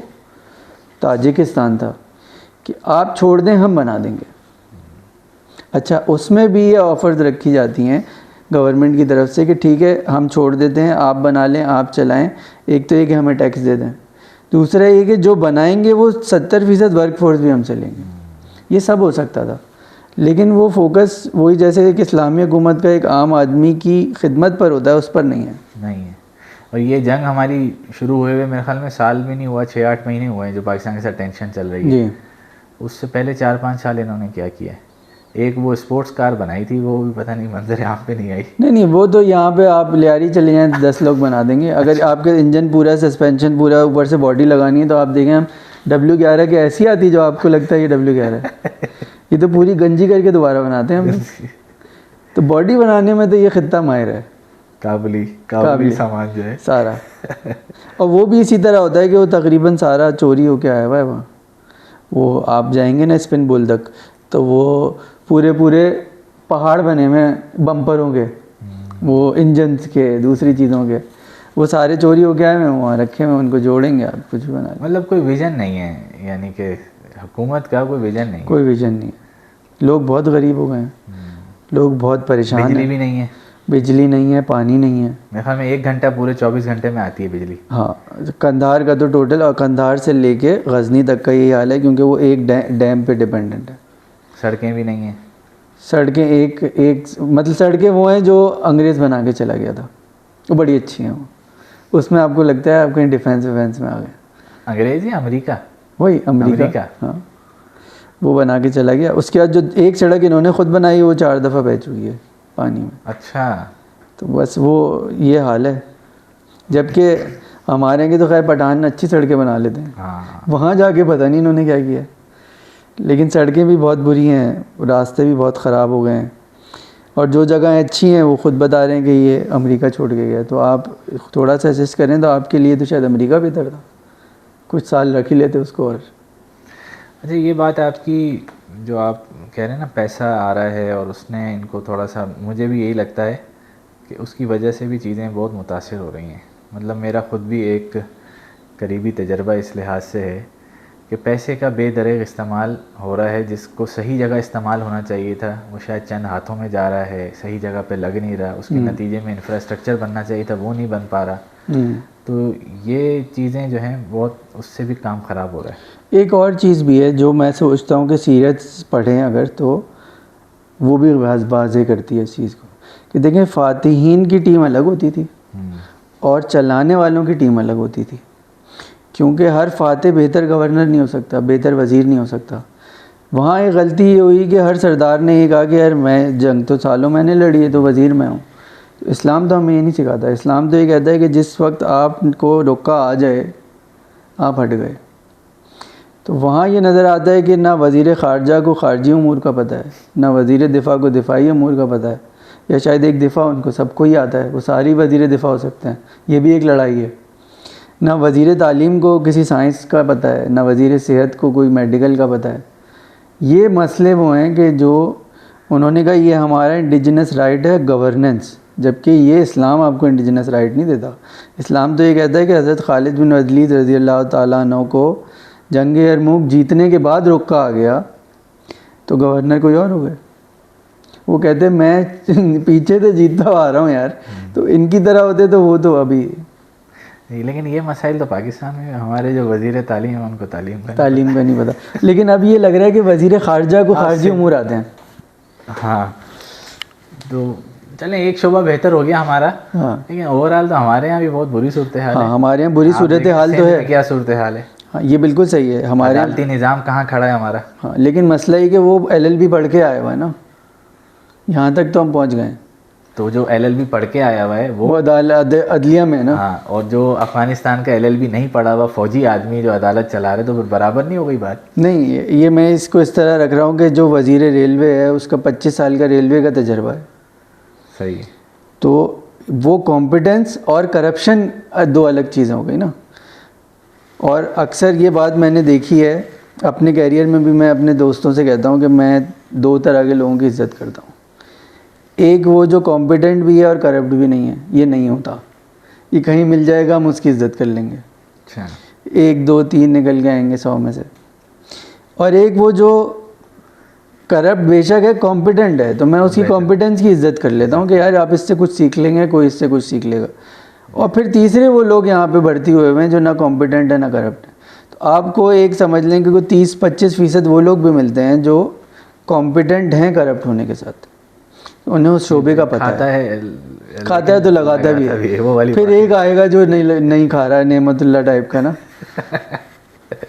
تاجکستان تھا کہ آپ چھوڑ دیں ہم بنا دیں گے. اچھا، اس میں بھی یہ آفرز رکھی جاتی ہیں گورنمنٹ کی طرف سے کہ ٹھیک ہے ہم چھوڑ دیتے ہیں، آپ بنا لیں، آپ چلائیں. ایک تو یہ کہ ہمیں ٹیکس دے دیں، دوسرا یہ کہ جو بنائیں گے وہ 70% ورک فورس بھی ہم سے لیں گے. یہ سب ہو سکتا تھا، لیکن وہ فوکس وہی جیسے کہ اسلامی حکومت کا ایک عام آدمی کی خدمت پر ہوتا ہے، اس پر نہیں ہے. اور یہ جنگ ہماری شروع ہوئے میرے خیال میں سال بھی نہیں ہوا، 6-8 مہینے ہوئے ہیں جو پاکستان کے ساتھ ٹینشن چل رہی ہے. جی، اس سے پہلے 4-5 سال انہوں نے کیا کیا ہے. ایک وہ اسپورٹس کار بنائی تھی، وہ بھی پتہ نہیں منظر یہاں پہ نہیں آئی. نہیں، وہ تو یہاں پہ آپ لیاری چلے جائیں 10 لوگ بنا دیں گے. اگر آپ کے انجن پورا، سسپینشن پورا، اوپر سے باڈی لگانی ہے تو آپ دیکھیں ہم W11 کی ایسی آتی جو آپ کو لگتا ہے یہ W11 ہے. یہ تو پوری گنجی کر کے دوبارہ بناتے ہیں ہم. تو باڈی بنانے میں تو یہ خطہ ماہر ہے، کابلی سامان جو ہے سارا. اور وہ بھی اسی طرح ہوتا ہے کہ وہ تقریباً سارا چوری ہو کے آیا ہوا ہے وہاں. وہ آپ جائیں گے نا اسپن بول تک تو وہ پورے پہاڑ بنے ہوئے بمپروں کے، وہ انجنز کے، دوسری چیزوں کے، وہ سارے چوری ہو کے آئے ہوئے وہاں رکھے ہوئے. ان کو جوڑیں گے آپ کچھ بھی بنا لیں. مطلب کوئی ویژن نہیں ہے، یعنی کہ حکومت کا کوئی ویژن نہیں ہے. کوئی ویژن نہیں ہے. لوگ بہت غریب ہو گئے ہیں، لوگ بہت پریشان ہیں. بجلی بھی نہیں ہے. بجلی نہیں ہے, پانی نہیں ہے. میرے خیال میں 1 گھنٹہ پورے 24 گھنٹے میں آتی ہے بجلی. ہاں, قندھار کا تو ٹوٹل, اور قندھار سے لے کے غزنی تک کا یہی حال ہے, کیونکہ وہ ایک ڈیم پہ ڈیپینڈنٹ ہے. سڑکیں بھی نہیں ہیں. سڑکیں ایک مطلب سڑکیں وہ ہیں جو انگریز بنا کے چلا گیا تھا, وہ بڑی اچھی ہیں. وہ اس میں آپ کو لگتا ہے آپ کہیں ڈیفینس ویفینس میں آ گئے. انگریز یا امریکہ؟ وہی امریکہ. ہاں, وہ بنا کے چلا گیا. اس کے بعد جو ایک سڑک انہوں نے خود بنائی وہ 4 دفعہ بہہ چکی ہے پانی میں. اچھا. تو بس وہ یہ حال ہے. جبکہ ہمارے یہاں کی تو خیر پٹھان اچھی سڑکیں بنا لیتے ہیں, وہاں جا کے پتہ نہیں انہوں نے کیا کیا ہے. لیکن سڑکیں بھی بہت بری ہیں, راستے بھی بہت خراب ہو گئے ہیں, اور جو جگہیں اچھی ہیں وہ خود بتا رہے ہیں کہ یہ امریکہ چھوڑ کے گیا. تو آپ تھوڑا سا اسسٹ کریں تو آپ کے لیے تو شاید امریکہ بہتر تھا, کچھ سال رکھ ہی لیتے اس کو. اور اچھا, یہ بات آپ کی جو آپ کہہ رہے ہیں نا پیسہ آ رہا ہے اور اس نے ان کو تھوڑا سا, مجھے بھی یہی لگتا ہے کہ اس کی وجہ سے بھی چیزیں بہت متاثر ہو رہی ہیں. مطلب میرا خود بھی ایک قریبی تجربہ اس لحاظ سے ہے کہ پیسے کا بے دریغ استعمال ہو رہا ہے. جس کو صحیح جگہ استعمال ہونا چاہیے تھا وہ شاید چند ہاتھوں میں جا رہا ہے, صحیح جگہ پہ لگ نہیں رہا. اس کے نتیجے میں انفراسٹرکچر بننا چاہیے تھا وہ نہیں بن پا رہا. تو یہ چیزیں جو ہیں بہت, اس سے بھی کام خراب ہو رہا ہے. ایک اور چیز بھی ہے جو میں سوچتا ہوں کہ سیرت پڑھیں اگر تو وہ بھی واضح کرتی ہے اس چیز کو, کہ دیکھیں فاتحین کی ٹیم الگ ہوتی تھی اور چلانے والوں کی ٹیم الگ ہوتی تھی. کیونکہ ہر فاتح بہتر گورنر نہیں ہو سکتا, بہتر وزیر نہیں ہو سکتا. وہاں ایک غلطی یہ ہوئی کہ ہر سردار نے یہ کہا کہ یار میں جنگ تو سالوں میں نے لڑی ہے تو وزیر میں ہوں. اسلام تو ہمیں یہ نہیں سکھاتا. اسلام تو یہ کہتا ہے کہ جس وقت آپ کو روکا آ جائے آپ ہٹ گئے. تو وہاں یہ نظر آتا ہے کہ نہ وزیر خارجہ کو خارجی امور کا پتہ ہے, نہ وزیر دفاع کو دفاعی امور کا پتہ ہے, یا شاید ایک دفاع ان کو سب کو ہی آتا ہے, وہ ساری وزیر دفاع ہو سکتے ہیں, یہ بھی ایک لڑائی ہے. نہ وزیر تعلیم کو کسی سائنس کا پتہ ہے, نہ وزیر صحت کو کوئی میڈیکل کا پتہ ہے. یہ مسئلے وہ ہیں کہ جو انہوں نے کہا یہ ہمارا انڈیجنس رائٹ ہے گورننس, جبکہ یہ اسلام آپ کو انڈیجنس رائٹ نہیں دیتا. اسلام تو یہ کہتا ہے کہ حضرت خالد بن ولید رضی اللہ تعالیٰ عنہ کو جنگ یرموک جیتنے کے بعد روکا آ گیا تو گورنر کوئی اور ہو گئے. وہ کہتے ہیں میں پیچھے سے جیتتا آ رہا ہوں یار, تو ان کی طرح ہوتے تو وہ تو ابھی. لیکن یہ مسائل تو پاکستان میں ہمارے جو وزیر تعلیم ہیں ان کو تعلیم کا نہیں پتہ. لیکن اب یہ لگ رہا ہے کہ وزیر خارجہ کو خارجی امور آتے ہیں. ہاں, تو چلیں ایک شعبہ بہتر ہو گیا ہمارا, لیکن اوور آل تو ہمارے یہاں بھی بہت بری صورتحال ہے. ہمارے یہاں بری صورتحال تو ہے. کیا صورتحال ہے؟ ہاں یہ بالکل صحیح ہے. ہمارے عدالتی نظام کہاں کھڑا ہے ہمارا. ہاں, لیکن مسئلہ یہ کہ وہ LLB پڑھ کے آیا ہوا ہے نا, یہاں تک تو ہم پہنچ گئے. تو جو LLB پڑھ کے آیا ہوا ہے وہ عدلیہ میں نا. ہاں, اور جو افغانستان کا LLB نہیں پڑھا ہوا فوجی آدمی جو عدالت چلا رہے تو پھر برابر نہیں ہو گئی بات. نہیں, یہ میں اس کو اس طرح رکھ رہا ہوں کہ جو وزیر ریلوے ہے اس کا 25 سال کا ریلوے کا تجربہ ہے. صحیح. تو وہ کمپیٹنس اور کرپشن دو الگ چیزیں ہو گئی نا. اور اکثر یہ بات میں نے دیکھی ہے اپنے کیریئر میں بھی, میں اپنے دوستوں سے کہتا ہوں کہ میں 2 طرح کے لوگوں کی عزت کرتا ہوں. ایک وہ جو کمپیٹنٹ بھی ہے اور کرپٹ بھی نہیں ہے, یہ نہیں ہوتا. یہ کہیں مل جائے گا ہم اس کی عزت کر لیں گے. اچھا. 1 2 3 نکل کے آئیں گے 100 میں سے. اور ایک وہ جو کرپٹ بے شک ہے کمپیٹنٹ ہے تو میں اس کی کمپیٹنس کی عزت کر لیتا ہوں کہ یار آپ اس سے کچھ سیکھ لیں گے, کوئی اس سے کچھ سیکھ لے گا. اور پھر تیسرے وہ لوگ یہاں پہ بھرتی ہوئے ہیں جو نہ کمپیٹنٹ ہے نہ کرپٹ ہے. تو آپ کو ایک سمجھ لیں کہ کوئی 30-25% وہ لوگ بھی ملتے ہیں جو کمپیٹنٹ ہیں کرپٹ ہونے کے ساتھ, انہیں اس شعبے کا پتہ ہے. کھاتا ہے تو لگاتا بھی ہے. پھر ایک آئے گا جو نہیں کھا رہا ہے, نعمت اللہ ٹائپ کا نا,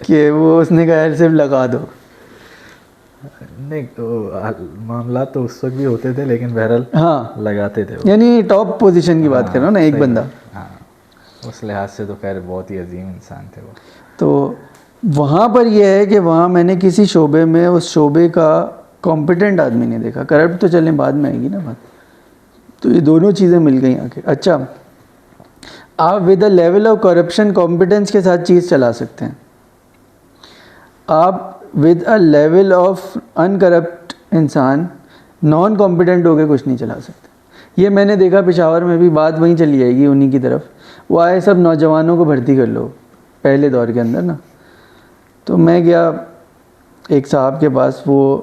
کہ وہ اس نے کہا صرف لگا دو. نہیں معاملات تو اس وقت بھی ہوتے تھے لیکن بہرحال ہاں لگاتے تھے. یعنی ٹاپ پوزیشن کی بات کر رہا ہوں نا, ایک بندہ. ہاں, اس لحاظ سے تو خیر بہت ہی عظیم انسان تھے وہ. تو وہاں پر یہ ہے کہ وہاں میں نے کسی شعبے میں اس شعبے کا کمپیٹنٹ آدمی نہیں دیکھا. کرپٹ تو چلیں بعد میں آئے گی نا بات. تو یہ دونوں چیزیں مل گئیں آ کے. اچھا, آپ with a level of corruption competence کے ساتھ چیز چلا سکتے ہیں. آپ with a level of in corrupt انسان نان کمپیٹنٹ ہو کے کچھ نہیں چلا سکتے. یہ میں نے دیکھا پشاور میں بھی بات وہیں چلی جائے گی انہی کی طرف. وہ آئے سب نوجوانوں کو بھرتی کر لو پہلے دور کے اندر نا. تو میں گیا ایک صاحب کے پاس, وہ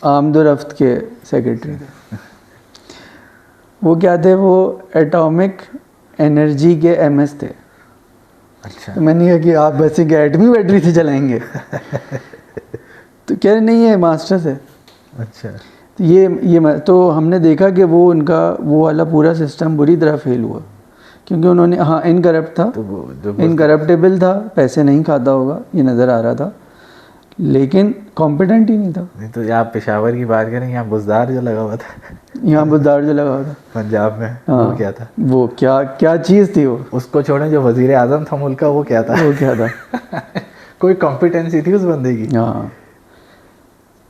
آمد و رفت کے سیکرٹری تھے. وہ کیا تھے, وہ ایٹامک انرجی کے ایم ایس تھے. اچھا. تو میں نے کہا کہ آپ بس ایک ایٹمی بیٹری سے چلائیں گے؟ تو کہہ رہے نہیں, یہ ماسٹرس ہے. اچھا. یہ تو ہم نے دیکھا کہ وہ ان کا وہ والا پورا سسٹم بری طرح فیل ہوا, کیونکہ انہوں نے ہاں انکرپٹ تھا, انکرپٹیبل تھا, پیسے نہیں کھاتا ہوگا یہ نظر آ رہا تھا, لیکن کمپیٹنٹ ہی نہیں تھا. نہیں تو آپ پشاور کی بات کریں, یہاں بزدار جو لگا ہوا تھا, یہاں بزدار جو لگا ہوا تھا پنجاب میں, ہاں وہ کیا تھا؟ وہ کیا چیز تھی وہ, اس کو چھوڑیں جو وزیر اعظم تھا ملک کا, وہ کیا تھا؟ وہ کیا تھا؟ کوئی کمپیٹنسی تھی اس بندے کی؟ ہاں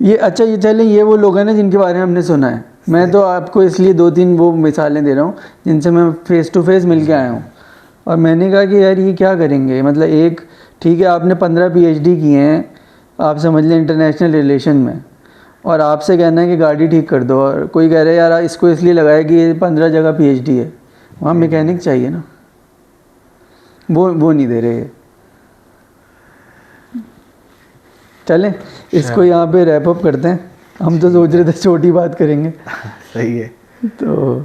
یہ اچھا, یہ چلیں یہ وہ لوگ ہیں نا جن کے بارے میں ہم نے سنا ہے. میں تو آپ کو اس لیے 2-3 وہ مثالیں دے رہا ہوں جن سے میں فیس ٹو فیس مل کے آیا ہوں, اور میں نے کہا کہ یار یہ کیا کریں گے. مطلب ایک ٹھیک ہے آپ نے 15 PhD کیے ہیں, آپ سمجھ لیں انٹرنیشنل ریلیشن میں, اور آپ سے کہنا ہے کہ گاڑی ٹھیک کر دو, اور کوئی کہہ رہا ہے یار اس کو اس لیے لگایا کہ یہ 15 جگہ PhD ہے. وہاں میکینک چاہیے نا, وہ نہیں دے رہے. چلیں اس کو یہاں پہ ریپ اپ کرتے ہیں, ہم تو سوچ رہے تھے چھوٹی بات کریں گے. صحیح ہے, تو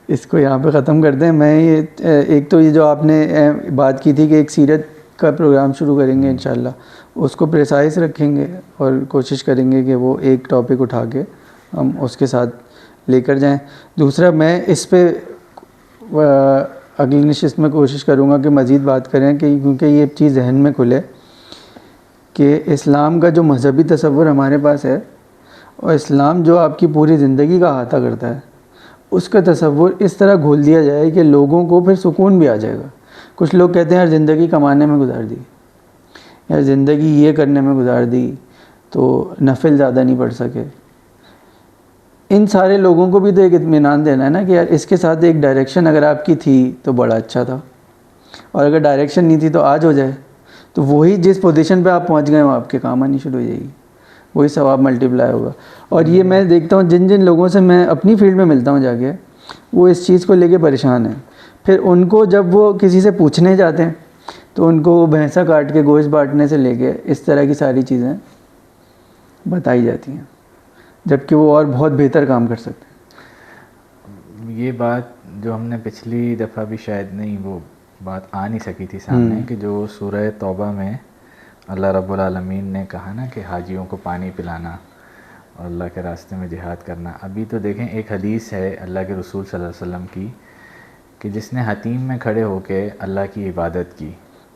اس کو یہاں پہ ختم کرتے ہیں. میں یہ ایک تو یہ جو آپ نے بات کی تھی کہ ایک سیرت کا پروگرام شروع کریں گے انشاءاللہ, اس کو پریسائز رکھیں گے اور کوشش کریں گے کہ وہ ایک ٹاپک اٹھا کے ہم اس کے ساتھ لے کر جائیں. دوسرا میں اس پہ اگلی نشست میں کوشش کروں گا کہ مزید بات کریں, کہ کیونکہ یہ چیز ذہن میں کھلے کہ اسلام کا جو مذہبی تصور ہمارے پاس ہے, اور اسلام جو آپ کی پوری زندگی کا احاطہ کرتا ہے, اس کا تصور اس طرح گھول دیا جائے کہ لوگوں کو پھر سکون بھی آ جائے گا. کچھ لوگ کہتے ہیں یار زندگی کمانے میں گزار دی, یار زندگی یہ کرنے میں گزار دی تو نفل زیادہ نہیں پڑھ سکے. ان سارے لوگوں کو بھی تو ایک اطمینان دینا ہے نا کہ یار اس کے ساتھ ایک ڈائریکشن اگر آپ کی تھی تو بڑا اچھا تھا, اور اگر ڈائریکشن نہیں تھی تو آج ہو جائے, تو وہی جس پوزیشن پہ آپ پہنچ گئے وہ آپ کے کام آنی شروع ہو جائے گی, وہی ثواب ملٹیپلائی ہوگا. اور یہ میں دیکھتا ہوں جن لوگوں سے میں اپنی فیلڈ میں ملتا ہوں جا کے, وہ اس چیز کو لے کے پریشان ہیں. پھر ان کو جب وہ کسی سے پوچھنے جاتے ہیں تو ان کو وہ بھینسا کاٹ کے گوشت بانٹنے سے لے کے اس طرح کی ساری چیزیں بتائی جاتی ہیں, جبکہ وہ اور بہت بہتر کام کر سکتے ہیں. یہ بات جو ہم نے پچھلی دفعہ بھی شاید نہیں وہ بات آ نہیں سکی تھی سامنے, کہ جو سورہ توبہ میں اللہ رب العالمین نے کہا نا کہ حاجیوں کو پانی پلانا اور اللہ کے راستے میں جہاد کرنا. ابھی تو دیکھیں ایک حدیث ہے اللہ کے رسول صلی اللہ علیہ وسلم کی کہ جس نے حتیم میں کھڑے ہو کے اللہ کی عبادت کی,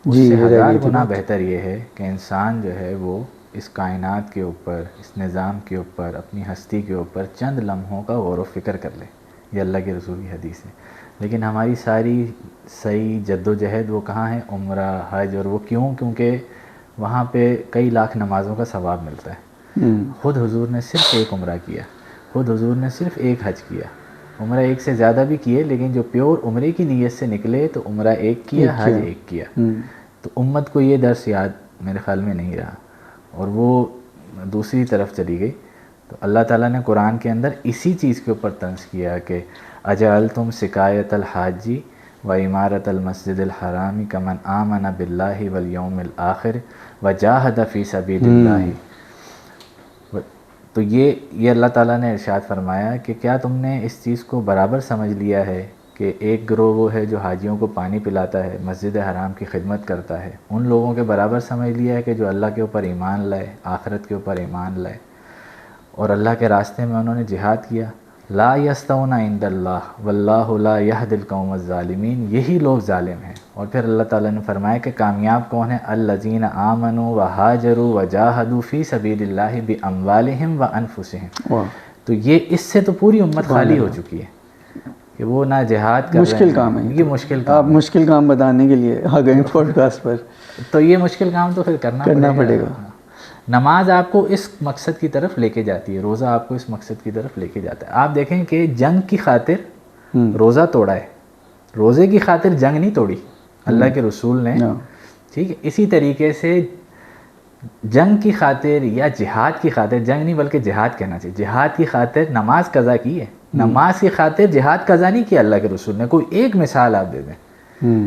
اس سے 1000 گنا بہتر یہ ہے کہ انسان جو ہے وہ اس کائنات کے اوپر, اس نظام کے اوپر, اپنی ہستی کے اوپر چند لمحوں کا غور و فکر کر لے. یہ اللہ کے رسول کی حدیث ہے. لیکن ہماری ساری صحیح جد و جہد وہ کہاں ہے؟ عمرہ, حج. اور وہ کیونکہ وہاں پہ کئی لاکھ نمازوں کا ثواب ملتا ہے. خود حضور نے صرف ایک عمرہ کیا, خود حضور نے صرف ایک حج کیا. عمرہ ایک سے زیادہ بھی کیے, لیکن جو پیور عمرے کی نیت سے نکلے تو عمرہ ایک کیا, حج ایک کیا. تو امت کو یہ درس یاد میرے خیال میں نہیں رہا, اور وہ دوسری طرف چلی گئی. تو اللہ تعالیٰ نے قرآن کے اندر اسی چیز کے اوپر طنز کیا کہ اجعلتم سقایۃ الحاج و عمارت المسجد الحرام کمن آمن باللہ والیوم الآخر وجاہد فی سبیل اللہ. تو یہ اللہ تعالیٰ نے ارشاد فرمایا کہ کیا تم نے اس چیز کو برابر سمجھ لیا ہے کہ ایک گروہ وہ ہے جو حاجیوں کو پانی پلاتا ہے, مسجد حرام کی خدمت کرتا ہے, ان لوگوں کے برابر سمجھ لیا ہے کہ جو اللہ کے اوپر ایمان لائے, آخرت کے اوپر ایمان لائے اور اللہ کے راستے میں انہوں نے جہاد کیا. لا یستوون عند اللہ واللہ لا یہدی القوم الظالمین. یہی لوگ ظالم ہیں. اور پھر اللہ تعالیٰ نے فرمایا کہ کامیاب کون ہیں؟ الذین آمنوا وہاجروا وجاہدوا فی سبیل اللہ باموالہم وانفسہم. تو یہ اس سے تو پوری امت خالی ہو چکی ہے کہ وہ نہ جہاد کر رہے ہیں. مشکل کام ہے یہ مشکل کام. آپ مشکل کام بتانے کے لیے آ گئے پوڈ کاسٹ پر, تو یہ مشکل کام تو پھر کرنا پڑے گا. نماز آپ کو اس مقصد کی طرف لے کے جاتی ہے, روزہ آپ کو اس مقصد کی طرف لے کے جاتا ہے. آپ دیکھیں کہ جنگ کی خاطر روزہ توڑا ہے, روزے کی خاطر جنگ نہیں توڑی اللہ کے رسول نے. ٹھیک ہے, اسی طریقے سے جنگ کی خاطر یا جہاد کی خاطر, جنگ نہیں بلکہ جہاد کہنا چاہیے, جہاد کی خاطر نماز قضا کی ہے. نماز کی خاطر جہاد قضا نہیں کیا اللہ کے رسول نے. کوئی ایک مثال آپ دے دیں.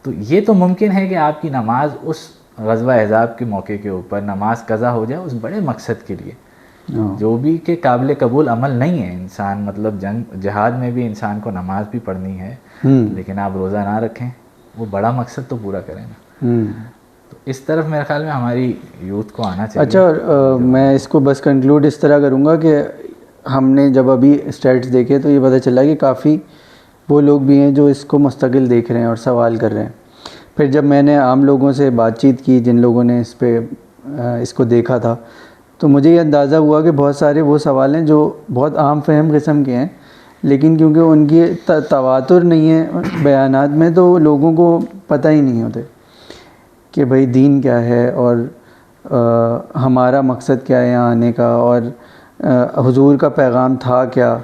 تو یہ تو ممکن ہے کہ آپ کی نماز اس غزوہ احزاب کے موقع کے اوپر نماز قضا ہو جائے اس بڑے مقصد کے لیے, جو بھی کہ قابل قبول عمل نہیں ہے. انسان مطلب جہاد میں بھی انسان کو نماز بھی پڑھنی ہے, لیکن آپ روزہ نہ رکھیں, وہ بڑا مقصد تو پورا کریں نا. تو اس طرف میرے خیال میں ہماری یوتھ کو آنا چاہیے. اچھا, میں اس کو بس کنکلوڈ اس طرح کروں گا کہ ہم نے جب ابھی اسٹیٹس دیکھے تو یہ پتہ چلا کہ کافی وہ لوگ بھی ہیں جو اس کو مستقل دیکھ رہے ہیں اور سوال کر رہے ہیں. پھر جب میں نے عام لوگوں سے بات چیت کی جن لوگوں نے اس کو دیکھا تھا, تو مجھے یہ اندازہ ہوا کہ بہت سارے وہ سوال ہیں جو بہت عام فہم قسم کے ہیں, لیکن کیونکہ ان کی تواتر نہیں ہے بیانات میں, تو لوگوں کو پتہ ہی نہیں ہوتے کہ بھئی دین کیا ہے اور ہمارا مقصد کیا ہے یہاں آنے کا, اور حضور کا پیغام تھا کیا.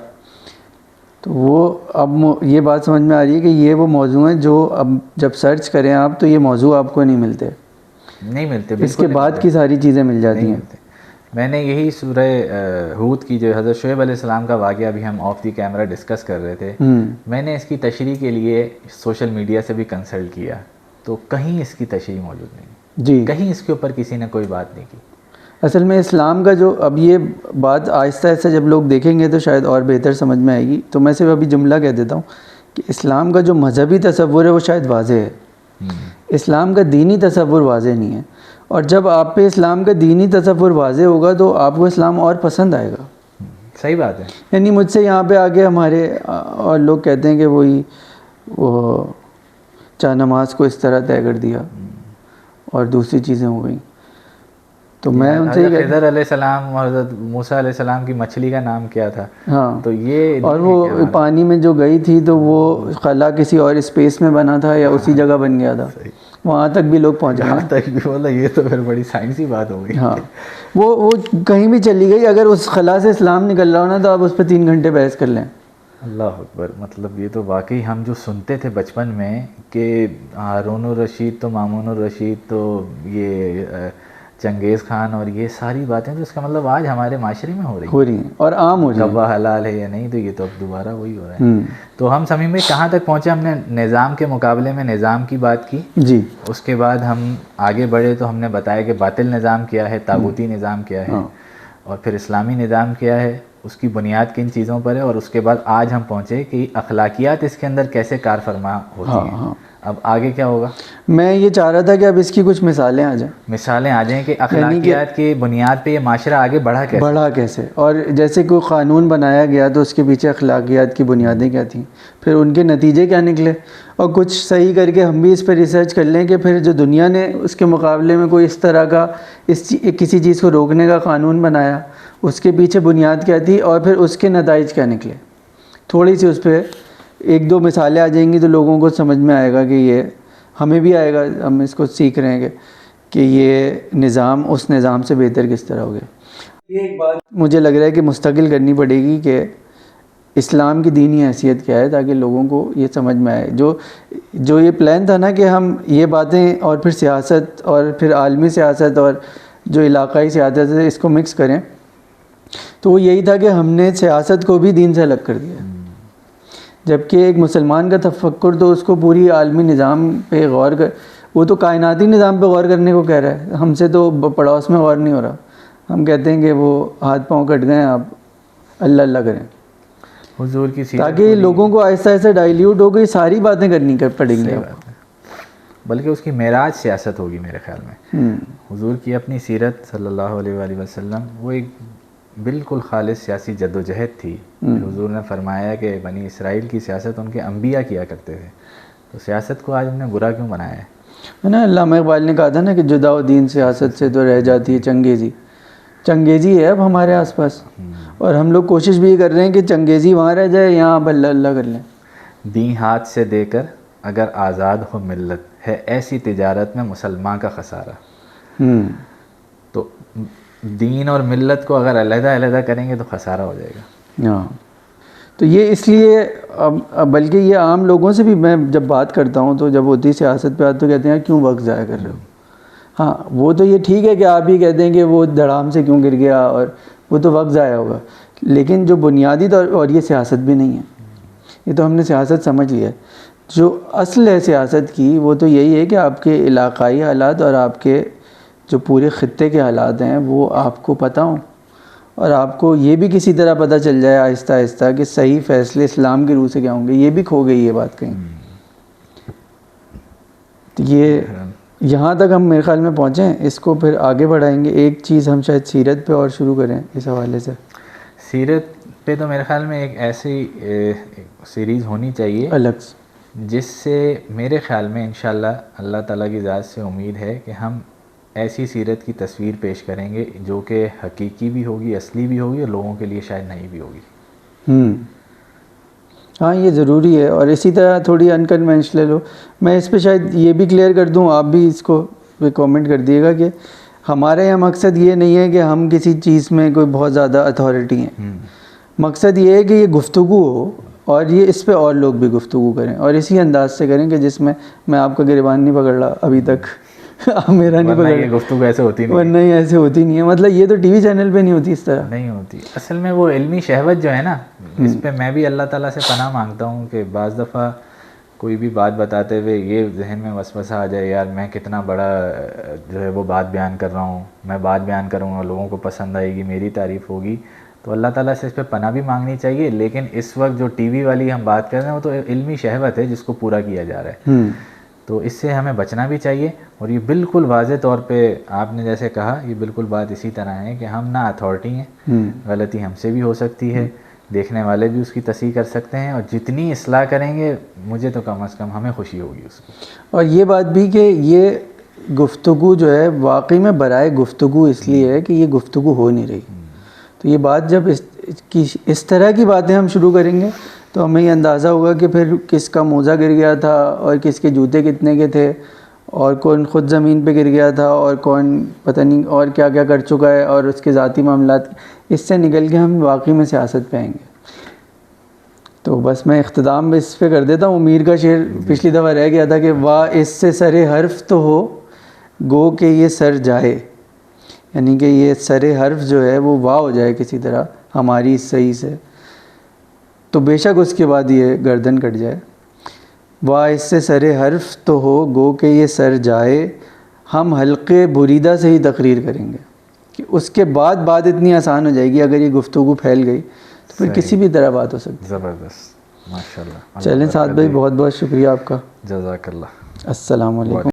تو وہ اب یہ بات سمجھ میں آ رہی ہے کہ یہ وہ موضوع ہیں جو اب جب سرچ کریں آپ تو یہ موضوع آپ کو نہیں ملتے, اس کے بعد کی ساری چیزیں مل جاتی ہیں. میں نے یہی سورہ ہود کی جو حضرت شعیب علیہ السلام کا واقعہ بھی ہم آف دی کیمرہ ڈسکس کر رہے تھے, میں نے اس کی تشریح کے لیے سوشل میڈیا سے بھی کنسلٹ کیا, تو کہیں اس کی تشریح موجود نہیں جی, کہیں اس کے اوپر کسی نے کوئی بات نہیں کی. اصل میں اسلام کا جو اب یہ بات آہستہ آہستہ جب لوگ دیکھیں گے تو شاید اور بہتر سمجھ میں آئے گی. تو میں صرف ابھی جملہ کہہ دیتا ہوں کہ اسلام کا جو مذہبی تصور ہے وہ شاید واضح ہے, اسلام کا دینی تصور واضح نہیں ہے. اور جب آپ پہ اسلام کا دینی تصور واضح ہوگا تو آپ کو اسلام اور پسند آئے گا. صحیح بات ہے. یعنی مجھ سے یہاں پہ آگے ہمارے اور لوگ کہتے ہیں کہ وہ چاہ نماز کو اس طرح طے کر دیا اور دوسری چیزیں ہو گئیں, تو میں ان سے خضر علیہ السلام اور حضرت موسیٰ علیہ السلام کی مچھلی کا نام کیا تھا, ہاں, تو یہ اور وہ پانی میں جو گئی تھی تو وہ خلا کسی اور اسپیس میں بنا تھا یا اسی جگہ بن گیا تھا, وہاں تک بھی لوگ پہنچ گئے. وہاں تک بھی بولا, یہ تو پھر بڑی سائنسی بات ہو گئی. ہاں, وہ کہیں بھی چلی گئی. اگر اس خلا سے اسلام نکل رہا ہو نا تو آپ اس پہ 3 گھنٹے بحث کر لیں. اللہ اکبر. مطلب یہ تو واقعی ہم جو سنتے تھے بچپن میں کہ ہارون الرشید تو مامون الرشید تو یہ چنگیز خان اور یہ ساری باتیں, تو اس کا مطلب آج ہمارے معاشرے میں ہو رہی ہیں اور عام ہو رہی ہیں. گوا حلال ہے یا نہیں, تو یہ تو اب دوبارہ وہی ہو رہا ہے. تو ہم سمیع میں کہاں تک پہنچے؟ ہم نے نظام کے مقابلے میں نظام کی بات کی جی. اس کے بعد ہم آگے بڑھے تو ہم نے بتایا کہ باطل نظام کیا ہے, طاغوتی نظام کیا ہے, اور پھر اسلامی نظام کیا ہے, اس کی بنیاد کن چیزوں پر ہے, اور اس کے بعد آج ہم پہنچے کہ اخلاقیات اس کے اندر کیسے کار فرما ہوتی ہیں. اب آگے کیا ہوگا؟ میں یہ چاہ رہا تھا کہ اب اس کی کچھ مثالیں آ جائیں کہ اخلاقیات کی بنیاد پہ یہ معاشرہ آگے بڑھا کیسے, اور جیسے کوئی قانون بنایا گیا تو اس کے پیچھے اخلاقیات کی بنیادیں کیا تھیں, پھر ان کے نتیجے کیا نکلے, اور کچھ صحیح کر کے ہم بھی اس پہ ریسرچ کر لیں کہ پھر جو دنیا نے اس کے مقابلے میں کوئی اس طرح کا کسی چیز کو روکنے کا قانون بنایا, اس کے پیچھے بنیاد کیا تھی اور پھر اس کے نتائج کیا نکلے. تھوڑی سی اس پہ 1-2 مثالیں آ جائیں گی تو لوگوں کو سمجھ میں آئے گا کہ یہ ہمیں بھی آئے گا, ہم اس کو سیکھ رہے ہیں کہ یہ نظام اس نظام سے بہتر کس طرح ہو گیا. یہ ایک بات مجھے لگ رہا ہے کہ مستقل کرنی پڑے گی کہ اسلام کی دینی حیثیت کیا ہے, تاکہ لوگوں کو یہ سمجھ میں آئے. جو یہ پلان تھا نا کہ ہم یہ باتیں اور پھر سیاست اور پھر عالمی سیاست اور جو علاقائی سیاست ہے اس کو مکس کریں, تو وہ یہی تھا کہ ہم نے سیاست کو بھی دین سے الگ کر دیا. جبکہ ایک مسلمان کا تفکر تو اس کو پوری عالمی نظام پہ غور وہ تو کائناتی نظام پہ غور کرنے کو کہہ رہا ہے, ہم سے تو پڑوس میں غور نہیں ہو رہا. ہم کہتے ہیں کہ وہ ہاتھ پاؤں کٹ گئے, آپ اللہ اللہ کریں حضور کی سیرت, تاکہ لوگوں کو آہستہ آہستہ ڈائلیوٹ ہو گئی ساری باتیں کرنی پڑیں گی. بلکہ اس کی معراج سیاست ہوگی میرے خیال میں. حضور کی اپنی سیرت صلی اللہ علیہ وآلہ وسلم وہ ایک بالکل خالص سیاسی جد و جہد تھی. حضور نے فرمایا کہ بنی اسرائیل کی سیاست ان کے انبیاء کیا کرتے تھے, تو سیاست کو آج ہم نے برا کیوں بنایا ہے نا. علامہ اقبال نے کہا تھا نا کہ جدا و دین سیاست سے تو رہ جاتی ہے چنگیزی ہے اب ہمارے آس پاس, اور ہم لوگ کوشش بھی کر رہے ہیں کہ چنگیزی وہاں رہ جائے, یہاں اب اللہ اللہ کر لیں. دین ہاتھ سے دے کر اگر آزاد ہو ملت ہے ایسی تجارت میں مسلمان کا خسارہ. تو دین اور ملت کو اگر علیحدہ کریں گے تو خسارہ ہو جائے گا. ہاں, تو یہ اس لیے بلکہ یہ عام لوگوں سے بھی میں جب بات کرتا ہوں تو جب ہوتی سیاست پہ آتے تو کہتے ہیں کیوں وقت ضائع کر رہے ہو. ہاں وہ تو یہ ٹھیک ہے کہ آپ ہی کہتے ہیں کہ وہ دھڑام سے کیوں گر گیا, اور وہ تو وقت ضائع ہوگا, لیکن جو بنیادی طور اور یہ سیاست بھی نہیں ہے, یہ تو ہم نے سیاست سمجھ لیا ہے. جو اصل ہے سیاست کی وہ تو یہی ہے کہ آپ کے علاقائی حالات اور آپ کے جو پورے خطے کے حالات ہیں وہ آپ کو پتہ ہوں, اور آپ کو یہ بھی کسی طرح پتہ چل جائے آہستہ آہستہ کہ صحیح فیصلے اسلام کی روح سے کیا ہوں گے، یہ بھی کھو گئی یہ بات کہیں. تو یہ یہاں تک ہم میرے خیال میں پہنچیں، اس کو پھر آگے بڑھائیں گے. ایک چیز ہم شاید سیرت پہ اور شروع کریں اس حوالے سے. سیرت پہ تو میرے خیال میں ایک ایسی سیریز ہونی چاہیے الگ سے، جس سے میرے خیال میں انشاءاللہ اللہ تعالیٰ کی ذات سے امید ہے کہ ہم ایسی سیرت کی تصویر پیش کریں گے جو کہ حقیقی بھی ہوگی، اصلی بھی ہوگی، اور لوگوں کے لیے شاید نہیں بھی ہوگی. ہاں یہ ضروری ہے. اور اسی طرح تھوڑی انکنونشنل ہو. میں اس پہ شاید یہ بھی کلیئر کر دوں، آپ بھی اس کو کامنٹ کر دیے گا کہ ہمارا یہاں مقصد یہ نہیں ہے کہ ہم کسی چیز میں کوئی بہت زیادہ اتھارٹی ہیں. مقصد یہ ہے کہ یہ گفتگو ہو اور یہ اس پہ اور لوگ بھی گفتگو کریں، اور اسی انداز سے کریں کہ جس میں آپ کا گریبان نہیں پکڑ رہا ابھی تک، میرا نہیں پکڑ یہ گفتگو ایسے ہوتی نہیں، ورنہ ہی ایسے ہوتی نہیں ہے. مطلب یہ تو ٹی وی چینل پہ نہیں ہوتی اس طرح، نہیں ہوتی. اصل میں وہ علمی شہوت جو ہے نا، اس پہ میں بھی اللہ تعالیٰ سے پناہ مانگتا ہوں کہ بعض دفعہ کوئی بھی بات بتاتے ہوئے یہ ذہن میں وسوسہ آ جائے، یار میں کتنا بڑا جو ہے وہ بات بیان کر رہا ہوں، میں بات بیان کروں گا، لوگوں کو پسند آئے گی، میری تعریف ہوگی. تو اللہ تعالیٰ سے اس پہ پناہ بھی مانگنی چاہیے. لیکن اس وقت جو ٹی وی والی ہم بات کر رہے ہیں وہ تو علمی شہوت ہے جس کو پورا کیا جا رہا ہے. تو اس سے ہمیں بچنا بھی چاہیے. اور یہ بالکل واضح طور پہ آپ نے جیسے کہا، یہ بالکل بات اسی طرح ہے کہ ہم نہ اتھارٹی ہیں، غلطی ہم سے بھی ہو سکتی ہے، دیکھنے والے بھی اس کی تصحیح کر سکتے ہیں، اور جتنی اصلاح کریں گے مجھے تو کم از کم ہمیں خوشی ہوگی اس کو. اور یہ بات بھی کہ یہ گفتگو جو ہے واقعی میں برائے گفتگو اس لیے ہے کہ یہ گفتگو ہو نہیں رہی. تو یہ بات جب اس طرح کی باتیں ہم شروع کریں گے تو ہمیں یہ اندازہ ہوگا کہ پھر کس کا موزہ گر گیا تھا، اور کس کے جوتے کتنے کے تھے، اور کون خود زمین پہ گر گیا تھا، اور کون پتہ نہیں اور کیا کیا کر چکا ہے، اور اس کے ذاتی معاملات. اس سے نکل کے ہم واقعی میں سیاست پہ آئیں گے. تو بس میں اختتام اس پہ کر دیتا ہوں. امیر کا شعر پچھلی دفعہ رہ گیا تھا کہ واہ اس سے سر حرف تو ہو گو کہ یہ سر جائے، یعنی کہ یہ سر حرف جو ہے وہ واہ ہو جائے کسی طرح ہماری صحیح سے، تو بے شک اس کے بعد یہ گردن کٹ جائے. واہ اس سے سر حرف تو ہو گو کہ یہ سر جائے، ہم حلقے بریدہ سے ہی تقریر کریں گے. کہ اس کے بعد بات اتنی آسان ہو جائے گی اگر یہ گفتگو پھیل گئی تو پھر کسی بھی طرح بات ہو سکتی ہے. زبردست، ماشاء اللہ. چلیں سعد بھائی، بہت بہت شکریہ آپ کا. جزاک اللہ. السلام علیکم.